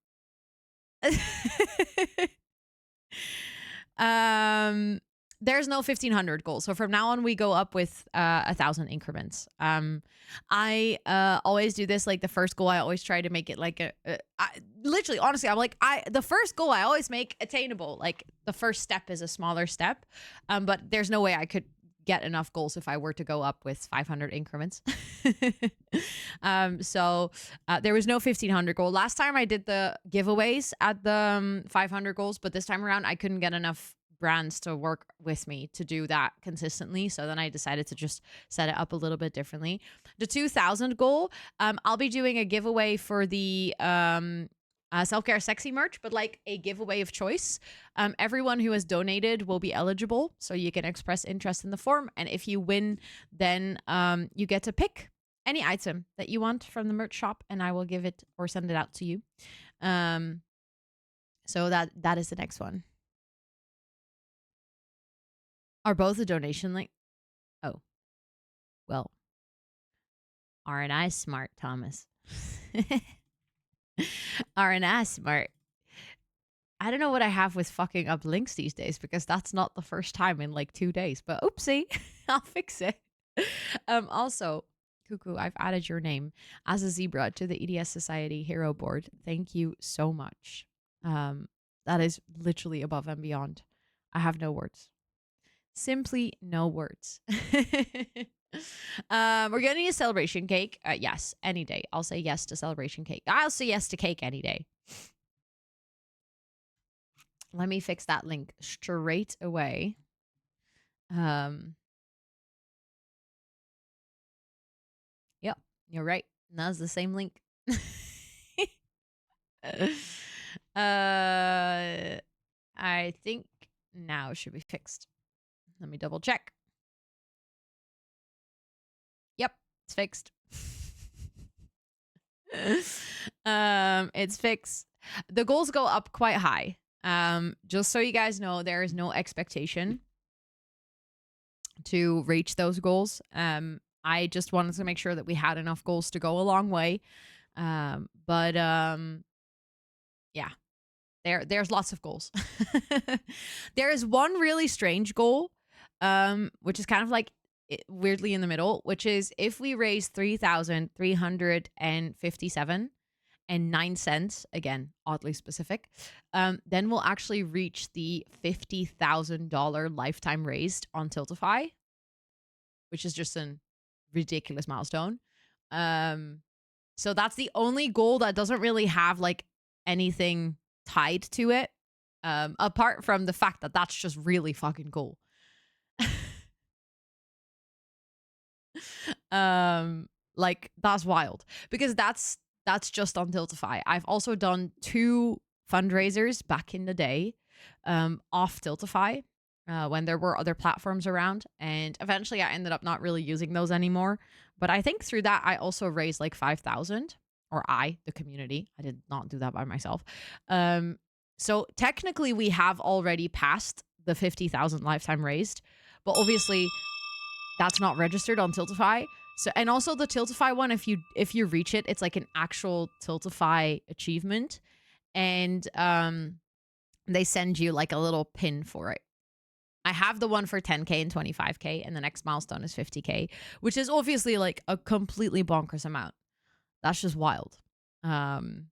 there's no 1500 goal. So from now on, we go up with 1,000 increments. I always do this. Like the first goal, I always try to make it like literally, honestly, I'm like, the first goal I always make attainable. Like the first step is a smaller step. But there's no way I could get enough goals if I were to go up with 500 increments. So there was no 1500 goal. Last time I did the giveaways at the 500 goals, but this time around I couldn't get enough brands to work with me to do that consistently. So then I decided to just set it up a little bit differently. The 2000 goal, I'll be doing a giveaway for the self-care sexy merch, but like a giveaway of choice. Everyone who has donated will be eligible, so you can express interest in the form, and if you win, then you get to pick any item that you want from the merch shop, and I will give it or send it out to you. So that is the next one. Are both a donation link? Oh, well, aren't I smart, Thomas? Aren't I smart? I don't know what I have with fucking up links these days, because that's not the first time in like 2 days, but oopsie, I'll fix it. Also, Cuckoo, I've added your name as a zebra to the EDS Society Hero Board. Thank you so much. That is literally above and beyond. I have no words. Simply no words. We're gonna need a celebration cake. Yes, any day. I'll say yes to celebration cake. I'll say yes to cake any day. Let me fix that link straight away. Yep, you're right. That's the same link. I think now it should be fixed. Let me double check. Yep, it's fixed. It's fixed. The goals go up quite high. Just so you guys know, there is no expectation to reach those goals. I just wanted to make sure that we had enough goals to go a long way. But yeah, there's lots of goals. There is one really strange goal, which is kind of like weirdly in the middle, which is if we raise 3,357.09, again, oddly specific, then we'll actually reach the $50,000 lifetime raised on Tiltify, which is just an ridiculous milestone. So that's the only goal that doesn't really have like anything tied to it, apart from the fact that that's just really fucking cool. Like that's wild, because that's just on Tiltify. I've also done 2 fundraisers back in the day, off Tiltify, when there were other platforms around, and eventually I ended up not really using those anymore. But I think through that I also raised like 5,000, or the community. I did not do that by myself. So technically we have already passed the 50,000 lifetime raised, but obviously that's not registered on Tiltify. So, and also the Tiltify one, if you reach it, it's like an actual Tiltify achievement, and they send you like a little pin for it. I have the one for 10K and 25K, and the next milestone is 50K, which is obviously like a completely bonkers amount. That's just wild. Um,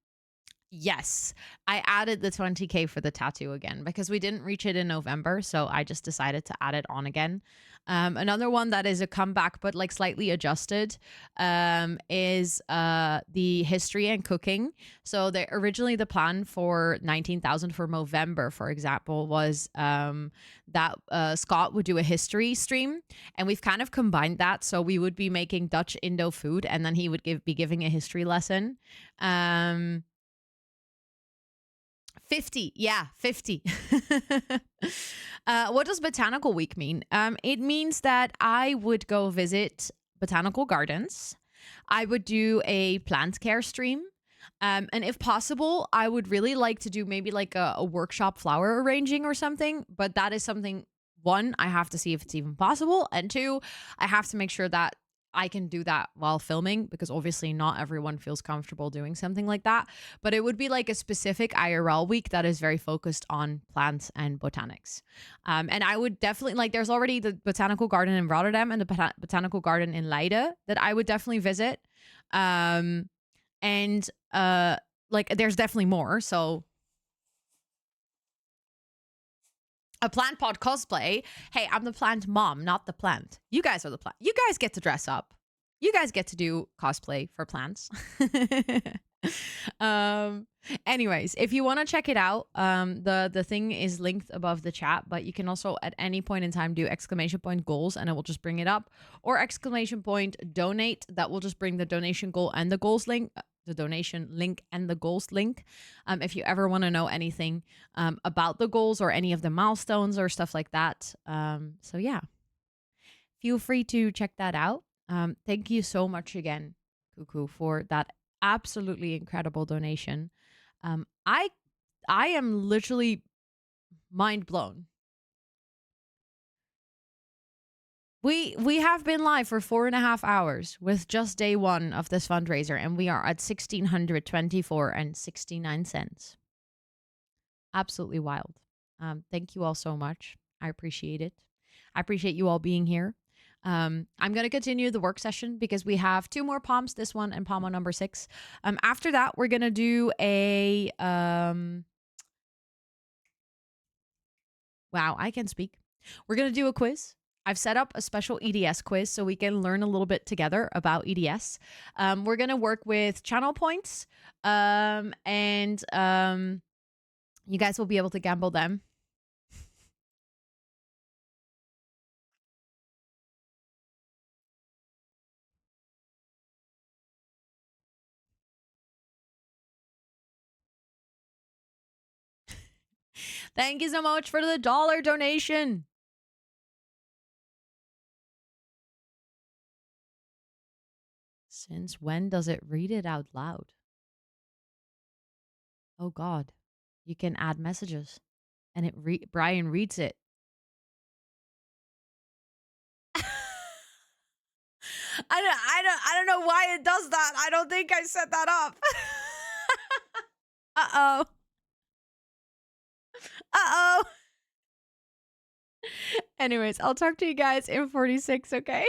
Yes, I added the 20K for the tattoo again because we didn't reach it in November. So I just decided to add it on again. Another one that is a comeback, but like slightly adjusted, is the history and cooking. So originally the plan for 19,000 for November, for example, was that Scott would do a history stream. And we've kind of combined that. So we would be making Dutch Indo food, and then he would be giving a history lesson. 50. Yeah, 50. What does Botanical Week mean? It means that I would go visit botanical gardens. I would do a plant care stream. And if possible, I would really like to do maybe like a workshop flower arranging or something. But that is something, one, I have to see if it's even possible. And two, I have to make sure that I can do that while filming, because obviously not everyone feels comfortable doing something like that. But it would be like a specific IRL week that is very focused on plants and botanics. And I would definitely, like, there's already the botanical garden in Rotterdam and the botanical garden in Leiden that I would definitely visit. And like there's definitely more. So a plant pod cosplay. Hey, I'm the plant mom, not the plant. You guys are the plant. You guys get to dress up. You guys get to do cosplay for plants. um Anyways, if you want to check it out, the thing is linked above the chat, but you can also at any point in time do exclamation point goals and it will just bring it up, or exclamation point donate. That will just bring the donation goal and the goals link, the donation link and the goals link. If you ever want to know anything about the goals or any of the milestones or stuff like that. So yeah, feel free to check that out. Thank you so much again, Cuckoo, for that absolutely incredible donation. I am literally mind blown. We have been live for 4.5 hours with just day one of this fundraiser, and we are at 1,624 and 69 cents. Absolutely wild. Thank you all so much. I appreciate it. I appreciate you all being here. I'm going to continue the work session because we have 2 more palms, this one and palm number 6. After that, we're going to do a wow, I can speak. We're going to do a quiz. I've set up a special EDS quiz so we can learn a little bit together about EDS. We're going to work with channel points, and you guys will be able to gamble them. Thank you so much for the $1 donation. Since when does it read it out loud? Oh God, you can add messages, and Brian reads it. I don't know why it does that. I don't think I set that up. Uh-oh. Uh-oh. Anyways, I'll talk to you guys in 46, okay?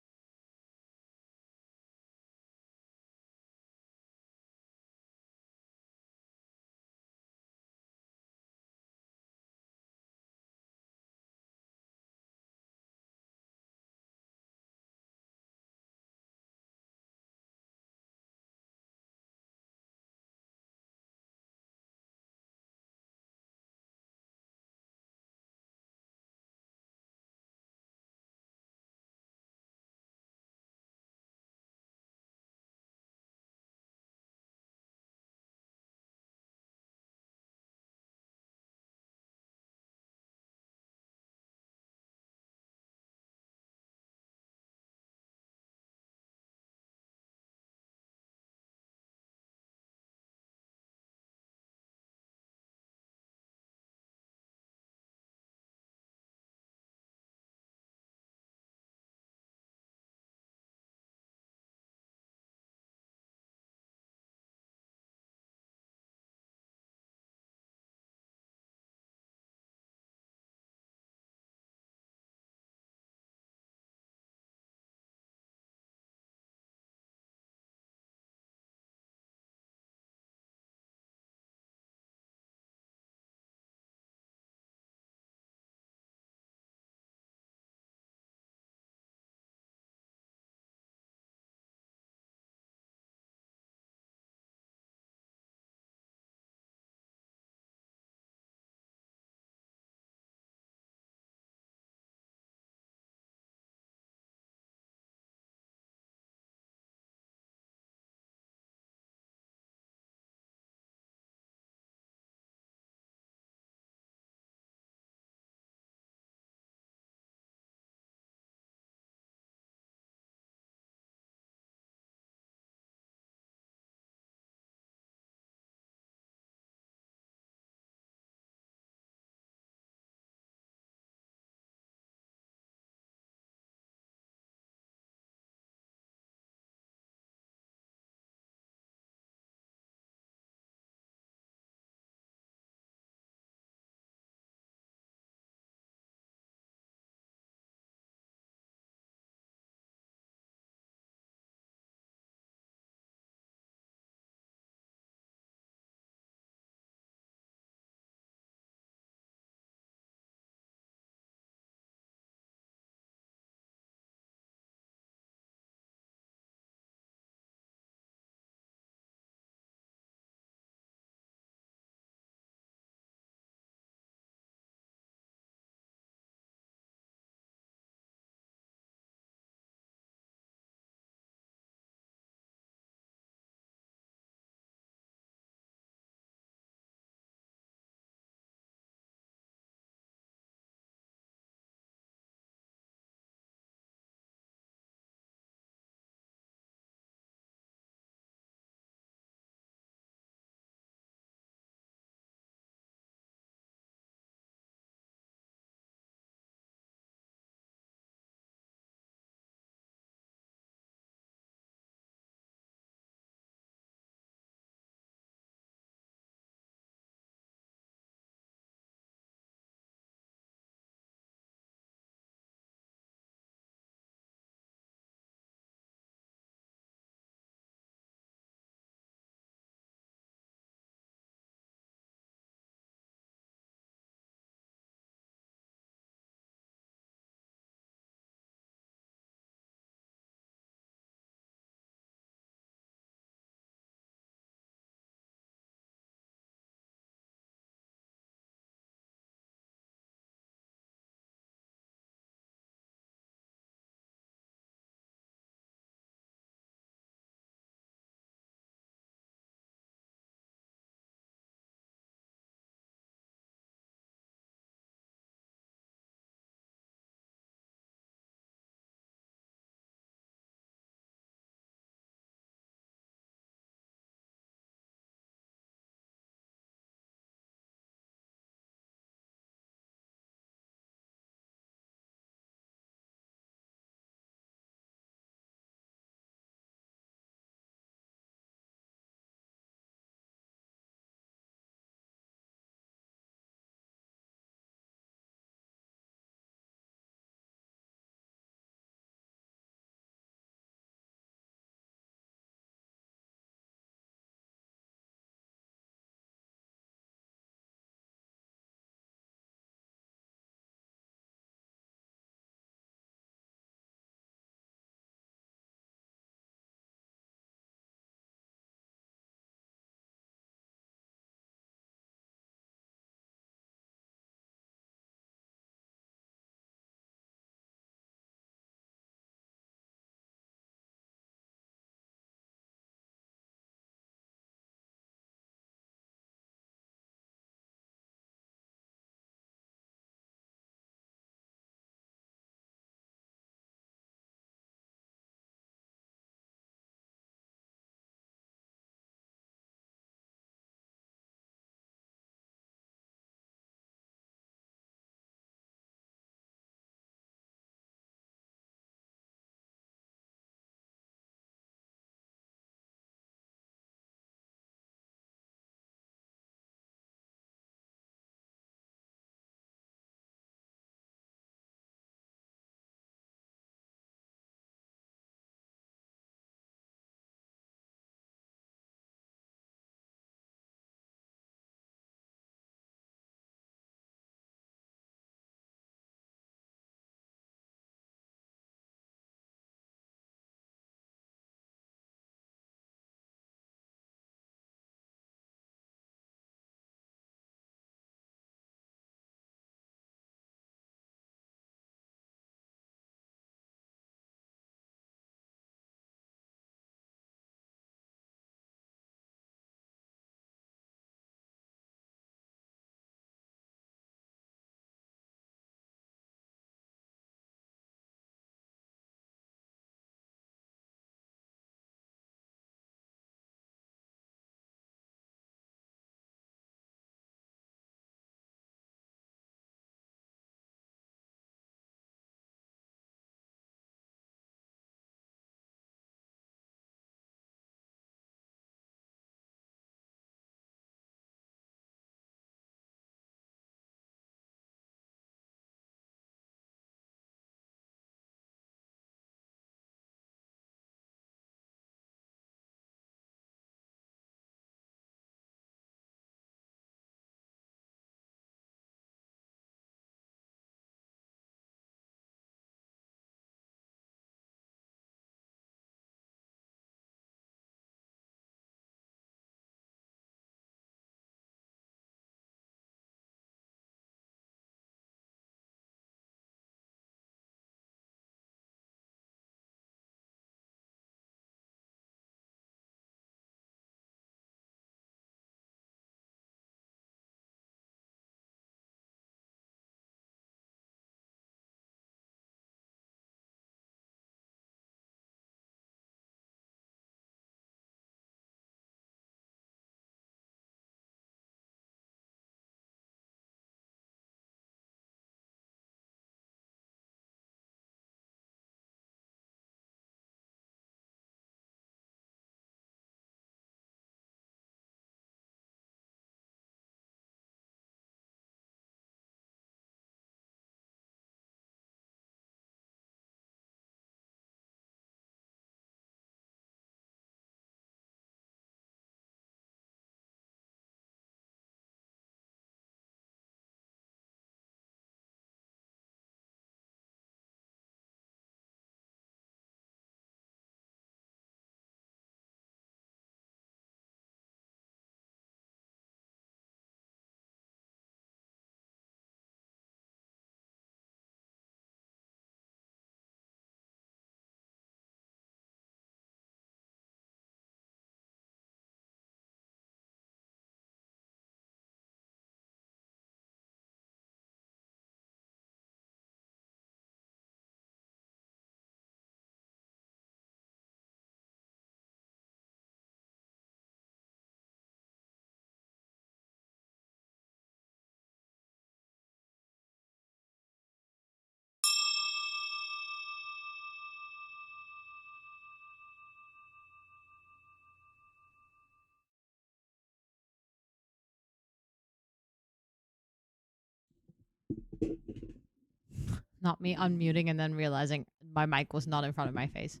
Not me unmuting and then realizing my mic was not in front of my face.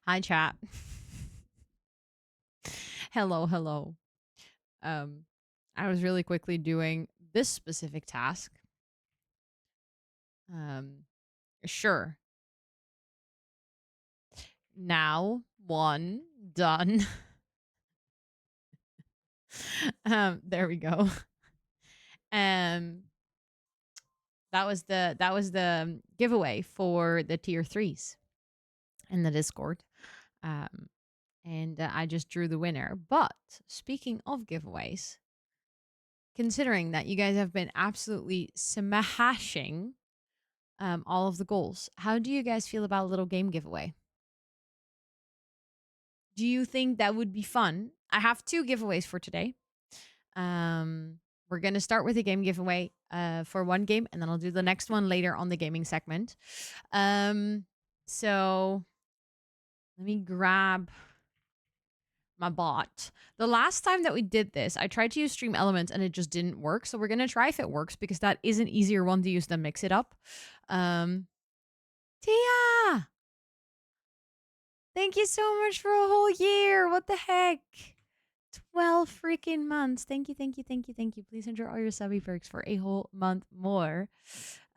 Hi, chat. Hello, hello. I was really quickly doing this specific task. Sure. Now, one done. There we go. That was the giveaway for the tier 3s in the Discord. And I just drew the winner. But speaking of giveaways, considering that you guys have been absolutely smashing all of the goals, how do you guys feel about a little game giveaway? Do you think that would be fun? I have 2 giveaways for today. We're going to start with a game giveaway for 1 game, and then I'll do the next one later on the gaming segment. So let me grab my bot. The last time that we did this, I tried to use Stream Elements and it just didn't work. So we're going to try if it works because that is an easier one to use than Mix It Up. Tia! Thank you so much for a whole year. What the heck? 12 freaking months. Thank you, thank you, thank you, thank you. Please enjoy all your subby perks for a whole month more.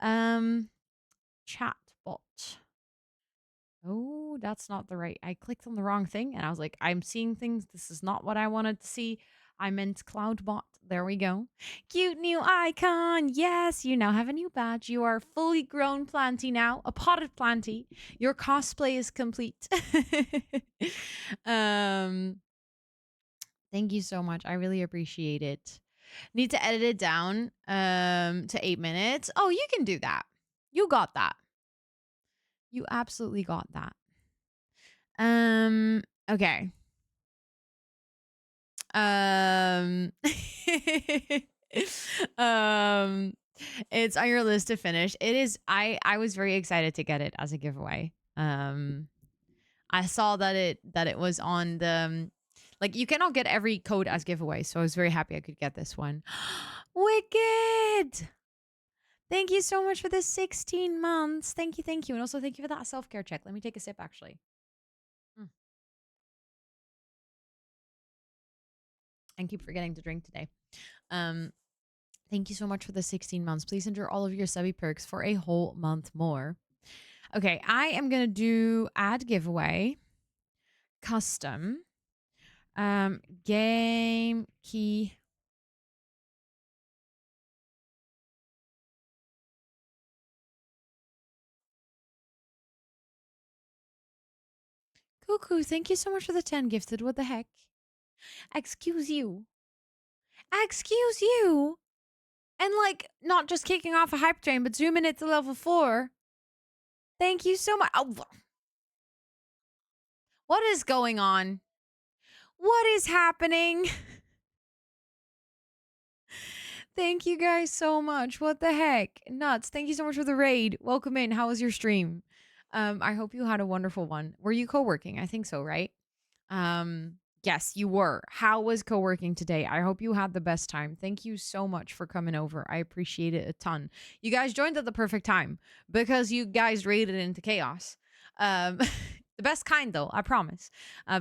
Chatbot. Oh, that's not the right. I clicked on the wrong thing and I was like, I'm seeing things. This is not what I wanted to see. I meant Cloudbot. There we go. Cute new icon. Yes, you now have a new badge. You are fully grown planty now, a potted planty. Your cosplay is complete. Thank you so much. I really appreciate it. Need to edit it down to 8 minutes. Oh, you can do that. You got that. You absolutely got that. Okay. It's on your list to finish. It is. I was very excited to get it as a giveaway. I saw that it was on the like you cannot get every code as giveaway, so I was very happy I could get this one. Wicked. Thank you so much for the 16 months. Thank you, thank you. And also thank you for that self-care check. Let me take a sip, actually. I keep forgetting to drink today. Thank you so much for the 16 months. Please enjoy all of your subby perks for a whole month more. Okay, I am going to do add giveaway, custom, game key. Cuckoo, thank you so much for the 10 gifted. What the heck? Excuse you. Excuse you. And like, not just kicking off a hype train, but zooming it to level 4. Thank you so much. Oh. What is going on? What is happening? Thank you guys so much. What the heck? Nuts. Thank you so much for the raid. Welcome in. How was your stream? I hope you had a wonderful one. Were you co-working? I think so, right? Yes, you were. How was co-working today? I hope you had the best time. Thank you so much for coming over. I appreciate it a ton. You guys joined at the perfect time because you guys raided into chaos. The best kind, though, I promise,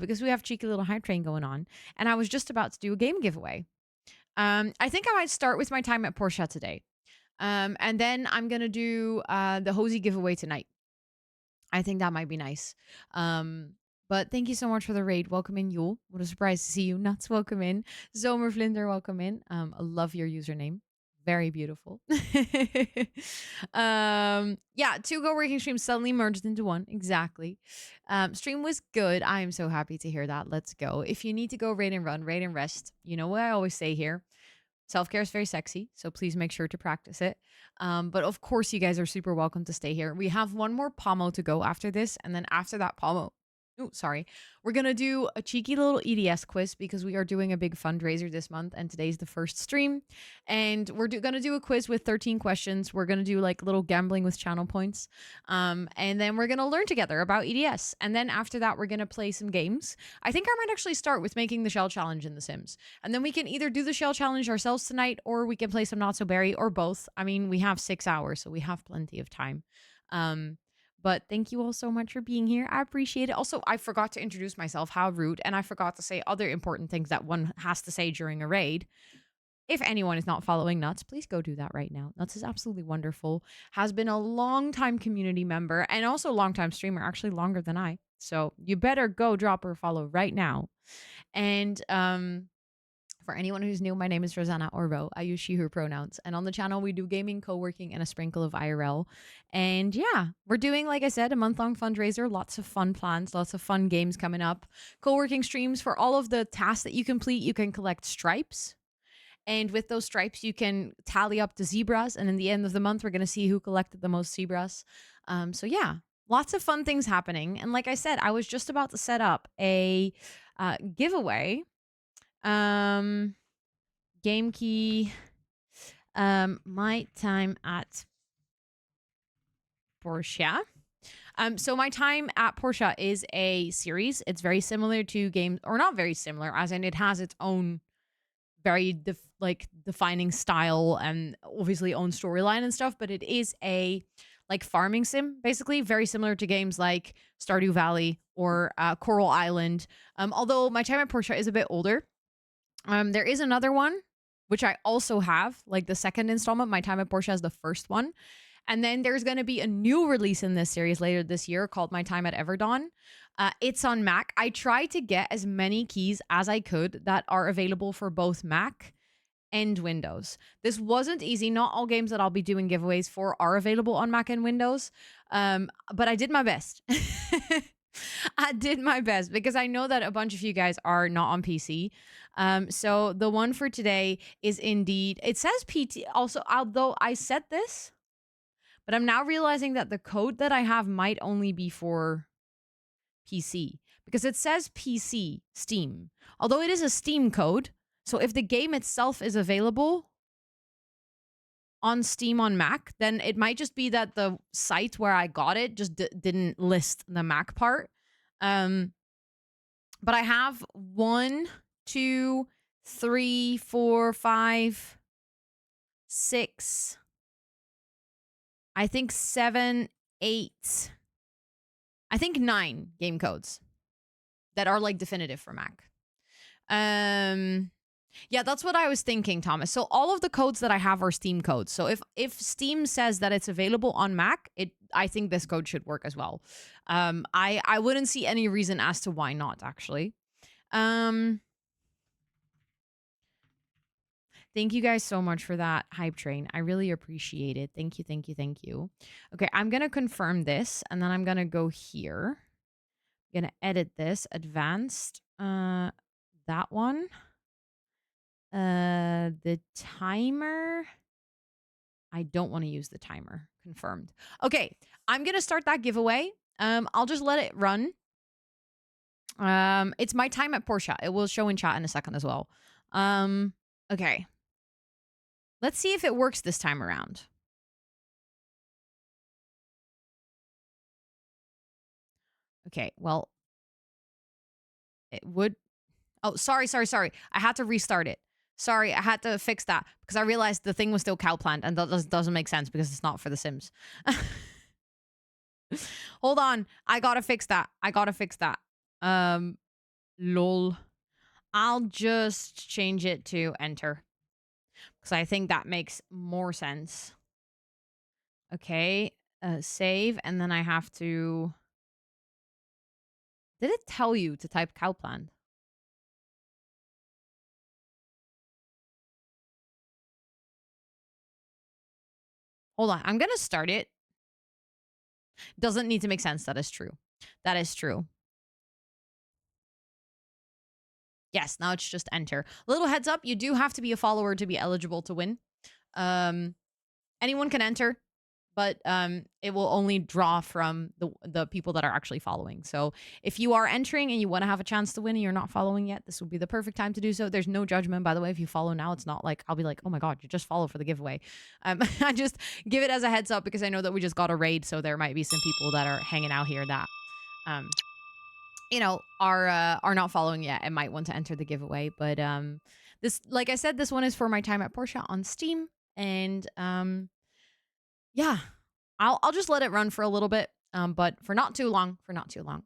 because we have cheeky little hype train going on. And I was just about to do a game giveaway. I think I might start with my time at Porsche today. And then I'm going to do the Hosey giveaway tonight. I think that might be nice. But thank you so much for the raid. Welcome in, Yule. What a surprise to see you. Nuts, welcome in. Zomervlinder, welcome in. I love your username. Very beautiful. Yeah, 2 co-working streams suddenly merged into 1. Exactly. Stream was good. I am so happy to hear that. Let's go. If you need to go raid and run, raid and rest, you know what I always say here. Self-care is very sexy, so please make sure to practice it. But of course, you guys are super welcome to stay here. We have 1 more pomo to go after this, and then after that pomo, we're going to do a cheeky little EDS quiz because we are doing a big fundraiser this month and today's the first stream. And we're going to do a quiz with 13 questions. We're going to do like little gambling with channel points. And then we're going to learn together about EDS. And then after that, we're going to play some games. I think I might actually start with making the shell challenge in The Sims. And then we can either do the shell challenge ourselves tonight or we can play some Not So Berry or both. I mean, we have 6 hours, so we have plenty of time. But thank you all so much for being here. I appreciate it. Also, I forgot to introduce myself. How rude. And I forgot to say other important things that one has to say during a raid. If anyone is not following Nuts, please go do that right now. Nuts is absolutely wonderful. Has been a long time community member and also a long time streamer, actually longer than I. So you better go drop her a follow right now. And for anyone who's new, my name is Rosanna or Ro. I use she, her pronouns. And on the channel, we do gaming, co-working, and a sprinkle of IRL. And yeah, we're doing, like I said, a month-long fundraiser. Lots of fun plans, lots of fun games coming up. Co-working streams for all of the tasks that you complete. You can collect stripes. And with those stripes, you can tally up the zebras. And in the end of the month, we're going to see who collected the most zebras. So yeah, lots of fun things happening. And like I said, I was just about to set up a giveaway. Game key. My time at Porsche. So my time at Porsche is a series. It's very similar to games, or not very similar, as in it has its own very defining style and obviously own storyline and stuff, but it is a like farming sim, basically very similar to games like Stardew Valley or Coral Island. Although my time at Porsche is a bit older. There is another one which I also have, like the second installment. My time at Porsche is the first one. And then there's going to be a new release in this series later this year called My Time at Everdawn. It's on Mac. I tried to get as many keys as I could that are available for both Mac and Windows. This wasn't easy. Not all games that I'll be doing giveaways for are available on Mac and Windows. But I did my best. I did my best because I know that a bunch of you guys are not on PC. So the one for today is indeed, it says PT also, although I set this, but I'm now realizing that the code that I have might only be for PC because it says PC Steam, although it is a Steam code. So if the game itself is available on Steam on Mac, then it might just be that the site where I got it just didn't list the Mac part. But I have 1, 2, 3, 4, 5, 6, I think 7, 8, I think 9 game codes that are like definitive for Mac. Yeah, that's what I was thinking, Thomas. So all of the codes that I have are Steam codes. So if Steam says that it's available on Mac, I think this code should work as well. I wouldn't see any reason as to why not, actually. Thank you guys so much for that hype train. I really appreciate it. Thank you, thank you, thank you. Okay, I'm going to confirm this, and then I'm going to go here. I'm going to edit this. Advanced. That one. The timer. I don't want to use the timer. Confirmed. Okay, I'm going to start that giveaway. I'll just let it run. It's my time at Porsche. It will show in chat in a second as well. Okay. Let's see if it works this time around. Okay, well, it would. Oh, sorry. I had to restart it. Sorry, I had to fix that because I realized the thing was still cowplant, and that doesn't make sense because it's not for The Sims. Hold on, I gotta fix that. Lol. I'll just change it to enter because I think that makes more sense. Okay, save, and then I have to. Did it tell you to type cowplant? Hold on, I'm gonna start it. Doesn't need to make sense. That is true. That is true. Yes, now it's just enter. Little heads up, you do have to be a follower to be eligible to win. Anyone can enter, but it will only draw from the people that are actually following. So if you are entering and you want to have a chance to win and you're not following yet, this would be the perfect time to do so. There's no judgment, by the way. If you follow now, it's not like I'll be like, oh my God, you just follow for the giveaway. I just give it as a heads up because I know that we just got a raid. So there might be some people that are hanging out here that are not following yet and might want to enter the giveaway. But this, like I said, this one is for my time at Porsche on Steam. And yeah, I'll just let it run for a little bit. But for not too long,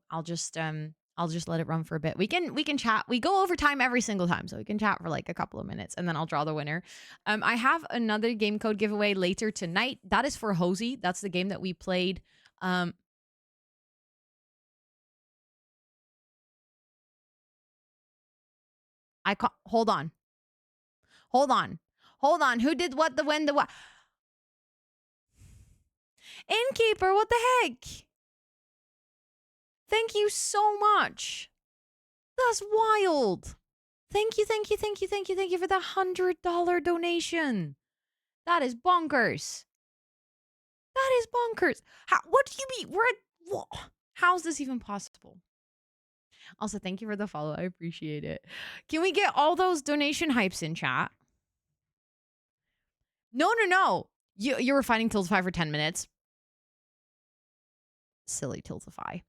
I'll just let it run for a bit. We can chat. We go over time every single time, so we can chat for like a couple of minutes and then I'll draw the winner. I have another game code giveaway later tonight. That is for Hosey. That's the game that we played. Hold on. Hold on. Hold on. Who did what, the when, the what? Innkeeper, what the heck? Thank you so much. That's wild. Thank you for the $100 donation. That is bonkers. That is bonkers. What do you mean? How's this even possible? Also, thank you for the follow. I appreciate it. Can we get all those donation hypes in chat? No. You were fighting Tiltify for 10 minutes. Silly Tiltify.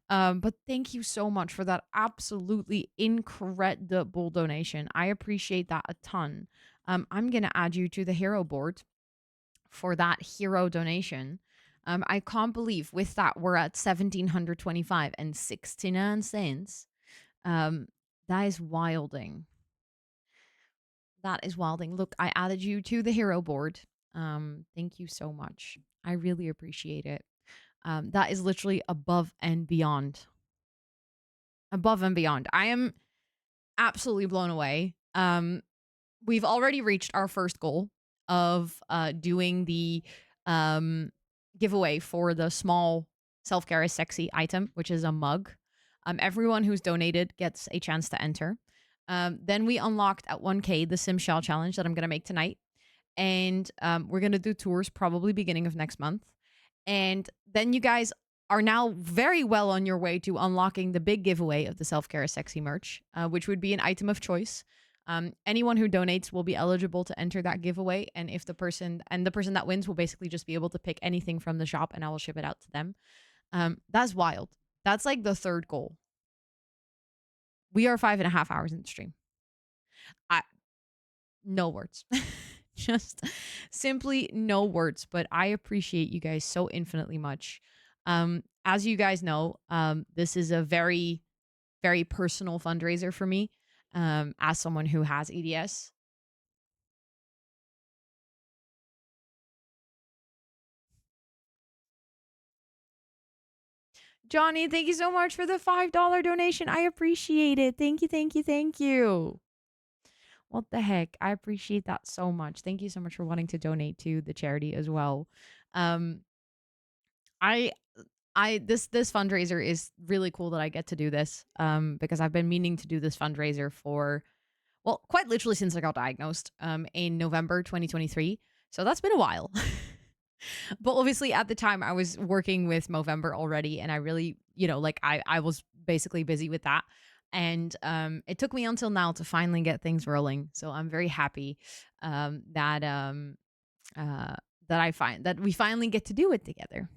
But thank you so much for that absolutely incredible donation. I appreciate that a ton. I'm going to add you to the hero board for that hero donation. I can't believe with that we're at 1,725 and 69 cents. That is wilding. That is wilding. Look, I added you to the hero board. Thank you so much. I really appreciate it. That is literally above and beyond. Above and beyond. I am absolutely blown away. We've already reached our first goal of doing the giveaway for the small self-care is sexy item, which is a mug. Everyone who's donated gets a chance to enter. Then we unlocked at 1K the Sim Shell challenge that I'm going to make tonight. And we're going to do tours probably beginning of next month. And then you guys are now very well on your way to unlocking the big giveaway of the Self-Care is Sexy merch, which would be an item of choice. Anyone who donates will be eligible to enter that giveaway. And if the person that wins will basically just be able to pick anything from the shop and I will ship it out to them. That's wild. That's like the third goal. We are 5.5 hours in the stream. No words. Just simply no words, but I appreciate you guys so infinitely much. As you guys know, this is a very, very personal fundraiser for me, as someone who has EDS. Johnny, thank you so much for the $5 donation. I appreciate it. Thank you. What the heck? I appreciate that so much. Thank you so much for wanting to donate to the charity as well. This fundraiser is really cool that I get to do this because I've been meaning to do this fundraiser for, well, quite literally since I got diagnosed in November 2023. So that's been a while. But obviously at the time I was working with Movember already and I really, I was basically busy with that. And it took me until now to finally get things rolling. So I'm very happy that we finally get to do it together.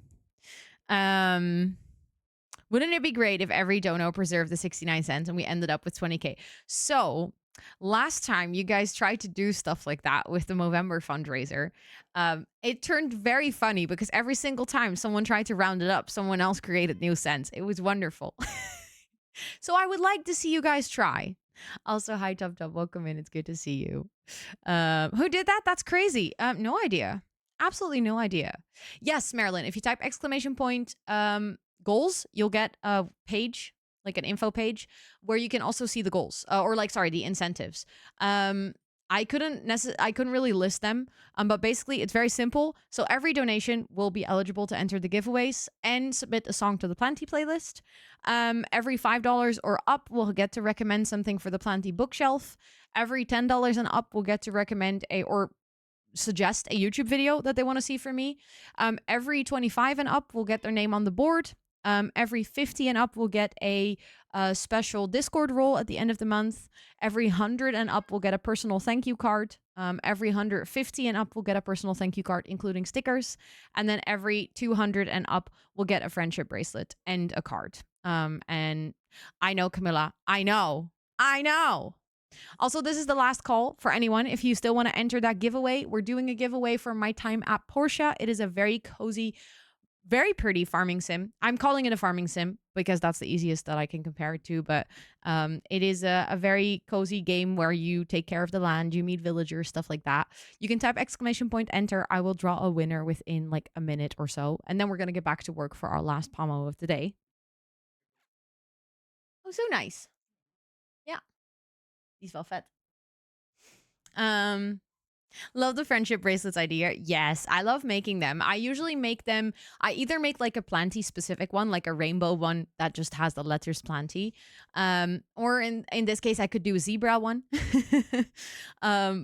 Wouldn't it be great if every dono preserved the 69 cents and we ended up with 20K? So last time you guys tried to do stuff like that with the Movember fundraiser, it turned very funny because every single time someone tried to round it up, someone else created new cents. It was wonderful. So I would like to see you guys try. Also, hi, Tub Tub. Welcome in. It's good to see you. Who did that? That's crazy. No idea. Absolutely no idea. Yes, Marilyn, if you type goals, you'll get a page, like an info page, where you can also see the goals, the incentives. I couldn't really list them, but basically it's very simple. So every donation will be eligible to enter the giveaways and submit a song to the Planty playlist. Every $5 or up will get to recommend something for the Planty bookshelf. Every $10 and up will get to recommend or suggest a YouTube video that they want to see from me. Every 25 and up will get their name on the board. Every 50 and up will get a special Discord role at the end of the month. Every 100 and up will get a personal thank you card. Every 150 and up will get a personal thank you card, including stickers. And then every 200 and up will get a friendship bracelet and a card. And I know, Camilla, I know. Also, this is the last call for anyone. If you still want to enter that giveaway, we're doing a giveaway for my time at Porsche. It is a very cozy, very pretty farming sim. I'm calling it a farming sim because that's the easiest that I can compare it to. But it is a very cozy game where you take care of the land, you meet villagers, stuff like that. You can type exclamation point enter. I will draw a winner within like a minute or so. And then we're going to get back to work for our last pomo of the day. Oh, so nice. Yeah, these felt fed. Um, Love the friendship bracelets idea. Yes, I love making them. I usually make them, I either make like a planty specific one, like a rainbow one that just has the letters planty. Or in this case I could do a zebra one. I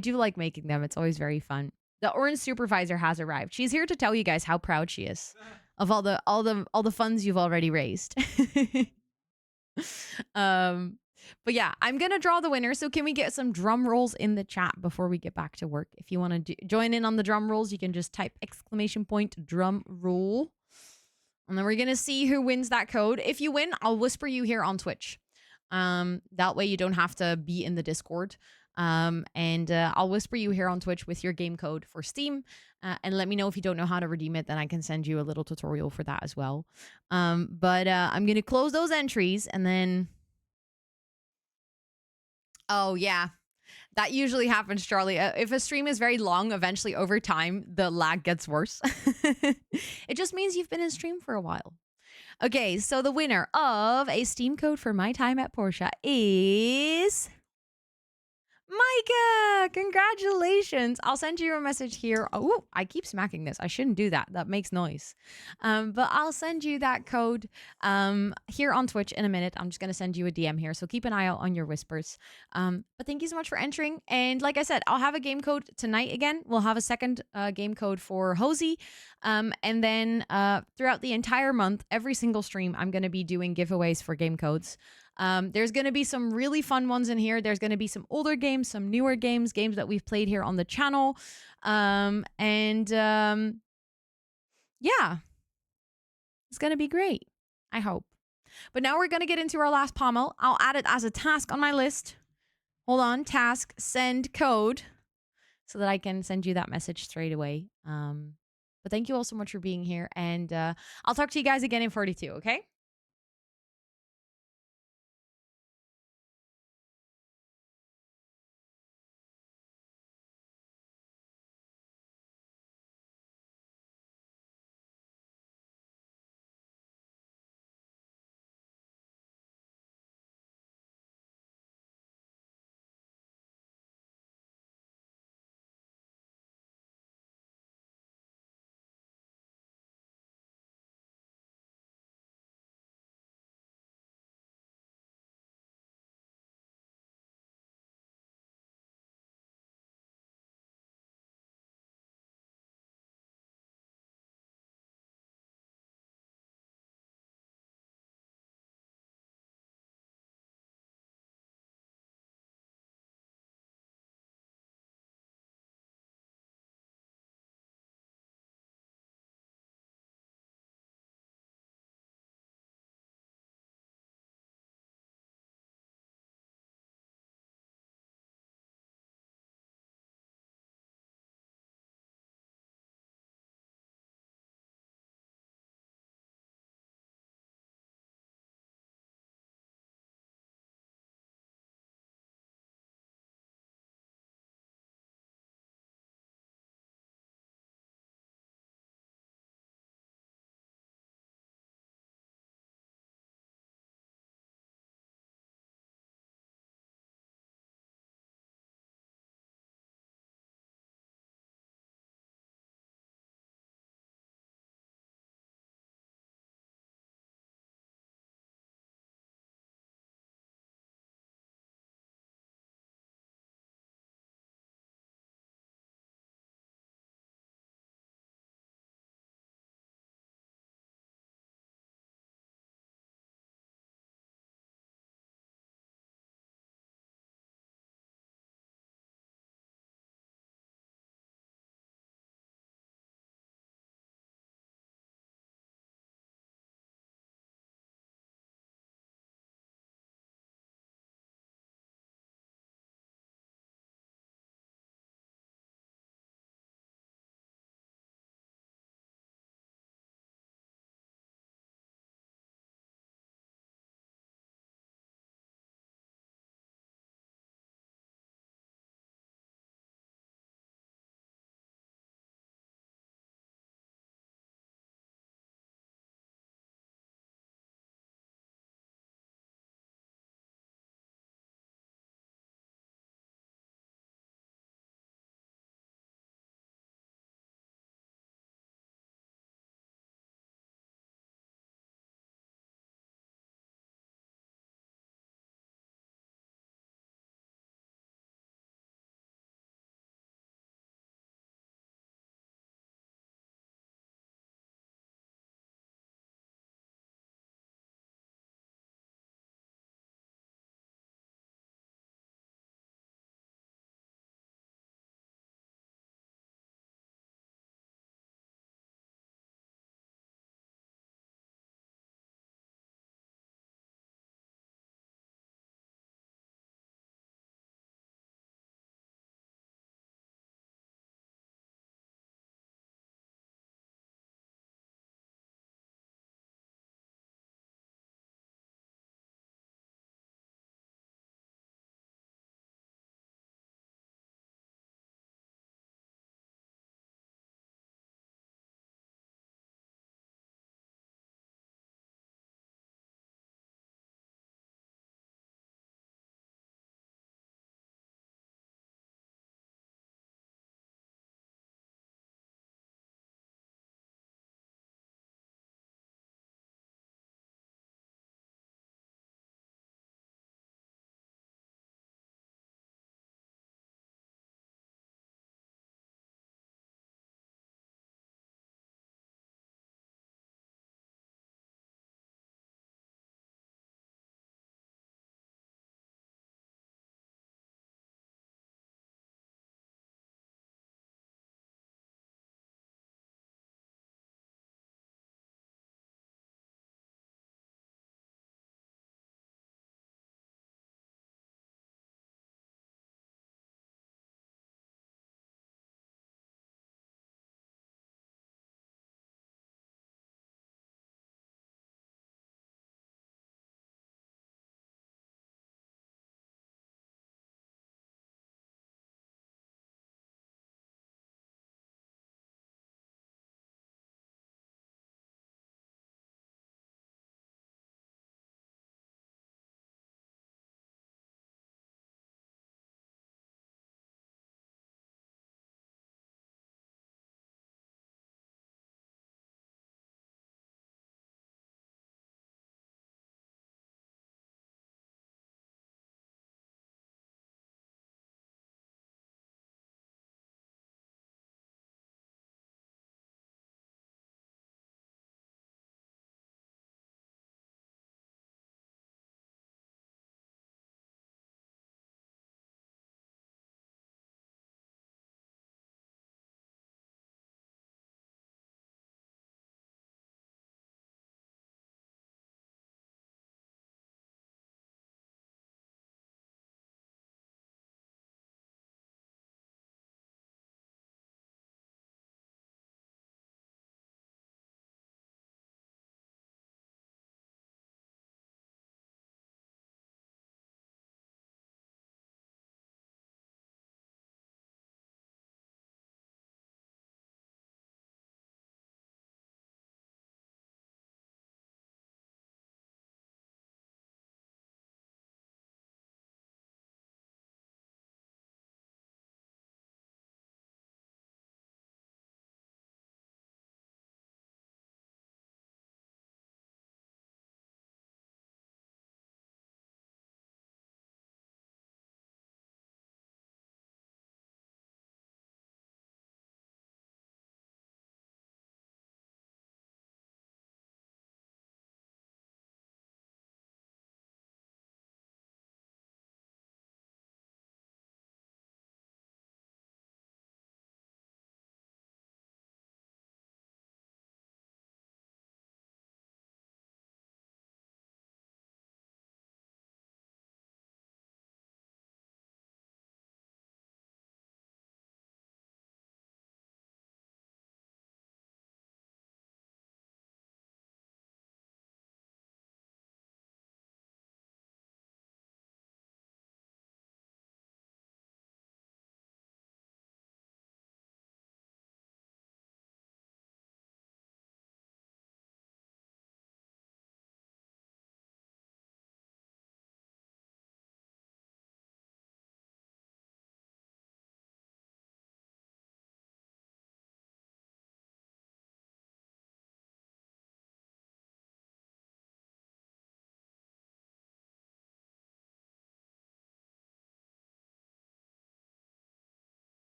do like making them. It's always very fun. The orange supervisor has arrived. She's here to tell you guys how proud she is of all the funds you've already raised. um but yeah, I'm gonna draw the winner. So can we get some drum rolls in the chat before we get back to work? If you want to join in on the drum rolls, you can just type exclamation point drum roll, and then we're gonna see who wins that code. If you win, I'll whisper you here on Twitch. That way you don't have to be in the Discord. And I'll whisper you here on Twitch with your game code for Steam. And let me know if you don't know how to redeem it. Then I can send you a little tutorial for that as well. But I'm gonna close those entries and then. Oh, yeah. That usually happens, Charlie. If a stream is very long, eventually over time, the lag gets worse. It just means you've been in stream for a while. Okay, so the winner of a Steam code for my time at Porsche is Micah. Congratulations. I'll send you a message here. Oh, I keep smacking this. I shouldn't do that. That makes noise. But I'll send you that code here on Twitch in a minute. I'm just going to send you a DM here. So keep an eye out on your whispers. But thank you so much for entering. And like I said, I'll have a game code tonight again. We'll have a second game code for Hosey. And then throughout the entire month, every single stream, I'm going to be doing giveaways for game codes. There's going to be some really fun ones in here. There's going to be some older games, some newer games that we've played here on the channel. Yeah, it's going to be great. I hope. But now we're going to get into our last pommel. I'll add it as a task on my list. Hold on. Task, send code, so that I can send you that message straight away. But thank you all so much for being here. And I'll talk to you guys again in 42, okay?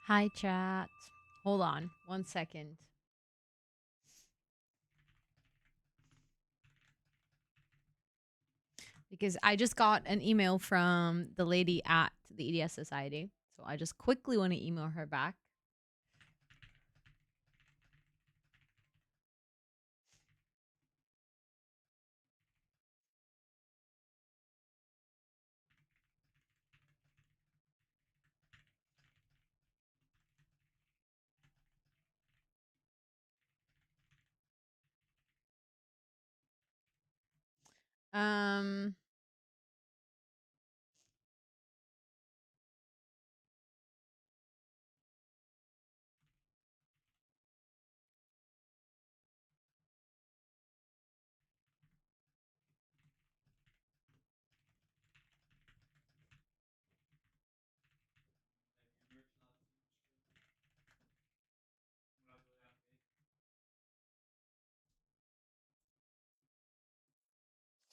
Hi, chat. Hold on 1 second. Because I just got an email from the lady at the EDS Society. So I just quickly want to email her back. Um,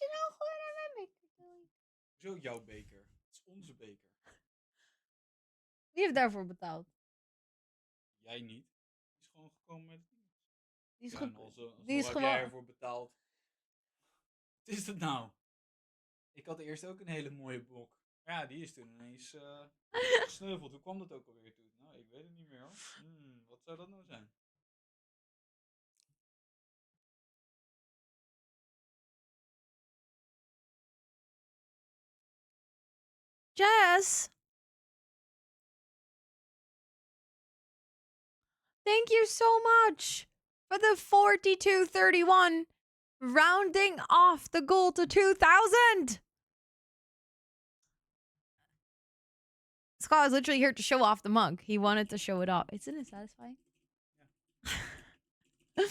you know what am I doing? Zo jouw beker. Het is onze beker. Wie heeft daarvoor betaald? Jij niet. Die is gewoon gekomen met het Die is, ja, ge- en alsnog die is heb gewoon... jij ervoor betaald. Wat is dat nou? Ik had eerst ook een hele mooie blok. Ja, die is toen ineens gesneuveld. Hoe kwam dat ook alweer toen? Nou, ik weet het niet meer hoor. Wat zou dat nou zijn? Jess! Thank you so much for the 4231, rounding off the goal to 2,000. Scott was literally here to show off the mug. He wanted to show it off. Isn't it satisfying? Yeah.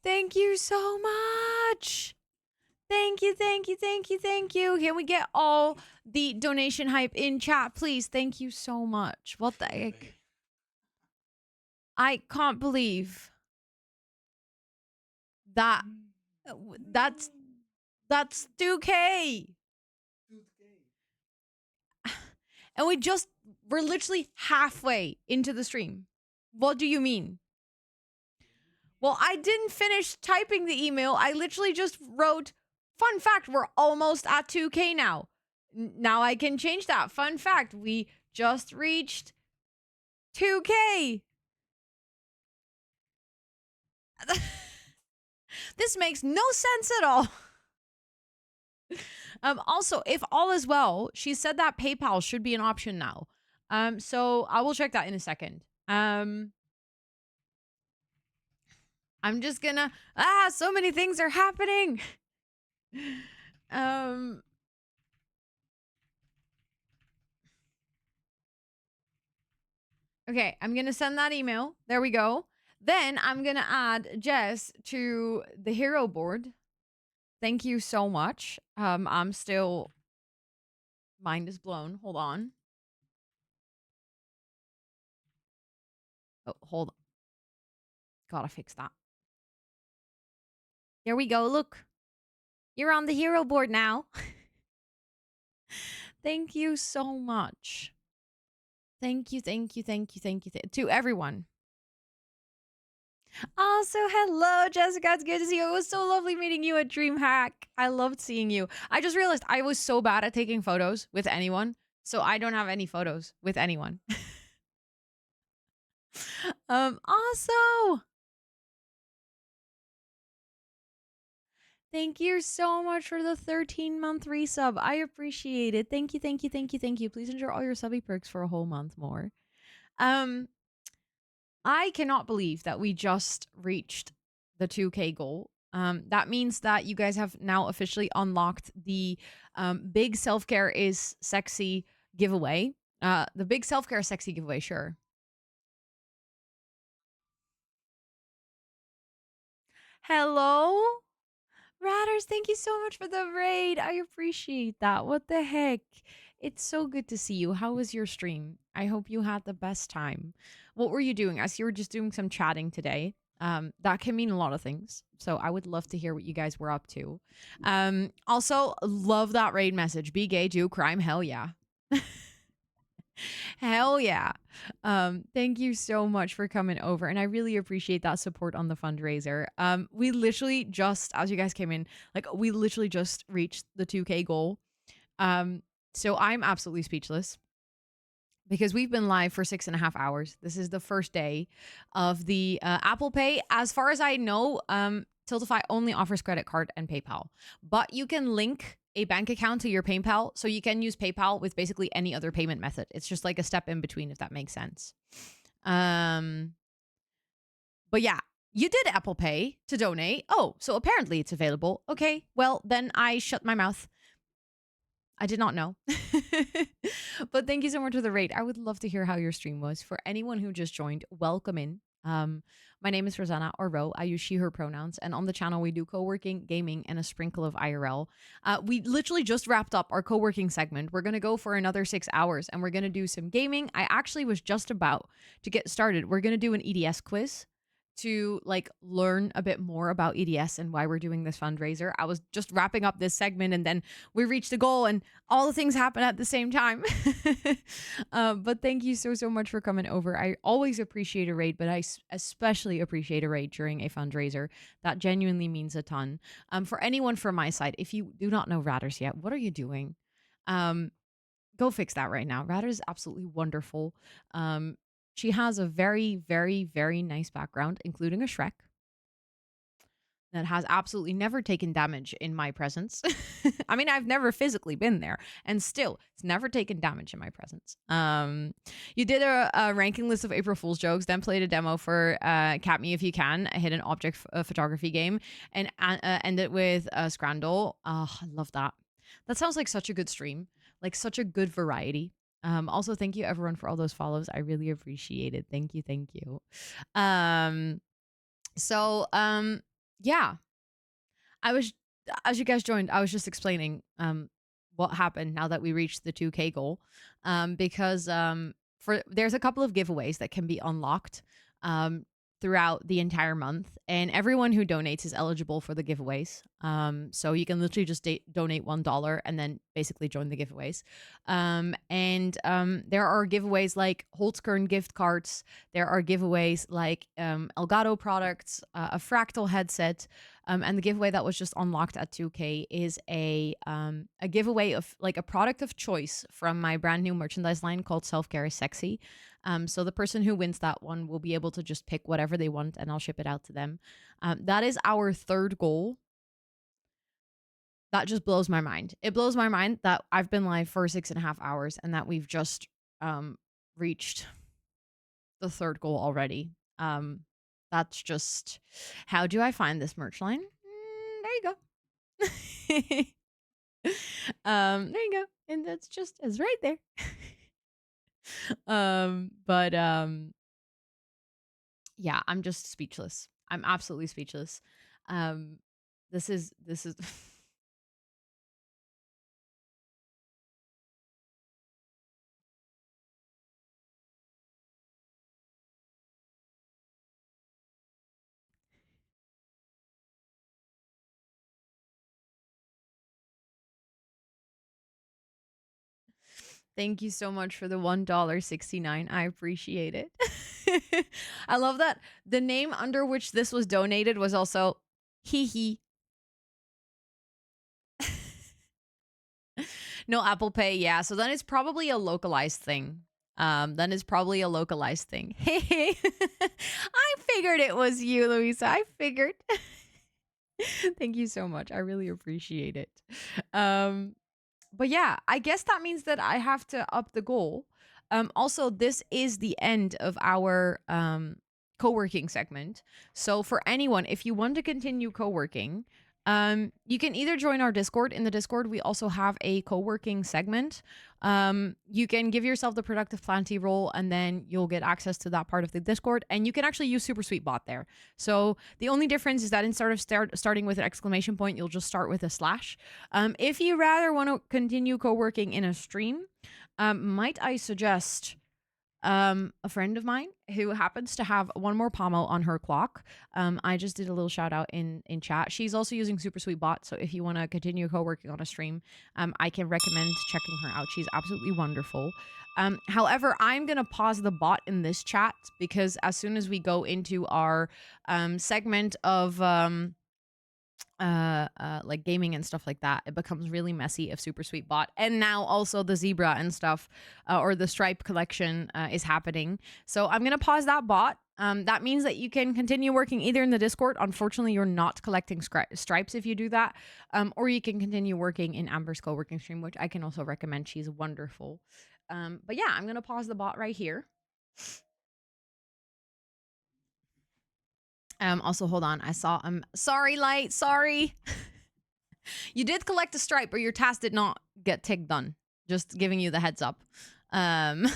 Thank you so much. Thank you, thank you, thank you, thank you. Can we get all the donation hype in chat, please? Thank you so much. What the heck? I can't believe that. That's 2K. And we're literally halfway into the stream. What do you mean? Well, I didn't finish typing the email. I literally just wrote, fun fact, we're almost at 2K now. Now I can change that. Fun fact, we just reached 2K. This makes no sense at all. Also, if all is well, she said that PayPal should be an option now. So I will check that in a second. I'm just gonna so many things are happening. Okay, I'm gonna send that email. There we go. Then I'm gonna add Jess to the hero board. Thank you so much. I'm still mind is blown. Hold on. Oh, hold on. Gotta fix that. There we go. Look. You're on the hero board now. Thank you so much. Thank you, thank you, thank you, thank you to everyone. Also, hello, Jessica. It's good to see you. It was so lovely meeting you at DreamHack. I loved seeing you. I just realized I was so bad at taking photos with anyone, so I don't have any photos with anyone. Also, thank you so much for the 13-month resub. I appreciate it. Thank you, thank you, thank you, thank you. Please enjoy all your subby perks for a whole month more. I cannot believe that we just reached the 2K goal. That means that you guys have now officially unlocked the big self-care is sexy giveaway. The big self-care is sexy giveaway, sure. Hello? Ratters, thank you so much for the raid. I appreciate that. What the heck? It's so good to see you. How was your stream? I hope you had the best time. What were you doing? I see you were just doing some chatting today. That can mean a lot of things. So I would love to hear what you guys were up to. Also, love that raid message. Be gay, do crime, hell yeah. Hell yeah. Thank you so much for coming over. And I really appreciate that support on the fundraiser. We literally just, as you guys came in, like we literally just reached the 2K goal. Um, so I'm absolutely speechless because we've been live for 6.5 hours. This is the first day of the Apple Pay. As far as I know, Tiltify only offers credit card and PayPal, but you can link a bank account to your PayPal, so you can use PayPal with basically any other payment method. It's just like a step in between, if that makes sense. But yeah, you did Apple Pay to donate. Oh, so apparently it's available. Okay, well then I shut my mouth. I did not know. But thank you so much for the rate. I would love to hear how your stream was. For anyone who just joined, welcome in. My name is Rosanna or Ro. I use she, her pronouns. And on the channel, we do co-working, gaming, and a sprinkle of IRL. We literally just wrapped up our co-working segment. We're going to go for another 6 hours and we're going to do some gaming. I actually was just about to get started. We're going to do an EDS quiz to like learn a bit more about EDS and why we're doing this fundraiser. I was just wrapping up this segment and then we reached the goal and all the things happen at the same time. But thank you so much for coming over. I always appreciate a raid, but I especially appreciate a raid during a fundraiser. That genuinely means a ton. For anyone from my side, if you do not know Ratters yet, what are you doing? Go fix that right now. Ratter is absolutely wonderful. She has a very, very, very nice background, including a Shrek that has absolutely never taken damage in my presence. I mean, I've never physically been there, and still, it's never taken damage in my presence. You did a ranking list of April Fool's jokes, then played a demo for Cat Me If You Can, a hidden object photography game, and ended with Scrandle. Oh, I love that. That sounds like such a good stream, like such a good variety. Also, thank you everyone for all those follows. I really appreciate it. Thank you, thank you. So yeah, I was, as you guys joined, I was just explaining what happened now that we reached the 2K goal. Because for there's a couple of giveaways that can be unlocked throughout the entire month, and everyone who donates is eligible for the giveaways. So you can literally just donate $1 and then basically join the giveaways. There are giveaways like Holtzkern gift cards. There are giveaways like Elgato products, a Fractal headset. And the giveaway that was just unlocked at 2K is a giveaway of like a product of choice from my brand new merchandise line called Self Care is Sexy. So the person who wins that one will be able to just pick whatever they want and I'll ship it out to them. That is our third goal. That just blows my mind. It blows my mind that I've been live for 6.5 hours and that we've just reached the third goal already. That's just, how do I find this merch line? There you go. There you go. And that's just, it's right there. But yeah, I'm just speechless. I'm absolutely speechless. This is Thank you so much for the $1.69. I appreciate it. I love that the name under which this was donated was also hee hee. No Apple Pay, yeah. So then it's probably a localized thing. Then it's probably a localized thing. Hey, I figured it was you, Louisa. I figured. Thank you so much. I really appreciate it. But yeah, I guess that means that I have to up the goal. Also, this is the end of our co-working segment. So for anyone, if you want to continue co-working, you can either join our Discord. In the Discord, we also have a co-working segment. You can give yourself the productive plenty role and then you'll get access to that part of the Discord. And you can actually use Super Sweet Bot there. So the only difference is that instead of starting with an exclamation point, you'll just start with a slash. If you rather want to continue co-working in a stream, might I suggest a friend of mine who happens to have one more pommel on her clock. I just did a little shout out in chat. She's also using Super Sweet Bot, so if you want to continue co-working on a stream, I can recommend checking her out. She's absolutely wonderful. However, I'm gonna pause the bot in this chat because as soon as we go into our segment of like gaming and stuff like that, it becomes really messy if Super Sweet Bot and now also the zebra and stuff, or the stripe collection is happening. So I'm gonna pause that bot. That means that you can continue working either in the Discord. Unfortunately, you're not collecting stripes if you do that, or you can continue working in Amber's co-working stream, which I can also recommend. She's wonderful. But yeah, I'm gonna pause the bot right here. Also, hold on. I saw. Sorry, Light. Sorry. You did collect a stripe, but your task did not get tick done. Just giving you the heads up. Um,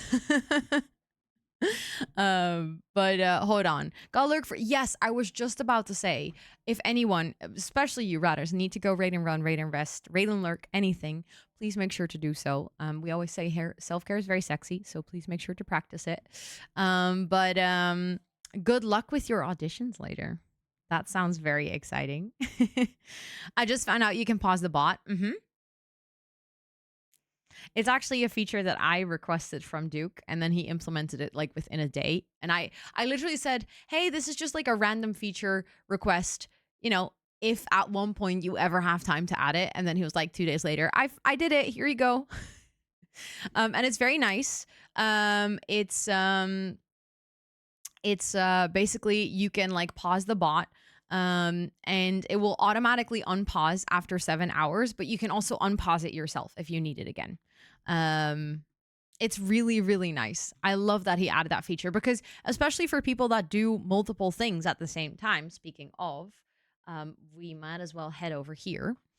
but hold on. Gotta lurk for. Yes, I was just about to say, if anyone, especially you ratters, need to go raid and run, raid and rest, raid and lurk, anything, please make sure to do so. We always say here, self-care is very sexy, so please make sure to practice it. But good luck with your auditions later. That sounds very exciting. I just found out you can pause the bot. It's actually a feature that I requested from Duke, and then he implemented it like within a day. And I literally said, "Hey, this is just like a random feature request. You know, if at one point you ever have time to add it." And then he was like, 2 days later, I did it. Here you go. And it's very nice. It's basically you can like pause the bot, and it will automatically unpause after 7 hours, but you can also unpause it yourself if you need it again. It's really, really nice. I love that he added that feature because especially for people that do multiple things at the same time, speaking of, we might as well head over here.